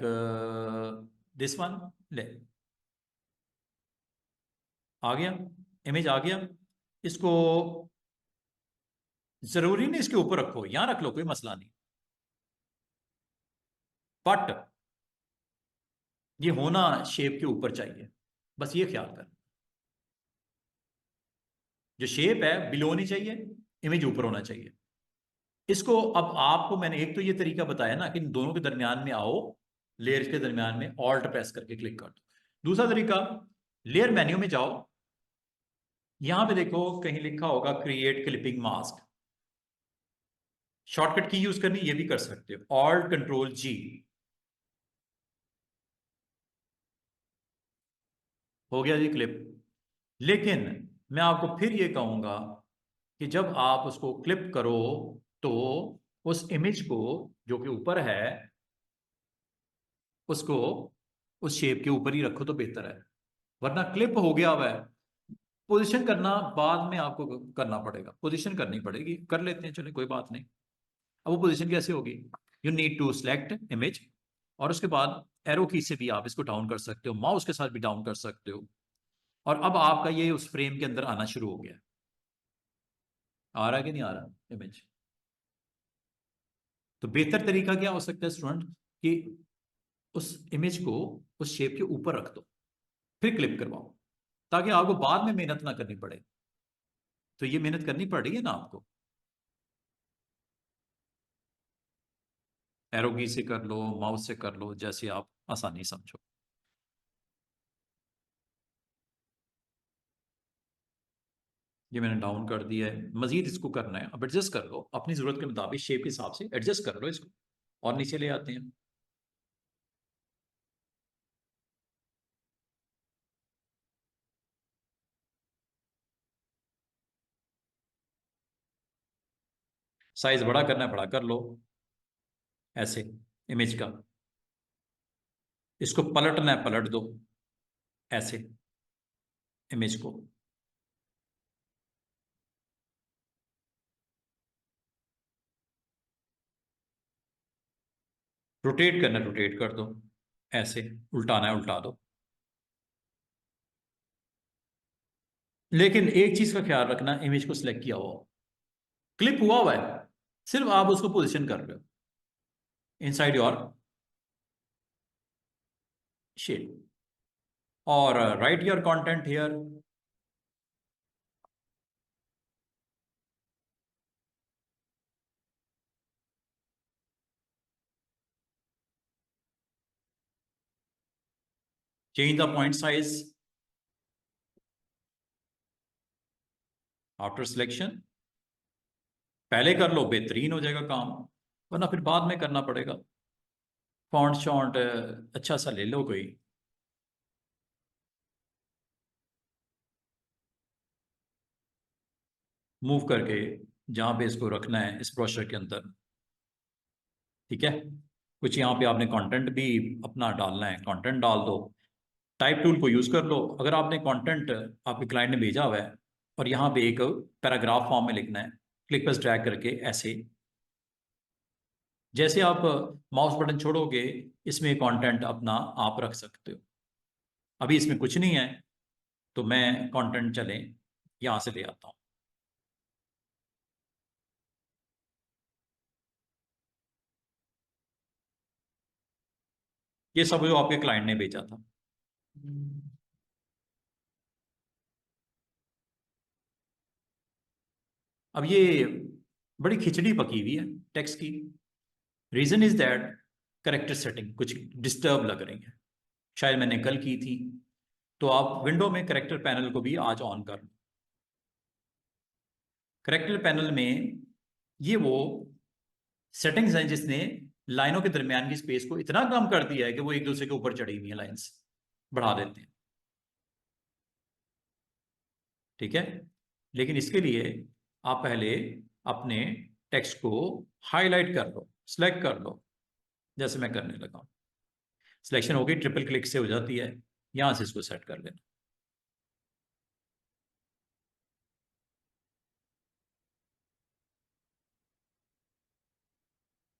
this one, ले, आ गया, इमेज आ गया। इसको जरूरी नहीं इसके ऊपर रखो, यहां रख लो, कोई मसला नहीं, बट ये होना शेप के ऊपर चाहिए, बस ये ख्याल कर। जो शेप है बिलो नहीं चाहिए, इमेज ऊपर होना चाहिए। इसको अब आपको मैंने एक तो ये तरीका बताया ना कि इन दोनों के दरमियान में आओ, लेयर्स के दरमियान में ऑल्ट प्रेस करके क्लिक कर दो। दूसरा तरीका, लेयर मेन्यू में जाओ, यहां पे देखो कहीं लिखा होगा क्रिएट क्लिपिंग मास्क। शॉर्टकट की यूज करनी, ये भी कर सकते हो, ऑल्ट कंट्रोल जी। हो गया जी क्लिप। लेकिन मैं आपको फिर ये कहूंगा कि जब आप उसको क्लिप करो तो उस इमेज को जो कि ऊपर है उसको उस शेप के ऊपर ही रखो तो बेहतर है, वरना क्लिप हो गया हुआ है। पोजीशन करना बाद में आपको करना पड़ेगा, पोजीशन करनी पड़ेगी, कर लेते हैं, चलिए कोई बात नहीं। अब वो पोजीशन कैसे होगी? You need to select image और उसके बाद एरो की से भी आप इसको डाउन कर सकते हो, माउस के साथ भी डाउन कर सकते हो। और अब आपका ये उस फ्रेम के अंदर आना शुरू हो गया। आ रहा है कि नहीं आ रहा इमेज? तो बेहतर तरीका क्या हो सकता है स्टूडेंट, कि उस इमेज को उस शेप के ऊपर रख दो, फिर क्लिप करवाओ, ताकि आपको बाद में मेहनत ना करनी पड़े। तो ये मेहनत करनी पड़ रही है ना आपको, एरो की से कर लो, माउस से कर लो, जैसे आप आसानी समझो। ये मैंने डाउन कर दिया है, मजीद इसको करना है, अब एडजस्ट कर लो अपनी जरूरत के मुताबिक, शेप के हिसाब से एडजस्ट कर लो इसको। और नीचे ले आते हैं, साइज बड़ा करना है बड़ा कर लो, ऐसे इमेज का। इसको पलटना है पलट दो, ऐसे इमेज को। रोटेट करना है, रोटेट कर दो, ऐसे उल्टाना है उल्टा दो। लेकिन एक चीज का ख्याल रखना, इमेज को सिलेक्ट किया हुआ, क्लिप हुआ है, सिर्फ आप उसको पोजीशन कर रहे हो इनसाइड योर शेप। और right your content here. Change the point size after selection. पहले कर लो, बेहतरीन हो जाएगा काम, वरना फिर बाद में करना पड़ेगा। फॉन्ट शॉन्ट अच्छा सा ले लो कोई। मूव करके जहां पे इसको रखना है इस ब्रोशर के अंदर, ठीक है। कुछ यहाँ पे आपने कंटेंट भी अपना डालना है, कंटेंट डाल दो। टाइप टूल को यूज कर लो। अगर आपने कंटेंट आपके क्लाइंट ने भेजा हुआ है और यहाँ पे एक पैराग्राफ फॉर्म में लिखना है, क्लिक पर ड्रैग करके ऐसे, जैसे आप माउस बटन छोड़ोगे इसमें कंटेंट अपना आप रख सकते हो। अभी इसमें कुछ नहीं है, तो मैं कंटेंट चले यहाँ से ले आता हूँ। ये सब जो आपके क्लाइंट ने भेजा था। अब ये बड़ी खिचड़ी पकी हुई है टेक्स्ट की। Reason is that character setting कुछ डिस्टर्ब लग रही है, शायद मैंने कल की थी। तो आप विंडो में करेक्टर पैनल को भी आज ऑन कर लो। करेक्टर पैनल में ये वो सेटिंग्स हैं जिसने लाइनों के दरमियान की स्पेस को इतना कम कर दिया है कि वो एक दूसरे के ऊपर चढ़ी हुई है, लाइंस बढ़ा देते हैं, ठीक है। लेकिन इसके लिए आप पहले अपने टेक्स्ट को हाईलाइट कर लो, सिलेक्ट कर लो, जैसे मैं करने लगा। सिलेक्शन हो गई, ट्रिपल क्लिक से हो जाती है, यहां से इसको सेट कर लेना।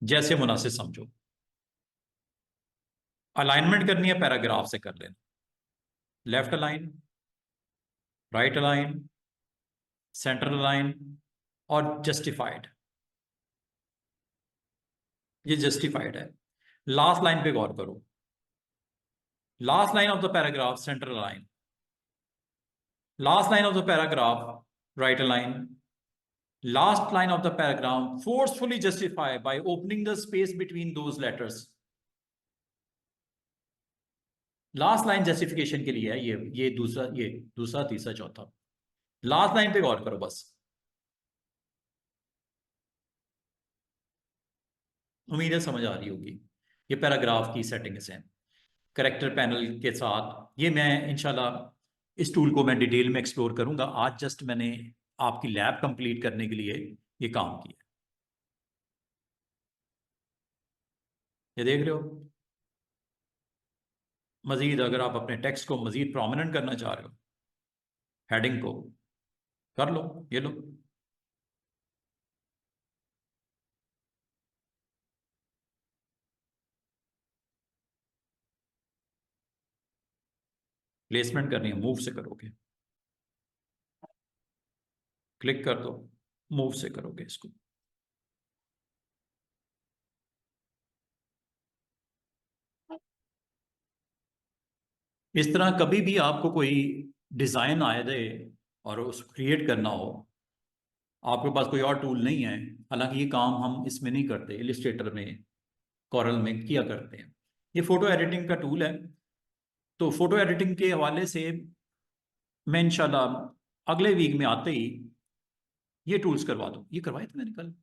जैसे मुनासिब समझो। अलाइनमेंट करनी है पैराग्राफ से कर लेना। Left align, right align, centre align और जस्टिफाइड। ये जस्टिफाइड है। लास्ट लाइन पे गौर करो। Last line of the paragraph centre align, last line of the paragraph right align, last line of the paragraph forcefully justify by opening the space between those letters। Last line justification के लिए है ये दूसरा तीसरा चौथा। Last line पे गौर करो बस। उम्मीद है समझ आ रही होगी। ये पैराग्राफ की सेटिंग्स हैं करेक्टर पैनल के साथ। ये मैं इंशाल्लाह इस टूल को मैं डिटेल में एक्सप्लोर करूंगा। आज जस्ट मैंने आपकी लैब कंप्लीट करने के लिए ये काम किया। ये देख रहे हो। मजीद अगर आप अपने टेक्स्ट को मजीद प्रोमिनेंट करना चाह रहे हो, हेडिंग को कर लो, ये लो। प्लेसमेंट करनी है, मूव से करोगे, क्लिक कर दो, मूव से करोगे इसको। इस तरह कभी भी आपको कोई डिजाइन आए दे और उसको क्रिएट करना हो, आपके पास कोई और टूल नहीं है, हालांकि ये काम हम इसमें नहीं करते, इलिस्ट्रेटर में, कॉरल में किया करते हैं। ये फोटो एडिटिंग का टूल है। तो फोटो एडिटिंग के हवाले से मैं इंशाल्लाह अगले वीक में आते ही ये टूल्स करवा दूँ। ये करवाए थे मैंने कल,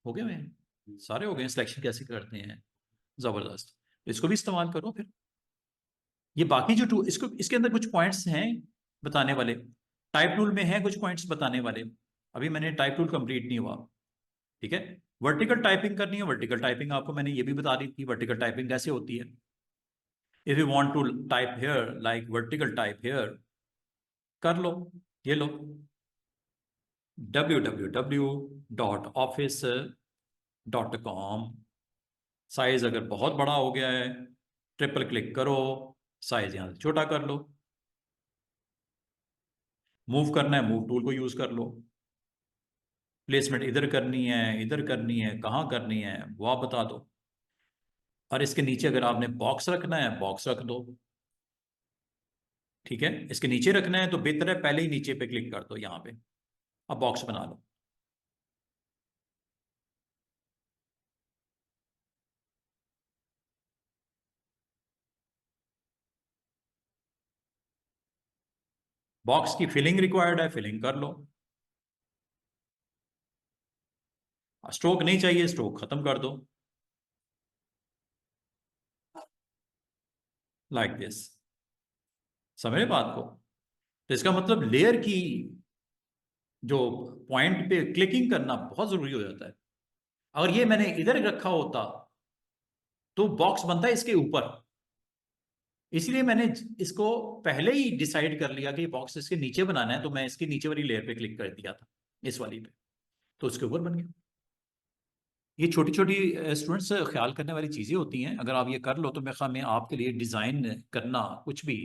हो गए मैं सारे हो गए। सिलेक्शन कैसे करते हैं, जबरदस्त। इसको भी इस्तेमाल करो फिर। ये बाकी जो टूल, इसको इसके अंदर कुछ पॉइंट्स हैं बताने वाले। टाइप टूल में है कुछ पॉइंट्स बताने वाले। अभी मैंने टाइप टूल कंप्लीट नहीं हुआ, ठीक है। वर्टिकल टाइपिंग करनी है, वर्टिकल टाइपिंग आपको मैंने ये भी बता दी थी, वर्टिकल टाइपिंग कैसे होती है। If you want to type here like vertical type here, कर लो, ये लो, www.office.com साइज अगर बहुत बड़ा हो गया है, ट्रिपल क्लिक करो, साइज यहाँ से छोटा कर लो। मूव करना है, मूव टूल को यूज कर लो। प्लेसमेंट इधर करनी है, इधर करनी है, कहाँ करनी है वो आप बता दो। और इसके नीचे अगर आपने बॉक्स रखना है, बॉक्स रख दो। ठीक है, इसके नीचे रखना है तो बेहतर है पहले ही नीचे पे क्लिक कर दो यहाँ पे। अब बॉक्स बना लो। बॉक्स की फिलिंग रिक्वायर्ड है, फिलिंग कर लो। स्ट्रोक नहीं चाहिए, स्ट्रोक खत्म कर दो, लाइक दिस। समझे बात को? तो इसका मतलब लेयर की जो पॉइंट पे क्लिकिंग करना बहुत जरूरी हो जाता है। अगर ये मैंने इधर रखा होता तो बॉक्स बनता है इसके ऊपर। इसलिए मैंने इसको पहले ही डिसाइड कर लिया कि बॉक्स इसके नीचे बनाना है, तो मैं इसके नीचे वाली लेयर पे क्लिक कर दिया था, इस वाली पे, तो उसके ऊपर बन गया। ये छोटी छोटी स्टूडेंट्स ख्याल करने वाली चीज़ें होती हैं। अगर आप ये कर लो तो मेरे ख्याल में आपके लिए डिज़ाइन करना कुछ भी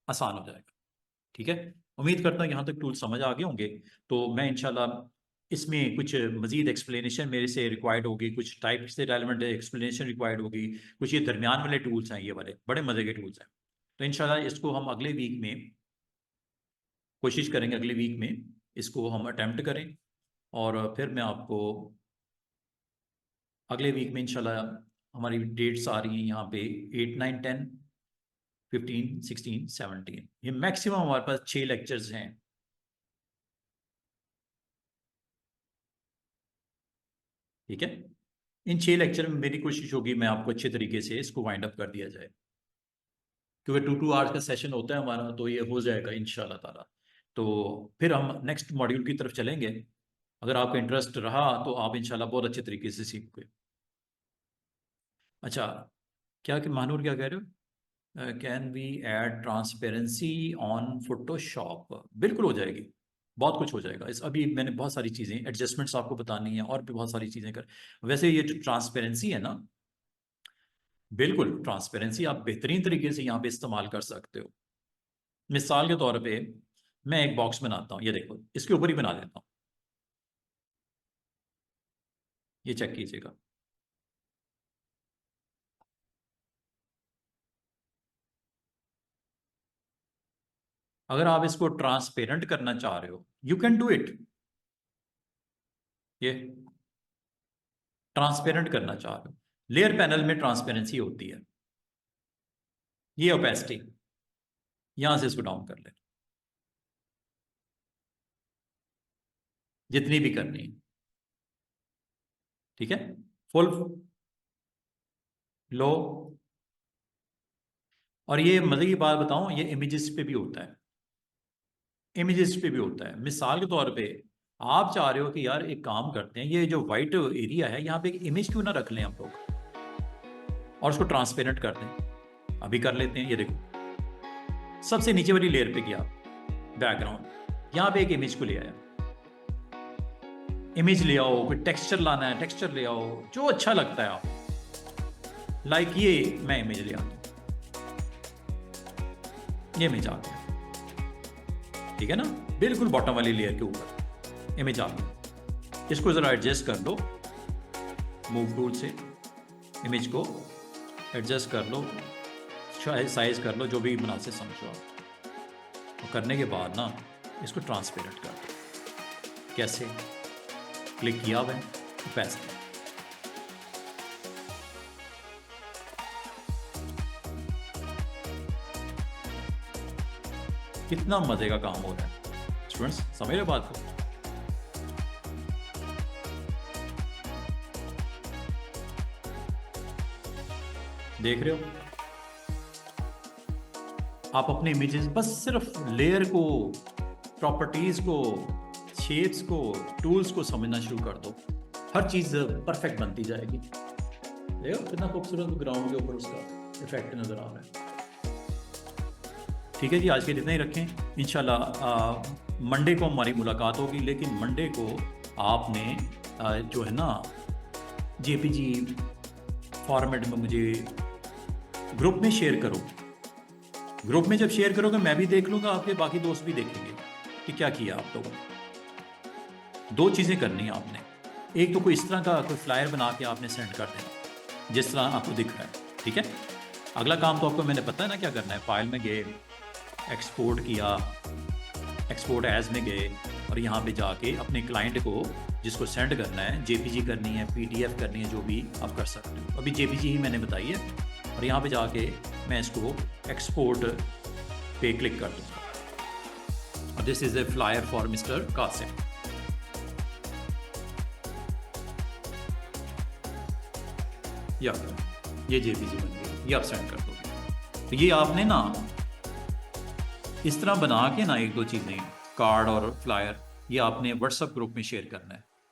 आसान हो जाएगा। ठीक है, उम्मीद करता हूँ यहाँ तक टूल समझ आ गए होंगे। तो मैं इंशाल्लाह इसमें कुछ मजीद एक्सप्लेनेशन मेरे से रिक्वायर्ड होगी, कुछ टाइप से रेलिवेंट एक्सप्लेनेशन रिक्वायर्ड होगी, कुछ ये दरमियान वाले टूल्स हैं, ये वाले बड़े मज़े के टूल्स हैं। तो इंशाल्लाह इसको हम अगले वीक में कोशिश करेंगे, अगले वीक में इसको हम अटैम्प्ट करें। और फिर मैं आपको अगले वीक में इंशाल्लाह, हमारी डेट्स आ रही हैं यहाँ पे 8, 9, 10, 15, 16, 17, ये मैक्सिमम हमारे पास 6 लेक्चर्स हैं। ठीक है, इन 6 लेक्चर में मेरी कोशिश होगी मैं आपको अच्छे तरीके से इसको वाइंड अप कर दिया जाए, क्योंकि 2 2 आवर्स का सेशन होता है हमारा, तो ये हो जाएगा इंशाल्लाह ताला। तो फिर हम नेक्स्ट मॉड्यूल की तरफ चलेंगे। अगर आपका इंटरेस्ट रहा तो आप इंशाल्लाह बहुत अच्छे तरीके से सीखोगे। अच्छा, क्या कि महानूर क्या कह रहे हो? Can we add transparency on Photoshop? बिल्कुल हो जाएगी, बहुत कुछ हो जाएगा। इस अभी मैंने बहुत सारी चीज़ें एडजस्टमेंट्स आपको बतानी है, और भी बहुत सारी चीज़ें कर। वैसे ये जो ट्रांसपेरेंसी है ना, बिल्कुल ट्रांसपेरेंसी आप बेहतरीन तरीके से यहाँ पे इस्तेमाल कर सकते हो। मिसाल के तौर पे मैं एक बॉक्स बनाता हूँ, ये देखो, इसके ऊपर ही बना देता हूँ, ये चेक कीजिएगा। अगर आप इसको ट्रांसपेरेंट करना चाह रहे हो, यू कैन डू इट। ये ट्रांसपेरेंट करना चाह रहे हो, लेयर पैनल में ट्रांसपेरेंसी होती है, ये ओपेसिटी, यहां से इसको डाउन कर ले, जितनी भी करनी है। ठीक है, फुल, लो। और ये मजे की बात बताऊं, ये इमेजेस पे भी होता है, इमेजेस पे भी होता है। मिसाल के तौर पे आप चाह रहे हो कि यार एक काम करते हैं, ये जो वाइट एरिया है यहाँ पे एक इमेज क्यों ना रख लें हम लोग, और उसको ट्रांसपेरेंट कर दें। अभी कर लेते हैं, ये देखो, सबसे नीचे वाली लेयर पे गया, बैकग्राउंड, यहाँ पे एक इमेज को ले आया, इमेज ले आओ, कोई टेक्सचर लाना है टेक्सचर ले आओ, जो अच्छा लगता है आप। लाइक ये मैं इमेज ले आता हूँ, ये इमेज आ गया। ठीक है ना, बिल्कुल बॉटम वाली लेयर के ऊपर इमेज आ गया। इसको जरा एडजस्ट कर लो, मूव टूल से इमेज को एडजस्ट कर लो, साइज कर लो, जो भी मुनासिब समझो आप। तो करने के बाद ना इसको ट्रांसपेरेंट कर दो। कैसे? क्लिक किया हुआ है, पैसे, कितना मजे का काम हो रहा है स्टूडेंट्स, समझ रहे बात को? देख रहे हो आप अपने इमेजेस, बस सिर्फ लेयर को, प्रॉपर्टीज को, शेप्स को, टूल्स को समझना शुरू कर दो, हर चीज परफेक्ट बनती जाएगी। देखो कितना खूबसूरत ग्राउंड के ऊपर उसका इफेक्ट नजर आ रहा है। ठीक है जी, आज के इतना ही रखें। इंशाल्लाह मंडे को हमारी मुलाकात होगी, लेकिन मंडे को आपने जो है ना जेपीजी फॉर्मेट में मुझे ग्रुप में शेयर करो। ग्रुप में जब शेयर करोगे मैं भी देख लूँगा, आपके बाकी दोस्त भी देखेंगे कि क्या किया आप लोगों ने। 2 चीज़ें करनी है आपने। एक तो कोई इस तरह का कोई फ्लायर बना के आपने सेंड कर देना जिस तरह आपको दिख रहा है, ठीक है। अगला काम तो आपको मैंने पता है ना क्या करना है। फाइल में गए, एक्सपोर्ट किया, एक्सपोर्ट एज में गए और यहाँ पे जाके अपने क्लाइंट को जिसको सेंड करना है, जेपीजी करनी है, पीडीएफ करनी है, जो भी आप कर सकते हो। अभी जेपीजी ही मैंने बताई है और यहाँ पे जाके मैं इसको एक्सपोर्ट पे क्लिक कर दूँगा। This is a flyer for mister Kasim. या ये जेपीजी बन गई, ये आप सेंड कर दोगे। तो ये आपने ना इस तरह बना के ना 1-2 चीज़ें, कार्ड और फ्लायर, ये आपने व्हाट्सएप ग्रुप में शेयर करना है।